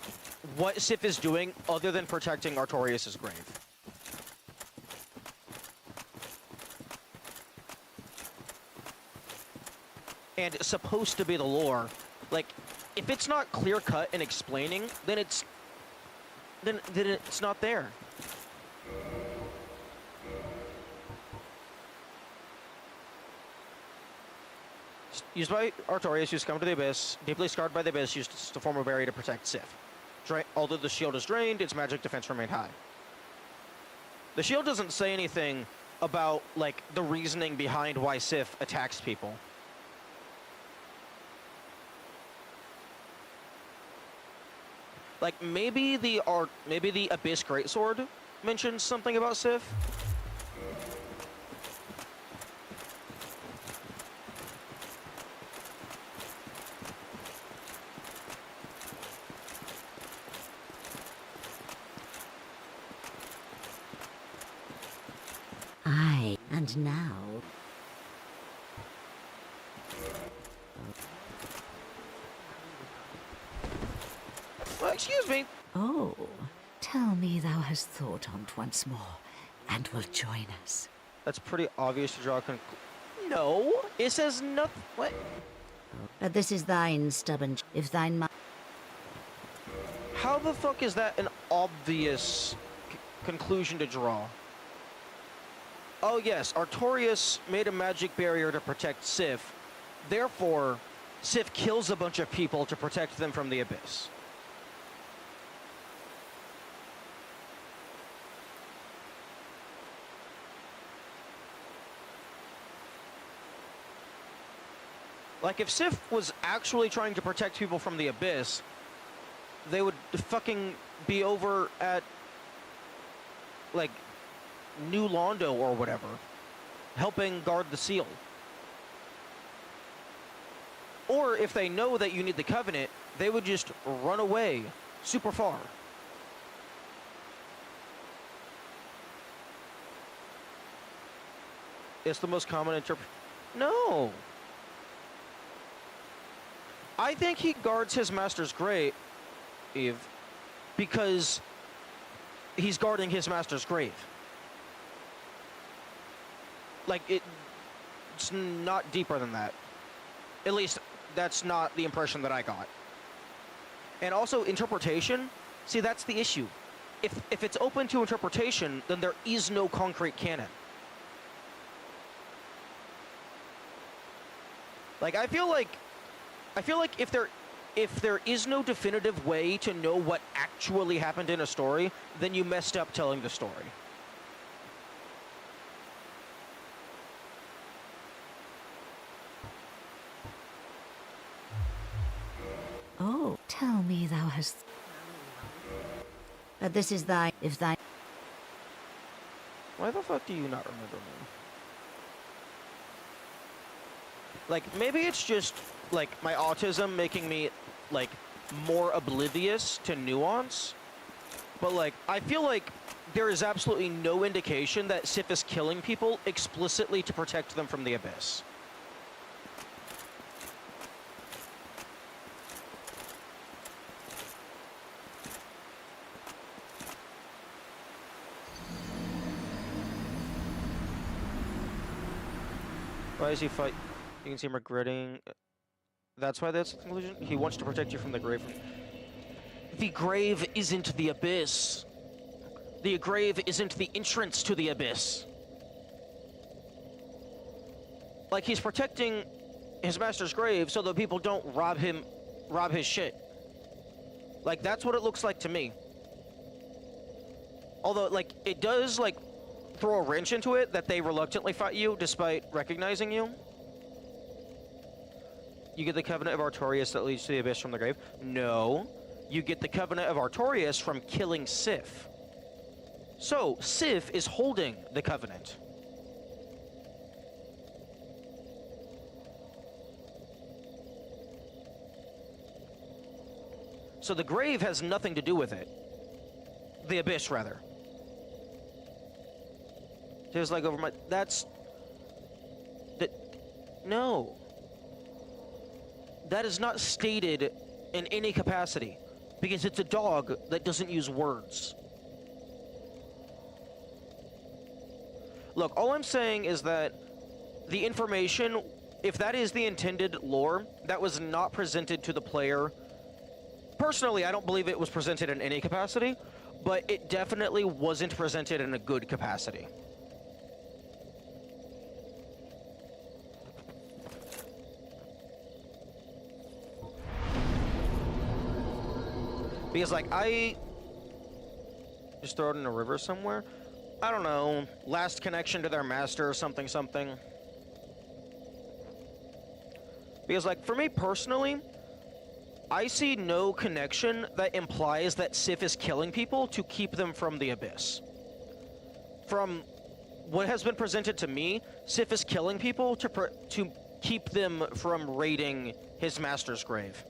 what Sif is doing other than protecting Artorias' grave. And it's supposed to be the lore. Like, if it's not clear-cut and explaining, then it's not there. Used by Artorias, used to come to the Abyss, deeply scarred by the Abyss, used to form a barrier to protect Sif. Although the shield is drained, its magic defense remained high. The shield doesn't say anything about, like, the reasoning behind why Sif attacks people. Like, maybe the Abyss Greatsword mentions something about Sif. Aye, and now... Well, excuse me. Oh, tell me thou hast thought on't once more, and will join us. That's pretty obvious to draw a No, it says nothing. What? But this is thine, stubborn... If thine mind... How the fuck is that an obvious conclusion to draw? Oh yes, Artorias made a magic barrier to protect Sif. Therefore, Sif kills a bunch of people to protect them from the Abyss. Like, if Sif was actually trying to protect people from the Abyss, they would fucking be over at, like, New Londo or whatever, helping guard the seal. Or if they know that you need the Covenant, they would just run away super far. It's the most common No! I think he guards his master's grave because he's guarding his master's grave. Like, it's not deeper than that. At least, that's not the impression that I got. And also, interpretation, see, that's the issue. If it's open to interpretation, then there is no concrete canon. Like, I feel like if there is no definitive way to know what actually happened in a story, then you messed up telling the story. Oh, tell me thou hast... But this is thy... If thy... Why the fuck do you not remember me? Like, maybe it's just, like, my autism making me, like, more oblivious to nuance. But, like, I feel like there is absolutely no indication that Sif is killing people explicitly to protect them from the Abyss. Why is he fight? You can see him regretting. That's why that's the conclusion. He wants to protect you from the grave. The grave isn't the Abyss. The grave isn't the entrance to the Abyss. Like, he's protecting his master's grave so that people don't rob his shit. Like, that's what it looks like to me. Although, like, it does, like, throw a wrench into it that they reluctantly fight you despite recognizing you. You get the Covenant of Artorias that leads to the Abyss from the grave. No. You get the Covenant of Artorias from killing Sif. So, Sif is holding the Covenant. So the grave has nothing to do with it. The Abyss, rather. There's like over my... That's... No. that is not stated in any capacity, because it's a dog that doesn't use words. Look, all I'm saying is that the information, if that is the intended lore, that was not presented to the player. Personally, I don't believe it was presented in any capacity, but it definitely wasn't presented in a good capacity. Because, like, I just throw it in a river somewhere. I don't know, last connection to their master or something. Because, like, for me personally, I see no connection that implies that Sif is killing people to keep them from the Abyss. From what has been presented to me, Sif is killing people to keep them from raiding his master's grave.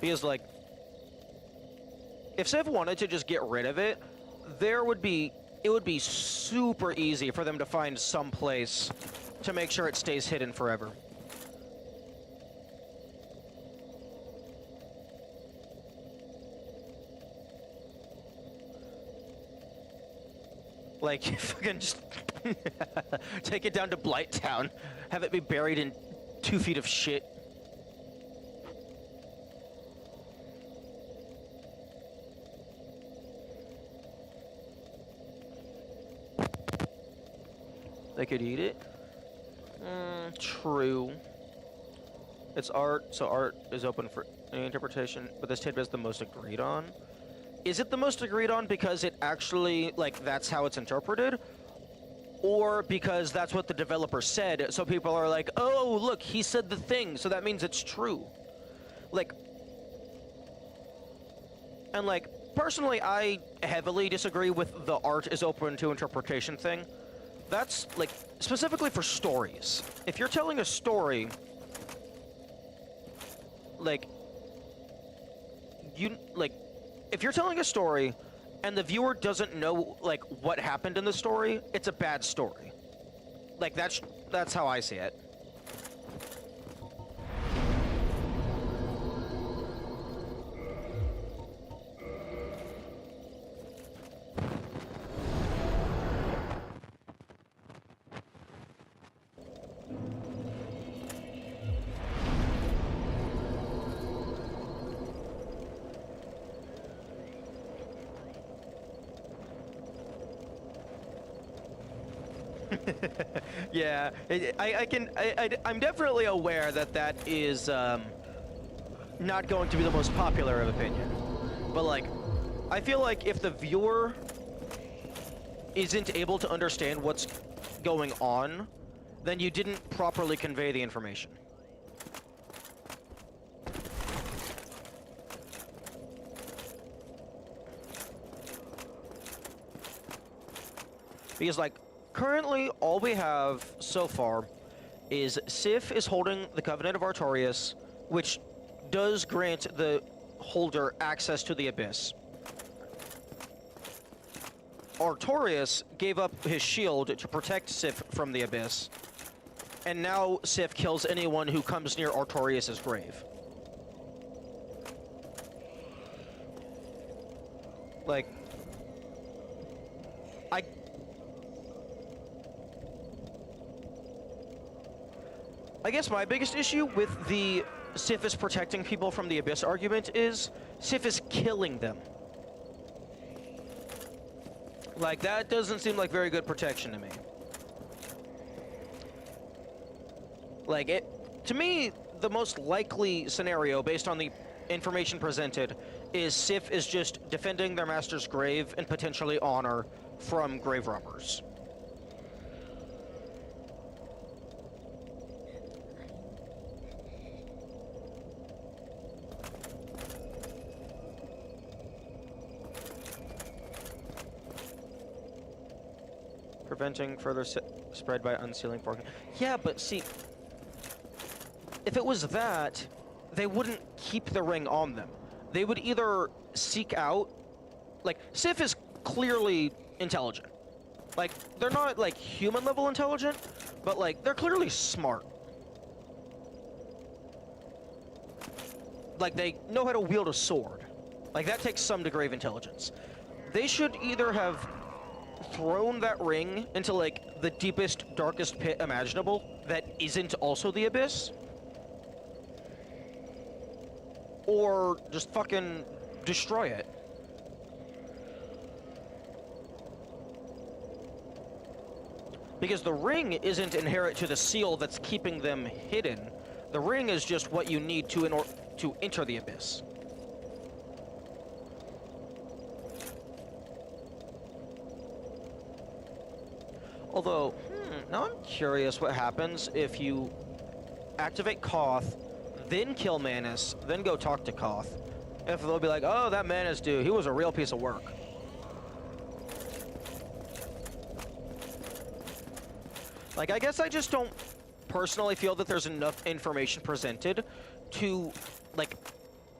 Because, like, if Sif wanted to just get rid of it, it would be super easy for them to find some place to make sure it stays hidden forever. Like, if I can just take it down to Blight Town, have it be buried in 2 feet of shit. They could eat it? True. It's art, so art is open for any interpretation, but this tidbit is the most agreed on. Is it the most agreed on because it actually, like, that's how it's interpreted? Or because that's what the developer said, so people are like, oh, look, he said the thing, so that means it's true. Like, and, like, personally, I heavily disagree with the art is open to interpretation thing. That's, like, specifically for stories. If you're telling a story, like, if you're telling a story and the viewer doesn't know, like, what happened in the story, it's a bad story. Like, that's how I see it. Yeah, I'm definitely aware that that is not going to be the most popular of opinion. But, like, I feel like if the viewer isn't able to understand what's going on, then you didn't properly convey the information. Because, like, currently, all we have so far is Sif is holding the Covenant of Artorias, which does grant the holder access to the Abyss. Artorias gave up his shield to protect Sif from the Abyss, and now Sif kills anyone who comes near Artorias' grave. Like, I guess my biggest issue with the Sif is protecting people from the Abyss argument is Sif is killing them. Like, that doesn't seem like very good protection to me. Like, to me, the most likely scenario, based on the information presented, is Sif is just defending their master's grave and potentially honor from grave robbers. Preventing further spread by unsealing forking. Yeah, but see, if it was that, they wouldn't keep the ring on them. They would either seek out, like, Sif is clearly intelligent. Like, they're not, like, human-level intelligent, but, like, they're clearly smart. Like, they know how to wield a sword. Like, that takes some degree of intelligence. They should either have thrown that ring into, like, the deepest, darkest pit imaginable that isn't also the Abyss, or just fucking destroy it. Because the ring isn't inherent to the seal that's keeping them hidden. The ring is just what you need to enter the Abyss. Although, now I'm curious what happens if you activate Koth, then kill Manus, then go talk to Koth. If they'll be like, oh, that Manus dude, he was a real piece of work. Like, I guess I just don't personally feel that there's enough information presented to, like,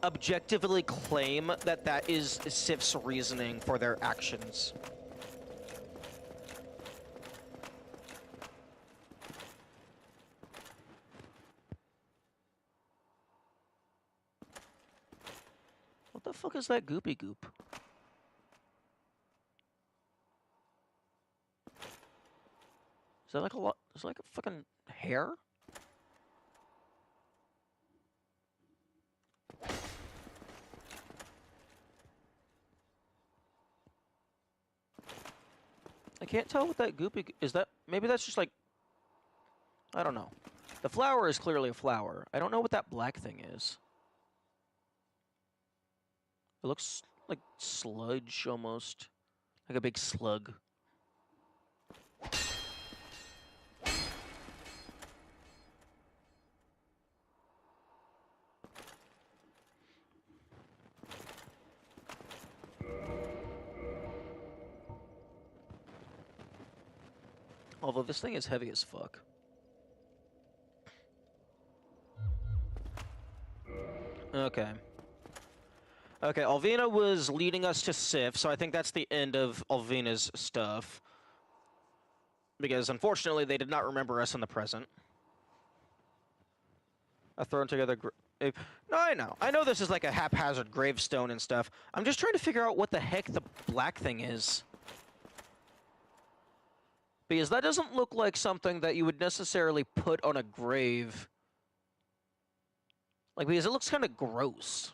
objectively claim that that is Sif's reasoning for their actions. What the fuck is that goopy goop? Is that like a lot? Is it like a fucking hair? I can't tell what that goopy is. That maybe that's just like, I don't know. The flower is clearly a flower. I don't know what that black thing is. It looks like sludge almost, like a big slug. Although this thing is heavy as fuck. Okay. Okay, Alvina was leading us to Sif, so I think that's the end of Alvina's stuff. Because, unfortunately, they did not remember us in the present. I've thrown together... No, I know. I know this is like a haphazard gravestone and stuff. I'm just trying to figure out what the heck the black thing is. Because that doesn't look like something that you would necessarily put on a grave. Like, because it looks kind of gross.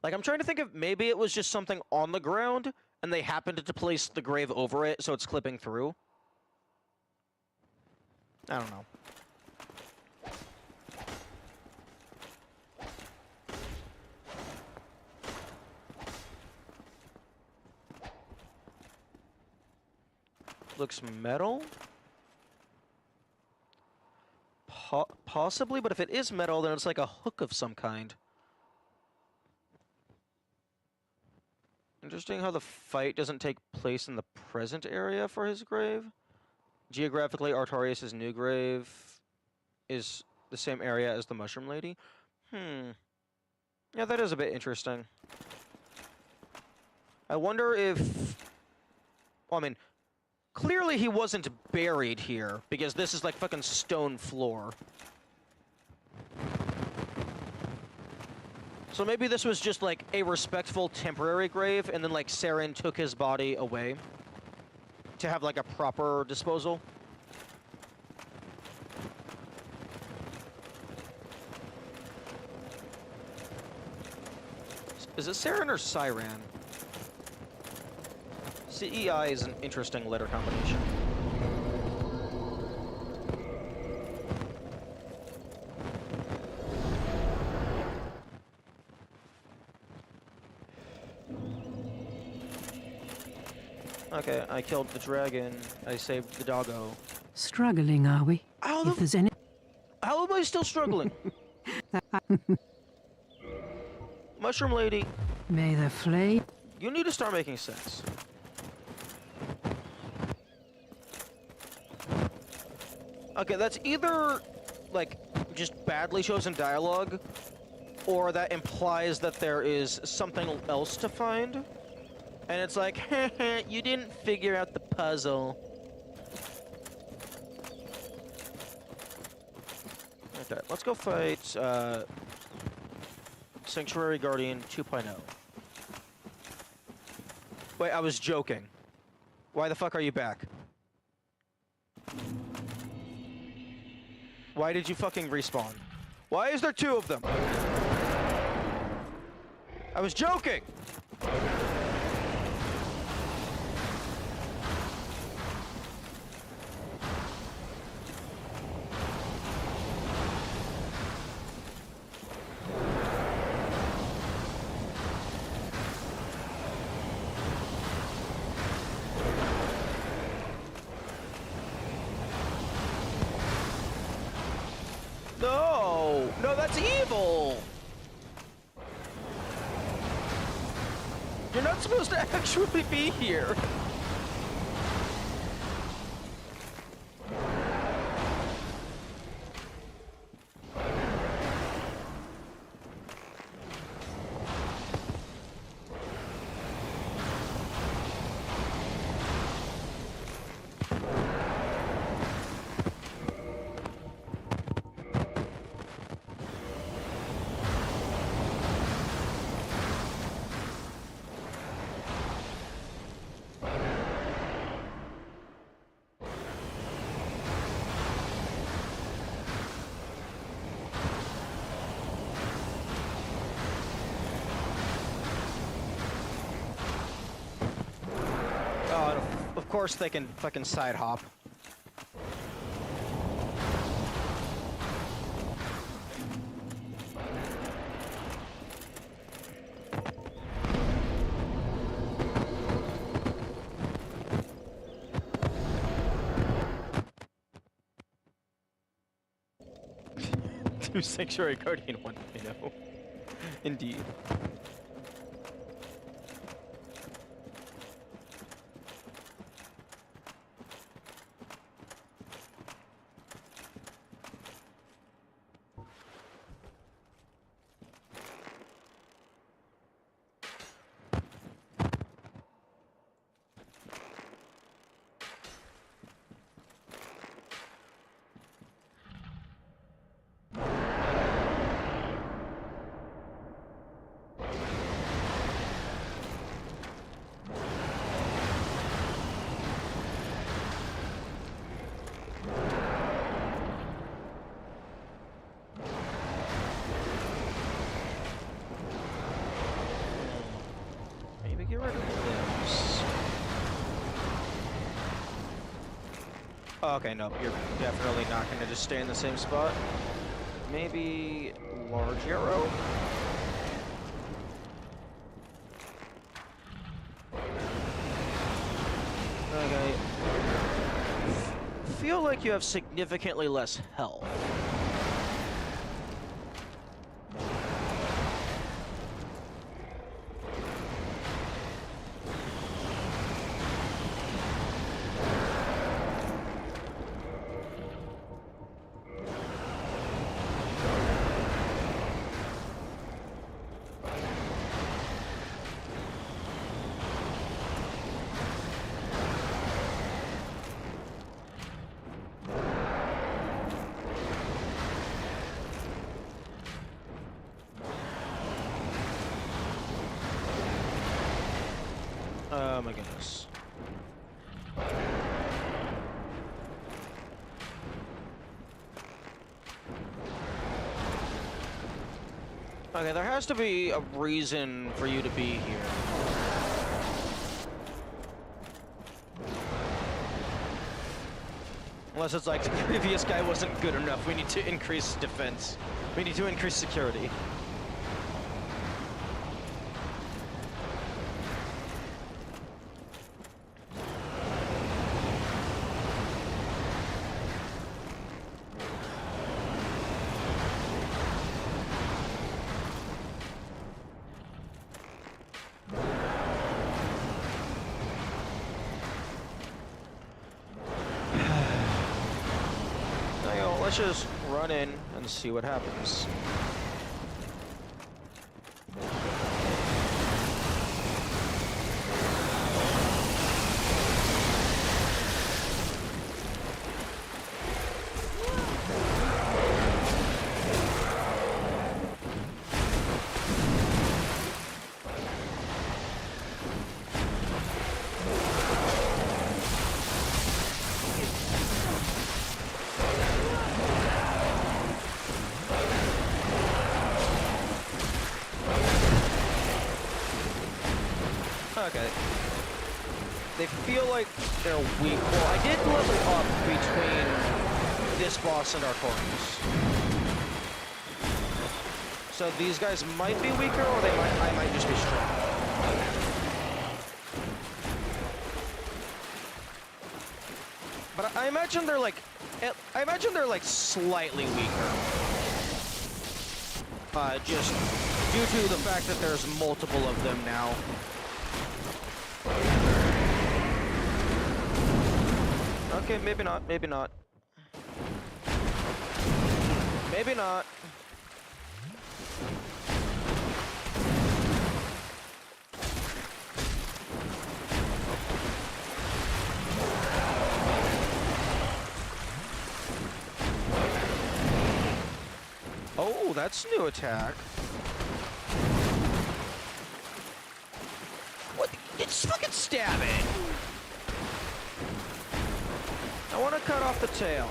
Like, I'm trying to think of maybe it was just something on the ground, and they happened to place the grave over it, so it's clipping through. I don't know. Looks metal? Possibly, but if it is metal, then it's like a hook of some kind. Interesting how the fight doesn't take place in the present area for his grave. Geographically, Artorias' new grave is the same area as the Mushroom Lady. Yeah, that is a bit interesting. I wonder if... Well, I mean, clearly he wasn't buried here, because this is like fucking stone floor. So maybe this was just like a respectful temporary grave, and then like Saren took his body away to have like a proper disposal. Is it Saren or Siran? CEI is an interesting letter combination. Okay, I killed the dragon. I saved the doggo. Struggling, are we? If there's any... How am I still struggling? Mushroom Lady. May the flame... You need to start making sense. Okay, that's either, like, just badly chosen dialogue, or that implies that there is something else to find. And it's like, you didn't figure out the puzzle. Okay, let's go fight, Sanctuary Guardian 2.0. Wait, I was joking. Why the fuck are you back? Why did you fucking respawn? Why is there 2 of them? I was joking! No! No, that's evil! You're not supposed to actually be here! Of course they can fucking side hop. To Sanctuary Guardian 1.0. Indeed. Get rid of the limbs. Oh, okay, no, you're definitely not going to just stay in the same spot. Maybe large arrow? Okay. Feel like you have significantly less health. Oh my goodness. Okay, there has to be a reason for you to be here. Unless it's like the previous guy wasn't good enough, we need to increase defense. We need to increase security. just run in and see what happens. Okay. They feel like they're weak. Well, I did level up between this boss and Artorias. So these guys might be weaker, or I might just be strong. But I imagine they're like slightly weaker. Just due to the fact that there's multiple of them now. Okay, maybe not, maybe not. Maybe not. Oh, that's new attack. What? It's fucking stab it! I want to cut off the tail.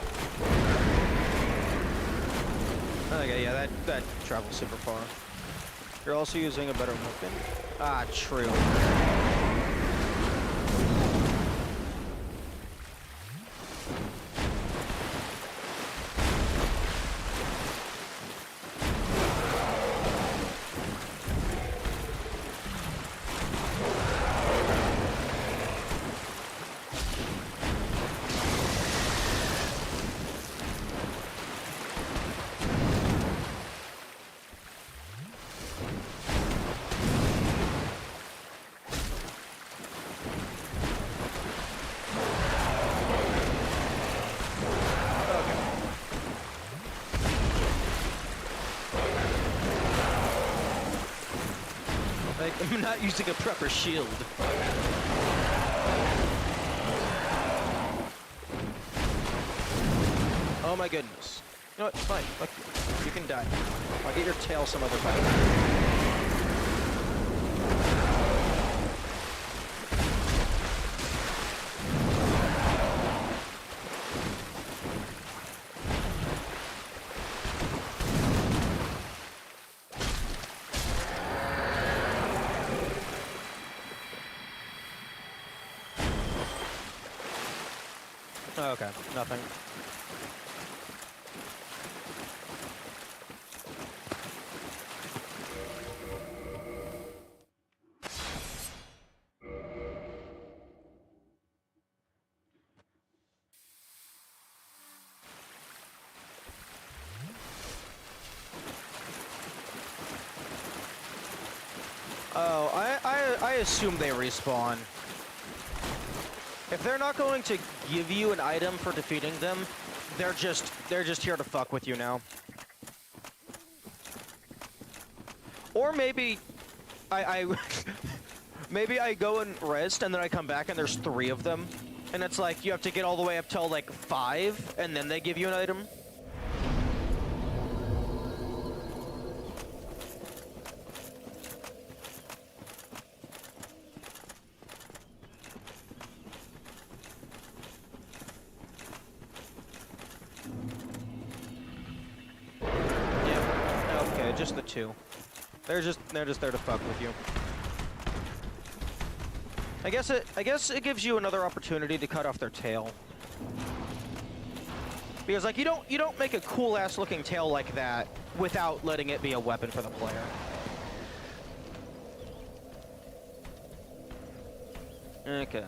Okay, yeah, that travels super far. You're also using a better weapon? Ah, true. I'm not using a proper shield. Oh my goodness. You know what? Fine. Fuck you. You can die. I'll get your tail some other time. Oh, okay, nothing. Oh, I assume they respawn. If they're not going to give you an item for defeating them, they're just here to fuck with you now. Or maybe maybe I go and rest and then I come back and there's 3 of them, and it's like you have to get all the way up till like 5 and then they give you an item. Just the 2. They're just there to fuck with you. I guess it gives you another opportunity to cut off their tail. Because like you don't make a cool ass looking tail like that without letting it be a weapon for the player. Okay.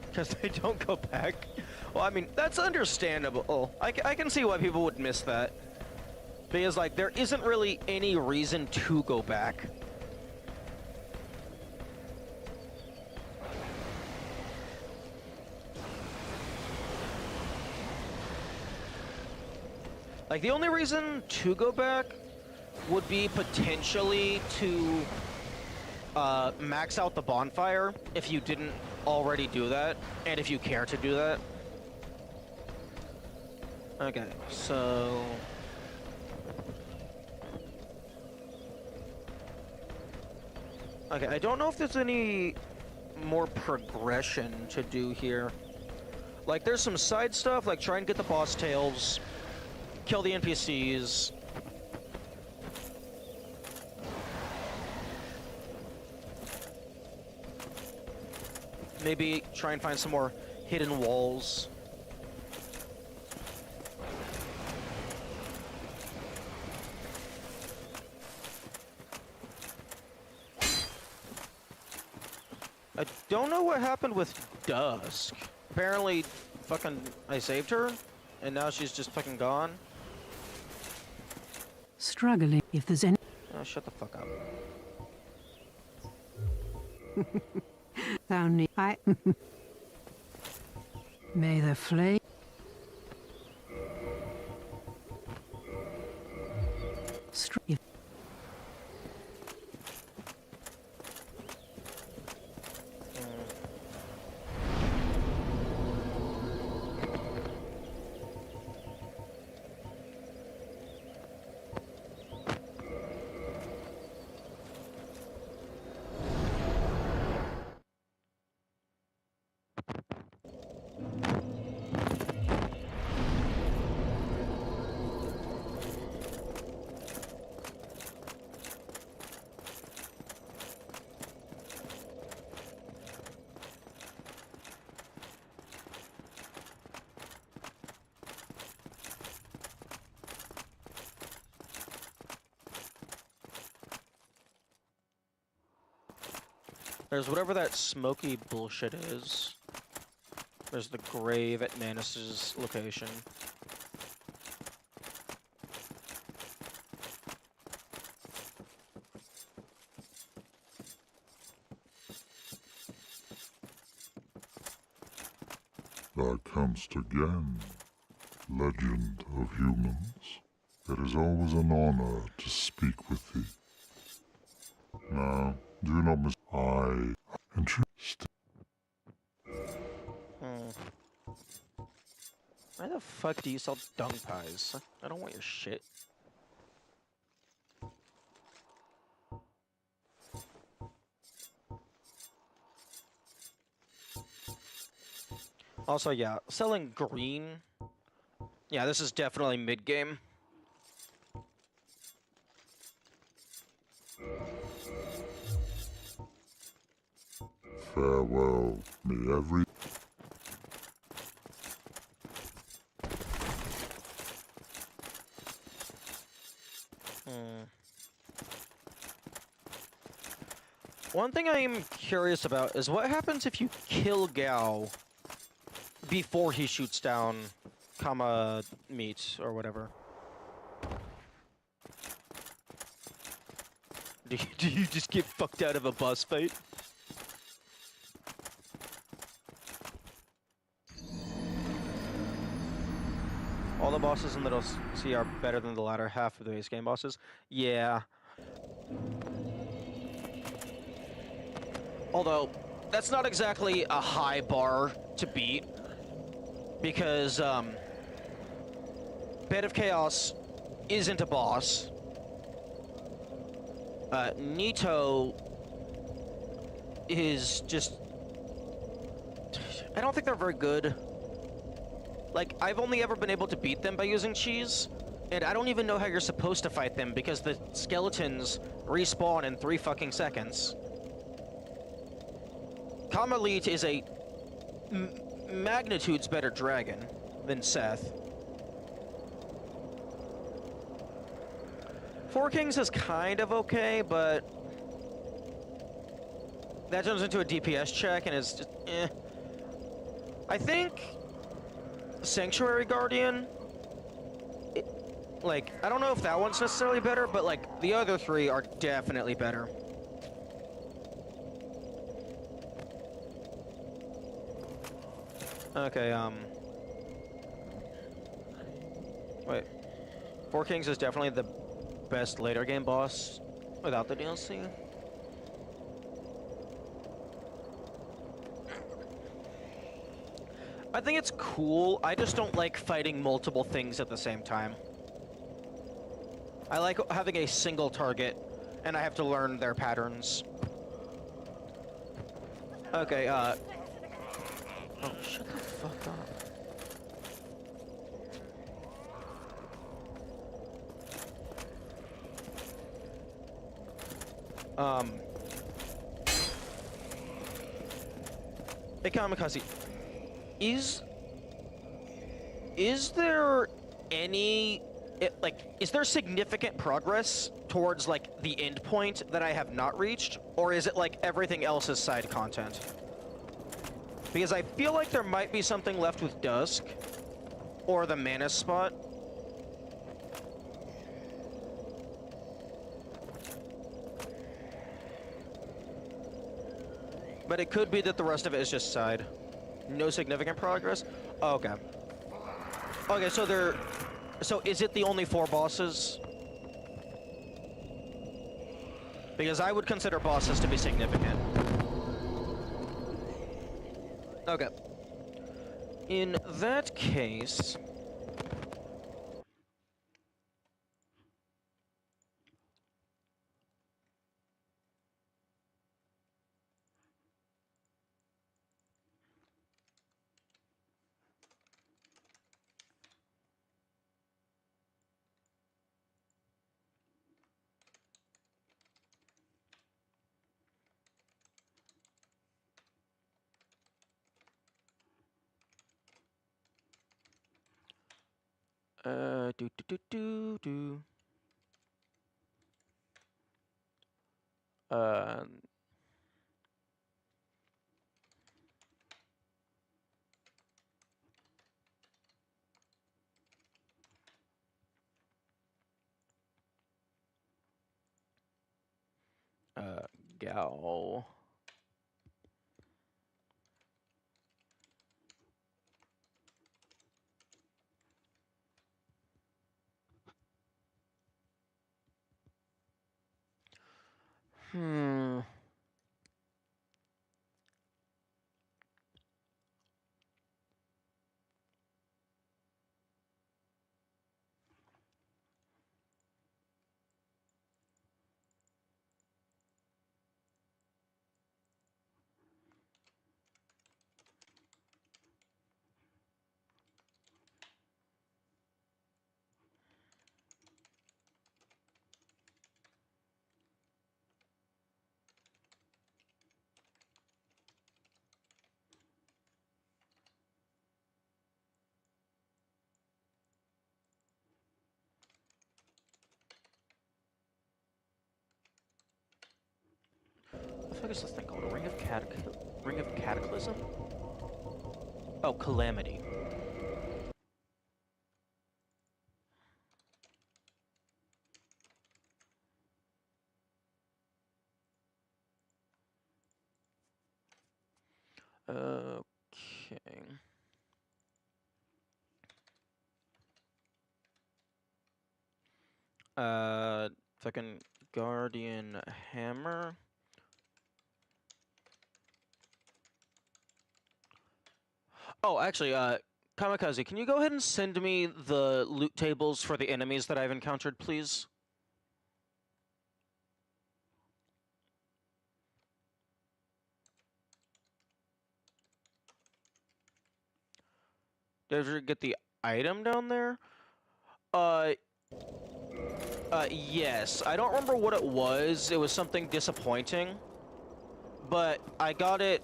Because they don't go back. Well, I mean, that's understandable. Oh, I can see why people would miss that. Because, like, there isn't really any reason to go back. Like, the only reason to go back would be potentially to max out the bonfire if you didn't already do that, and if you care to do that. Okay, so... Okay, I don't know if there's any more progression to do here. Like, there's some side stuff, like try and get the boss tails, kill the NPCs. Maybe try and find some more hidden walls. I don't know what happened with Dusk. Apparently, fucking, I saved her, and now she's just fucking gone. Struggling. If there's any... Oh, shut the fuck up. Thou need... I... May the flame... If... There's whatever that smoky bullshit is. There's the grave at Manus's location. Thou comest again, legend of humans. It is always an honor to speak with thee. Now, do not miss I and you Why the fuck do you sell dung pies? I don't want your shit. Also, yeah, selling green. Yeah, this is definitely mid-game. farewell me every... One thing I am curious about is what happens if you kill Gao before he shoots down Kama Meat or whatever. Do you just get fucked out of a boss fight? All the bosses in the DLC are better than the latter half of the base game bosses. Yeah. Although, that's not exactly a high bar to beat. Because, Bed of Chaos isn't a boss. Nito is just... I don't think they're very good. Like, I've only ever been able to beat them by using cheese, and I don't even know how you're supposed to fight them because the skeletons respawn in 3 fucking seconds. Kamalit is a magnitudes better dragon than Seth. Four Kings is kind of okay, but that turns into a DPS check and it's just eh. I think Sanctuary Guardian, like, I don't know if that one's necessarily better, but like the other 3 are definitely better. Okay, wait. Four Kings is definitely the best later game boss without the DLC. I think it's cool, I just don't like fighting multiple things at the same time. I like having a single target, and I have to learn their patterns. Okay, oh, shut the fuck up. Hey, Kamikaze. Is there any... is there significant progress towards, like, the end point that I have not reached? Or is it, like, everything else is side content? Because I feel like there might be something left with Dusk. Or the Manus spot. But it could be that the rest of it is just side. No significant progress? Oh, okay. Okay, so so is it the only 4 bosses? Because I would consider bosses to be significant. Okay. In that case... do. Gal. Hmm. What the fuck is this thing called? A Ring of Cataclysm? Oh, Calamity. Okay. Fucking Guardian Hammer. Oh, actually, Kamikaze, can you go ahead and send me the loot tables for the enemies that I've encountered, please? Did you get the item down there? Yes. I don't remember what it was. It was something disappointing. But I got it...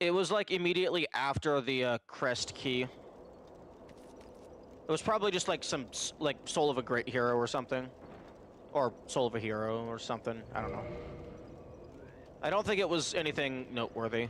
it was, like, immediately after the, crest key. It was probably just, like, some, like, Soul of a Great Hero or something. Or Soul of a Hero or something. I don't know. I don't think it was anything noteworthy.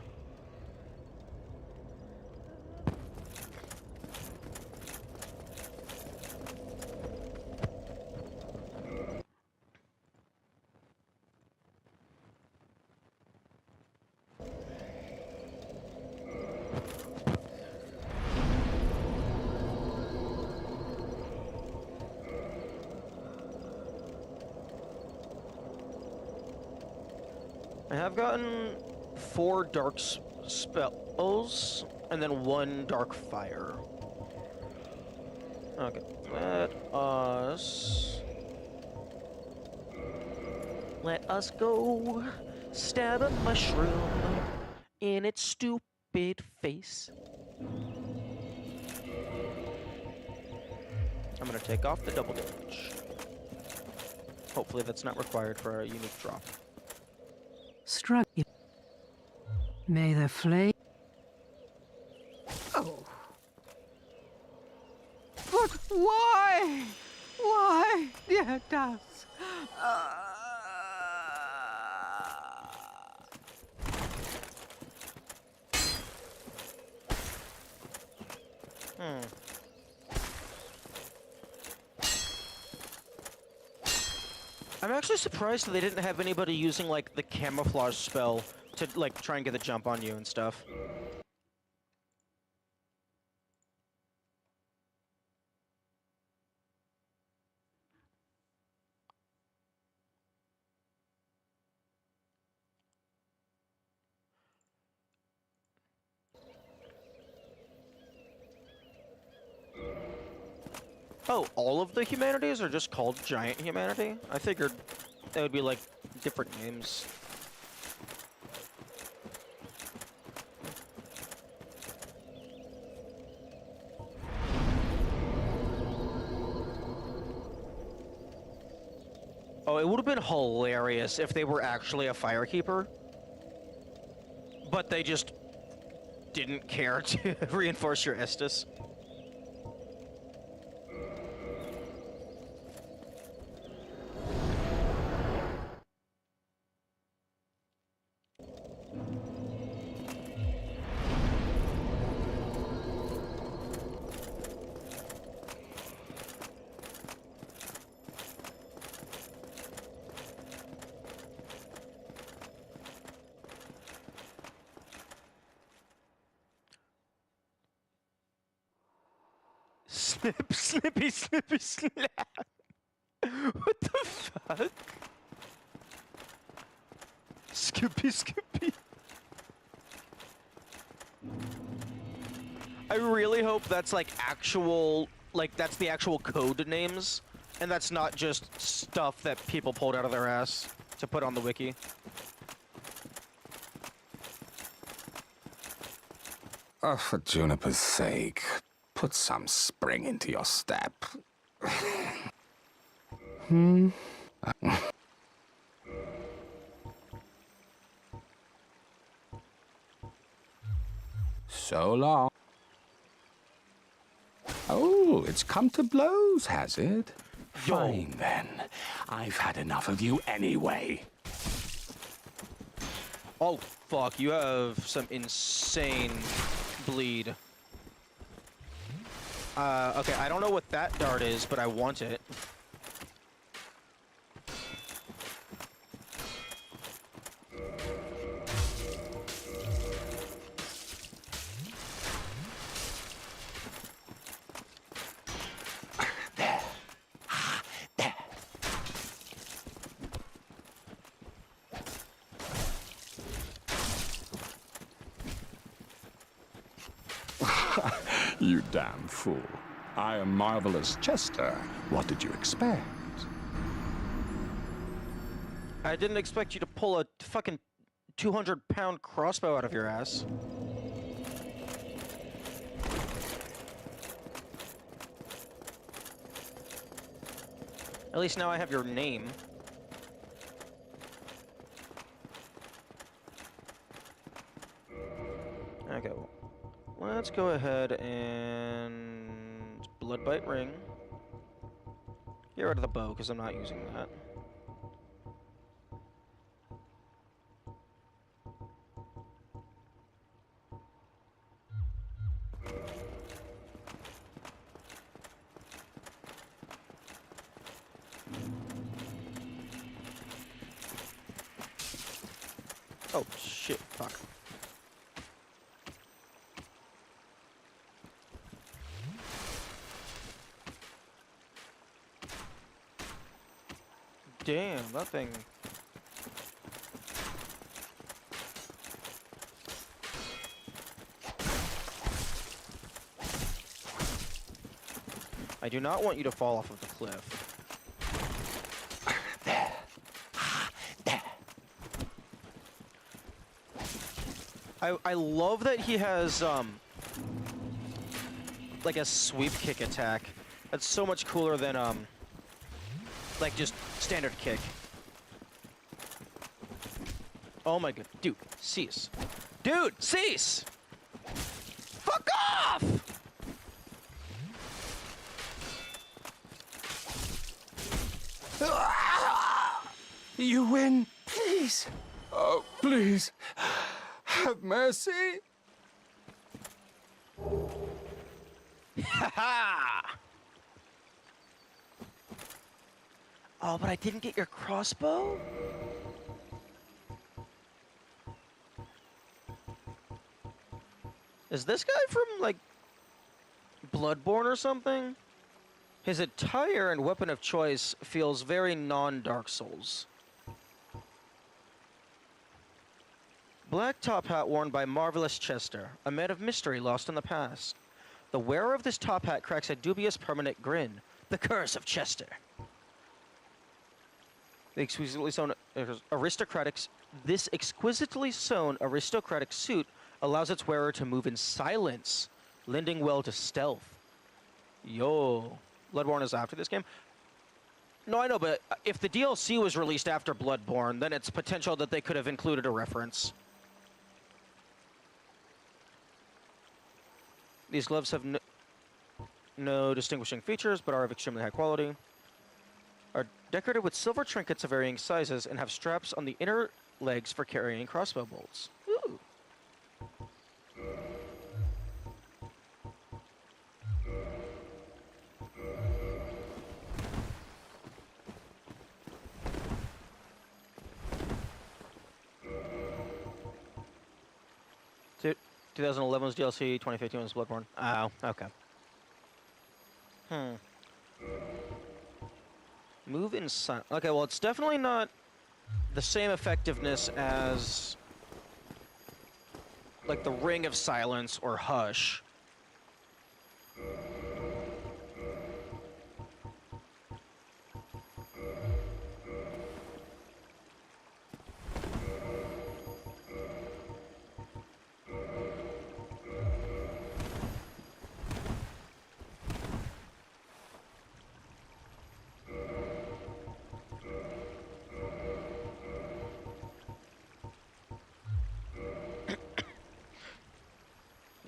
have gotten 4 dark spells and then 1 dark fire. Okay, let us go stab a mushroom in its stupid face. I'm gonna take off the double damage. Hopefully that's not required for a unique drop. Struck. May the flame. Oh, But why? Why, dear Dusk? I'm actually surprised that they didn't have anybody using, like, the camouflage spell to, like, try and get the jump on you and stuff. Oh, all of the humanities are just called giant humanity? I figured they would be, like, different names. Oh, it would have been hilarious if they were actually a firekeeper. But they just didn't care to reinforce your Estus. Snip, snippy, snippy, snap. What the fuck? Skippy, skippy. I really hope that's like actual, like that's the actual code names, and that's not just stuff that people pulled out of their ass to put on the wiki. Oh, for Juniper's sake, put some spring into your step. So long. Oh, it's come to blows, has it? Fine, then. I've had enough of you anyway. Oh, fuck, you have some insane bleed. Okay, I don't know what that dart is, but I want it. There. There. You damn fool. I am Marvelous Chester. What did you expect? I didn't expect you to pull a fucking 200-pound crossbow out of your ass. At least now I have your name. Okay, well, let's go ahead and Bloodbite Ring. Get rid of the bow, because I'm not using that. Oh, shit, fuck. Damn, that thing... I do not want you to fall off of the cliff. There. There. I love that he has, like a sweep kick attack. That's so much cooler than, like just standard kick. Oh my god. Dude, cease. Dude, cease! Fuck off! You win. Please. Oh, please. Have mercy. Ha! Oh, but I didn't get your crossbow? Is this guy from, like, Bloodborne or something? His attire and weapon of choice feels very non-Dark Souls. Black top hat worn by Marvelous Chester, a man of mystery lost in the past. The wearer of this top hat cracks a dubious permanent grin. The curse of Chester. This exquisitely sewn aristocratic suit allows its wearer to move in silence, lending well to stealth. Yo. Bloodborne is after this game? No, I know, but if the DLC was released after Bloodborne, then it's potential that they could have included a reference. These gloves have no distinguishing features, but are of extremely high quality. Are decorated with silver trinkets of varying sizes and have straps on the inner legs for carrying crossbow bolts. Ooh. Dude, 2011 was DLC, 2015 was Bloodborne. Oh, okay. Move in silence. Okay, well, it's definitely not the same effectiveness as, like, the Ring of Silence or Hush.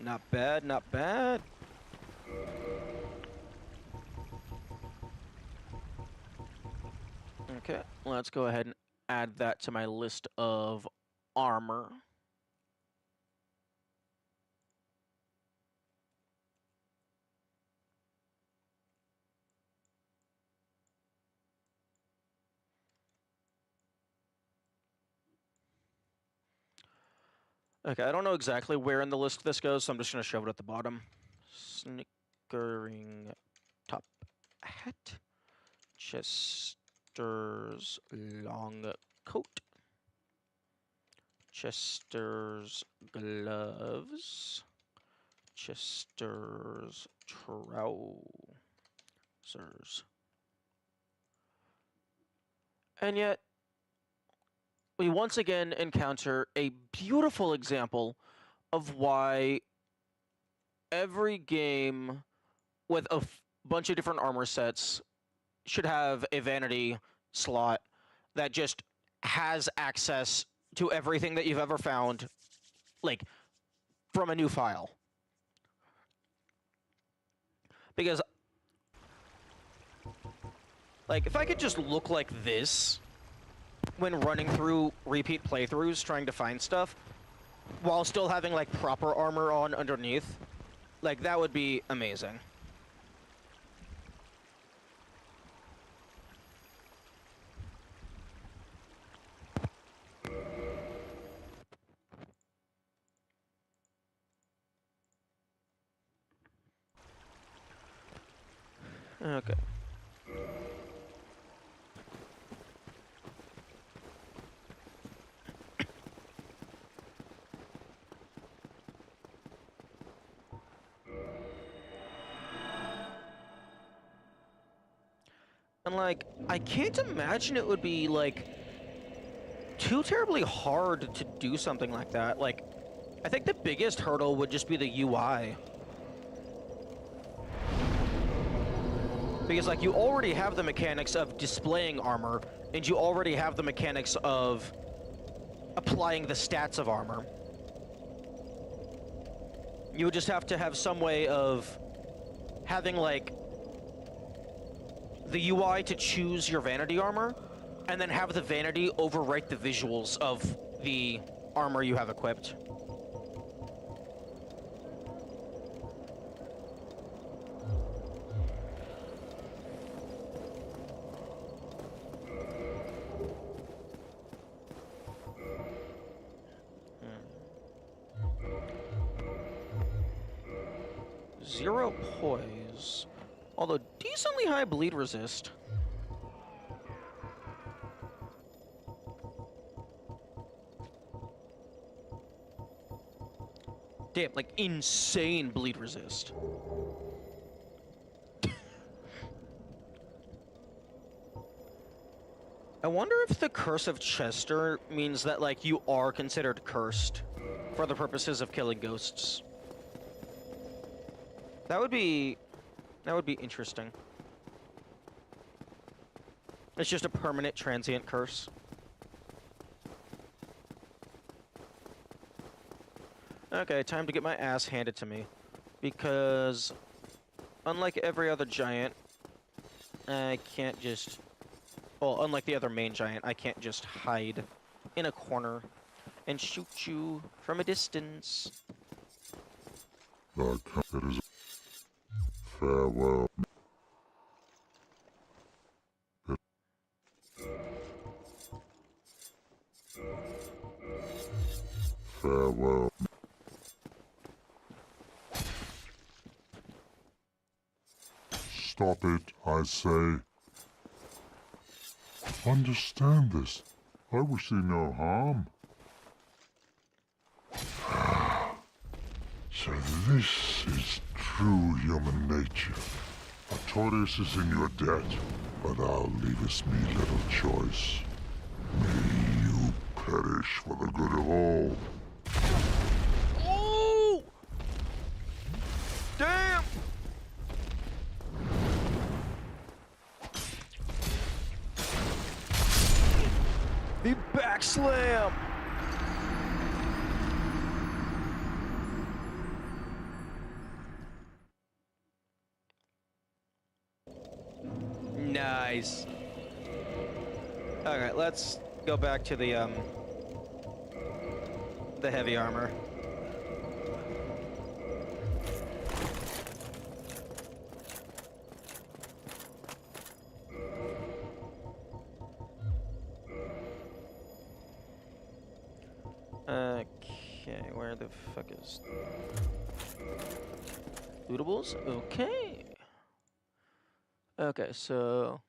Not bad, not bad. Okay, let's go ahead and add that to my list of armor. Okay, I don't know exactly where in the list this goes, so I'm just going to shove it at the bottom. Snickering top hat. Chester's long coat. Chester's gloves. Chester's trousers. And yet, we once again encounter a beautiful example of why every game with a bunch of different armor sets should have a vanity slot that just has access to everything that you've ever found, like, from a new file. Because, like, if I could just look like this when running through repeat playthroughs trying to find stuff, while still having, like, proper armor on underneath, like, that would be amazing. Okay. And, like, I can't imagine it would be, like, too terribly hard to do something like that. Like, I think the biggest hurdle would just be the UI. Because, like, you already have the mechanics of displaying armor, and you already have the mechanics of applying the stats of armor. You would just have to have some way of having, like, the UI to choose your vanity armor, and then have the vanity overwrite the visuals of the armor you have equipped. Zero poise, although decently high bleed resist. Damn, like insane bleed resist. I wonder if the Curse of Chester means that, like, you are considered cursed for the purposes of killing ghosts. That would be interesting. It's just a permanent transient curse. Okay, time to get my ass handed to me. Because, unlike every other giant, I can't just... Well, unlike the other main giant, I can't just hide in a corner and shoot you from a distance. It is farewell. Farewell. Stop it, I say. Understand this. I wish thee no harm. So this is true human nature. Artorias is in your debt, but thou leavest me little choice. May you perish for the good of all. Oh! Damn! The backslam! Nice. Alright, let's go back to the heavy armor. Okay, where the fuck is... Lootables? Okay. Okay, so...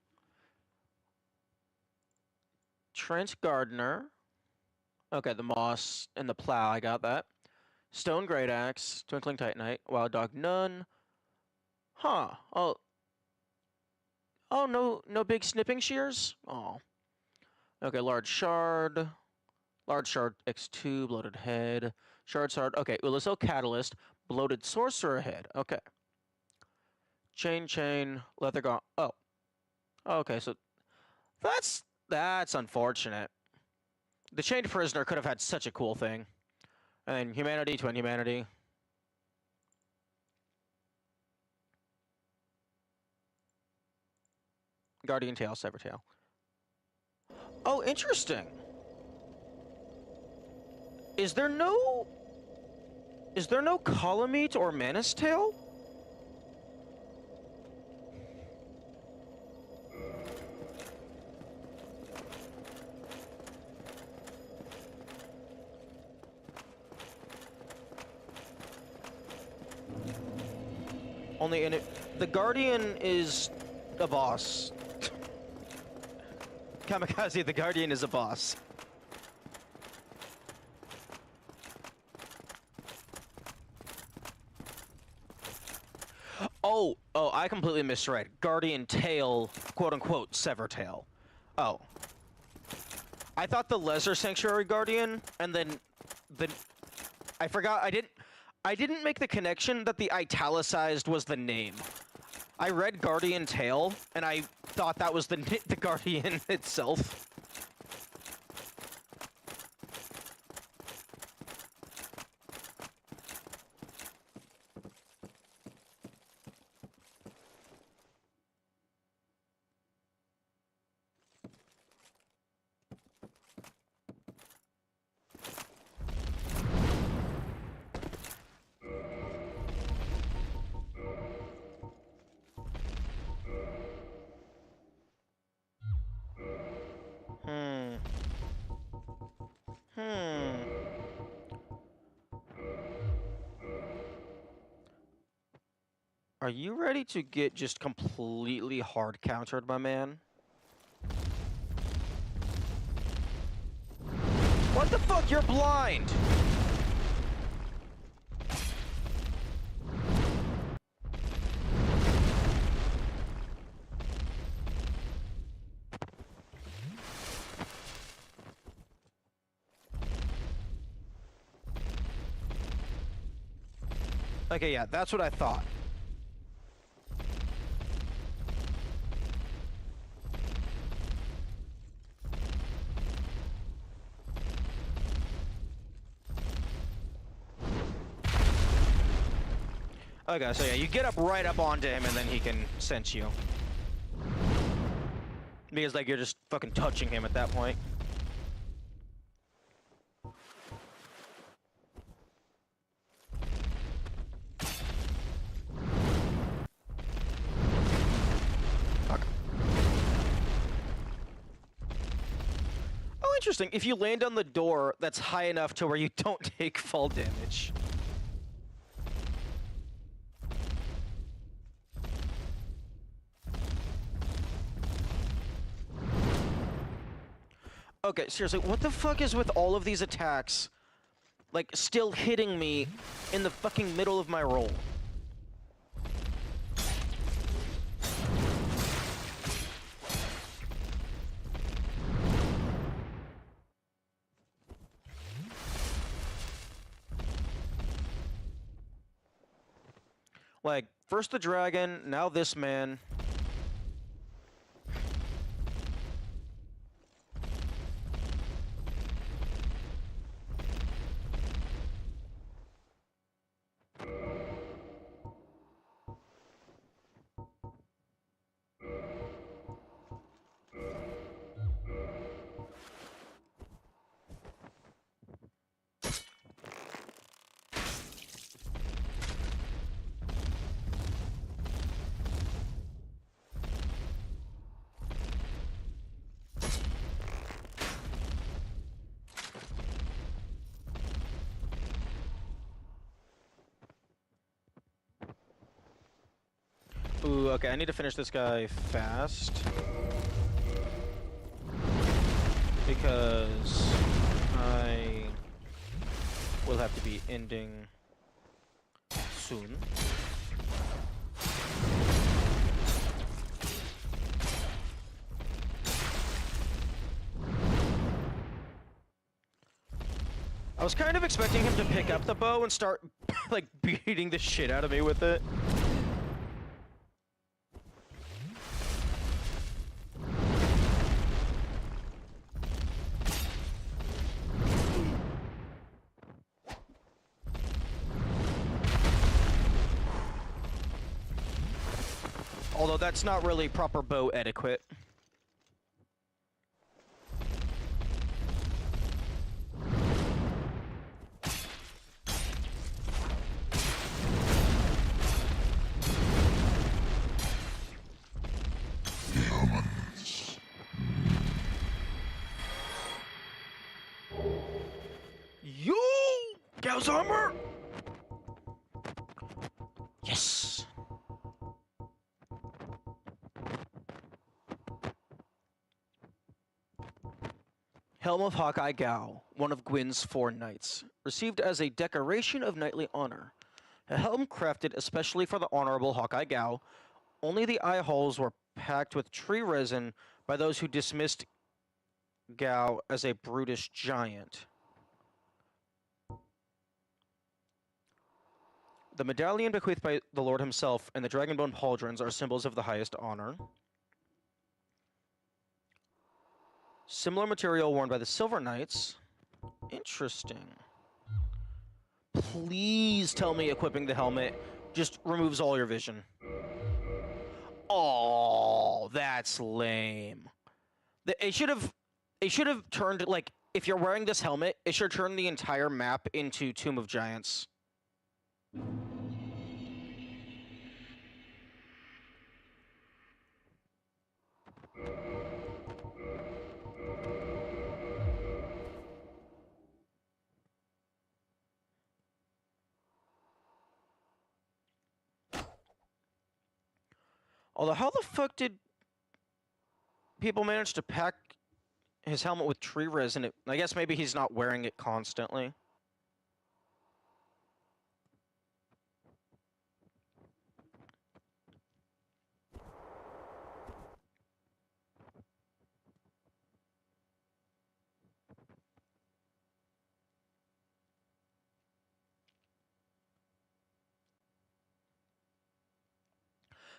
Trent Gardner. Okay, the moss and the plow, I got that. Stone Great Axe, Twinkling Titanite, Wild Dog Nun. Huh. Oh, no big snipping shears? Oh. Okay, Large Shard. Large Shard X2, Bloated Head. Shard. Okay, Uliso Catalyst, Bloated Sorcerer Head. Okay. Chain, Leather Gaunt. Oh. Okay, so that's unfortunate. The Chained Prisoner could have had such a cool thing. And Humanity, Twin Humanity. Guardian Tail, Sever Tail. Oh, interesting. Is there no Columnate or Manus Tail? Only in it. The Guardian is a boss. Kamikaze, the Guardian is a boss. Oh, Oh, I completely misread. Guardian tail, quote-unquote, sever tail. Oh. I thought the Lesser Sanctuary Guardian, and then the... I forgot, I didn't make the connection that the italicized was the name. I read Guardian tail, and I thought that was the Guardian itself. Are you ready to get just completely hard countered, my man? What the fuck? You're blind! Okay, yeah, that's what I thought. Okay, so yeah, you get up right up onto him and then he can sense you. Because, like, you're just fucking touching him at that point. Fuck. Oh, interesting. If you land on the door, that's high enough to where you don't take fall damage. Okay, seriously, what the fuck is with all of these attacks, like, still hitting me in the fucking middle of my roll? Like, first the dragon, now this man. Ooh, okay, I need to finish this guy fast. Because I will have to be ending soon. I was kind of expecting him to pick up the bow and start, like, beating the shit out of me with it. Although that's not really proper bow etiquette. Humans. Yo! Gauss armor! Yes! Helm of Hawkeye Gao, one of Gwyn's 4 knights, received as a decoration of knightly honor. A helm crafted especially for the Honorable Hawkeye Gao, Only the eye holes were packed with tree resin by those who dismissed Gao as a brutish giant. The medallion bequeathed by the Lord himself and the dragonbone pauldrons are symbols of the highest honor. Similar material worn by the Silver Knights. Interesting. Please tell me equipping the helmet just removes all your vision. Oh, that's lame. It should have turned, like, if you're wearing this helmet, it should turn the entire map into Tomb of Giants. Although, how the fuck did people manage to pack his helmet with tree resin? I guess maybe he's not wearing it constantly.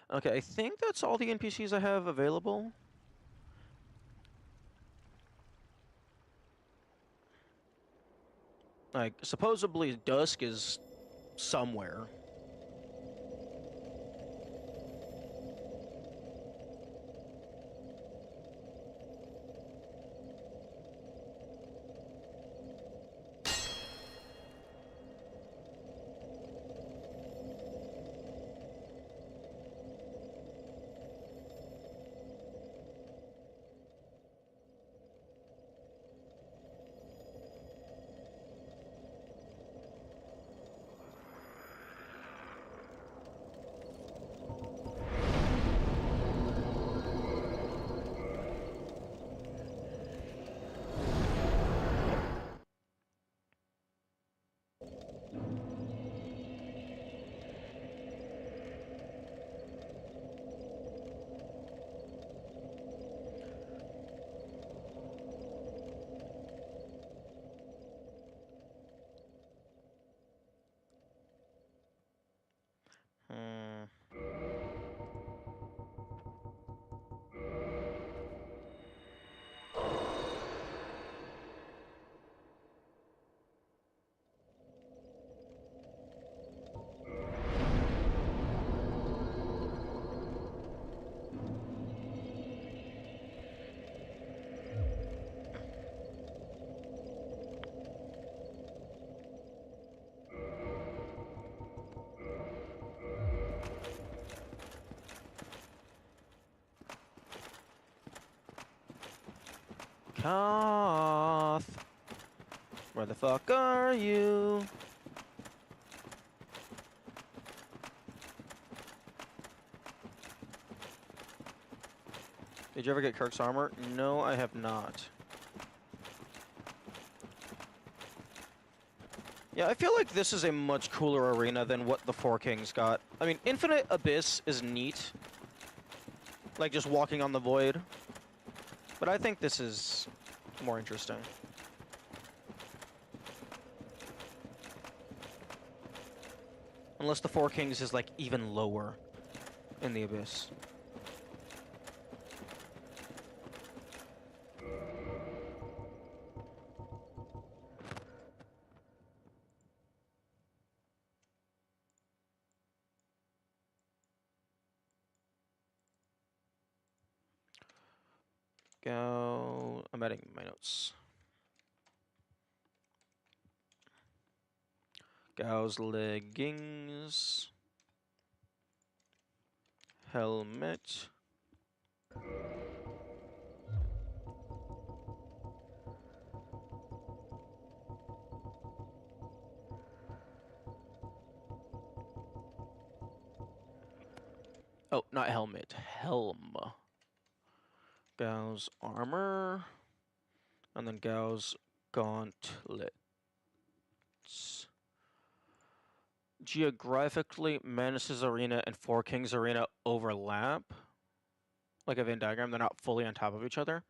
Okay, I think that's all the NPCs I have available. Like, supposedly Dusk is somewhere. Hmm. Koth, where the fuck are you? Did you ever get Kirk's armor? No, I have not. Yeah, I feel like this is a much cooler arena than what the Four Kings got. I mean, Infinite Abyss is neat. Like, just walking on the void. But I think this is more interesting. Unless the Four Kings is, like, even lower in the Abyss. Go. I'm adding my notes. Gao's leggings. Helmet. Oh, not helmet. Helm. Gao's armor. And then Gao's gauntlets. geographically, Manus' arena and Four Kings arena overlap. Like a Venn diagram, they're not fully on top of each other.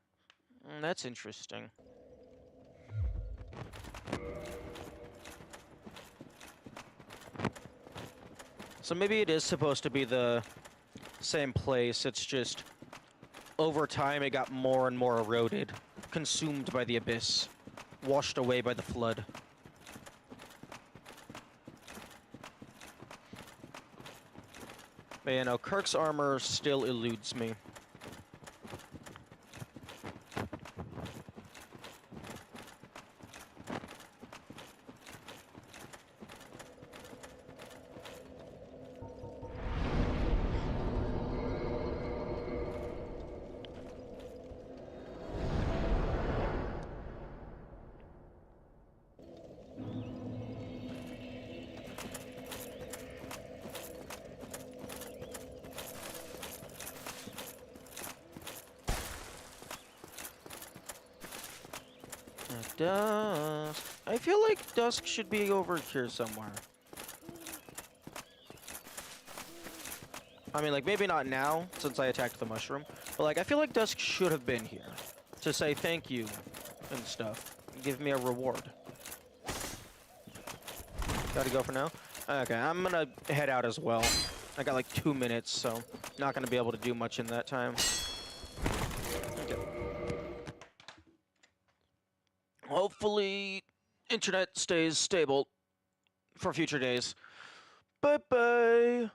That's interesting. So maybe it is supposed to be the same place, it's just over time it got more and more eroded, consumed by the abyss, washed away by the flood. But you know, Kirk's armor still eludes me. Dusk. I feel like Dusk should be over here somewhere. I mean, like, maybe not now, since I attacked the mushroom, but, like, I feel like Dusk should have been here to say thank you and stuff. Give me a reward. Gotta go for now? Okay, I'm gonna head out as well. I got, like, 2 minutes, so not gonna be able to do much in that time. Hopefully, internet stays stable for future days. Bye-bye.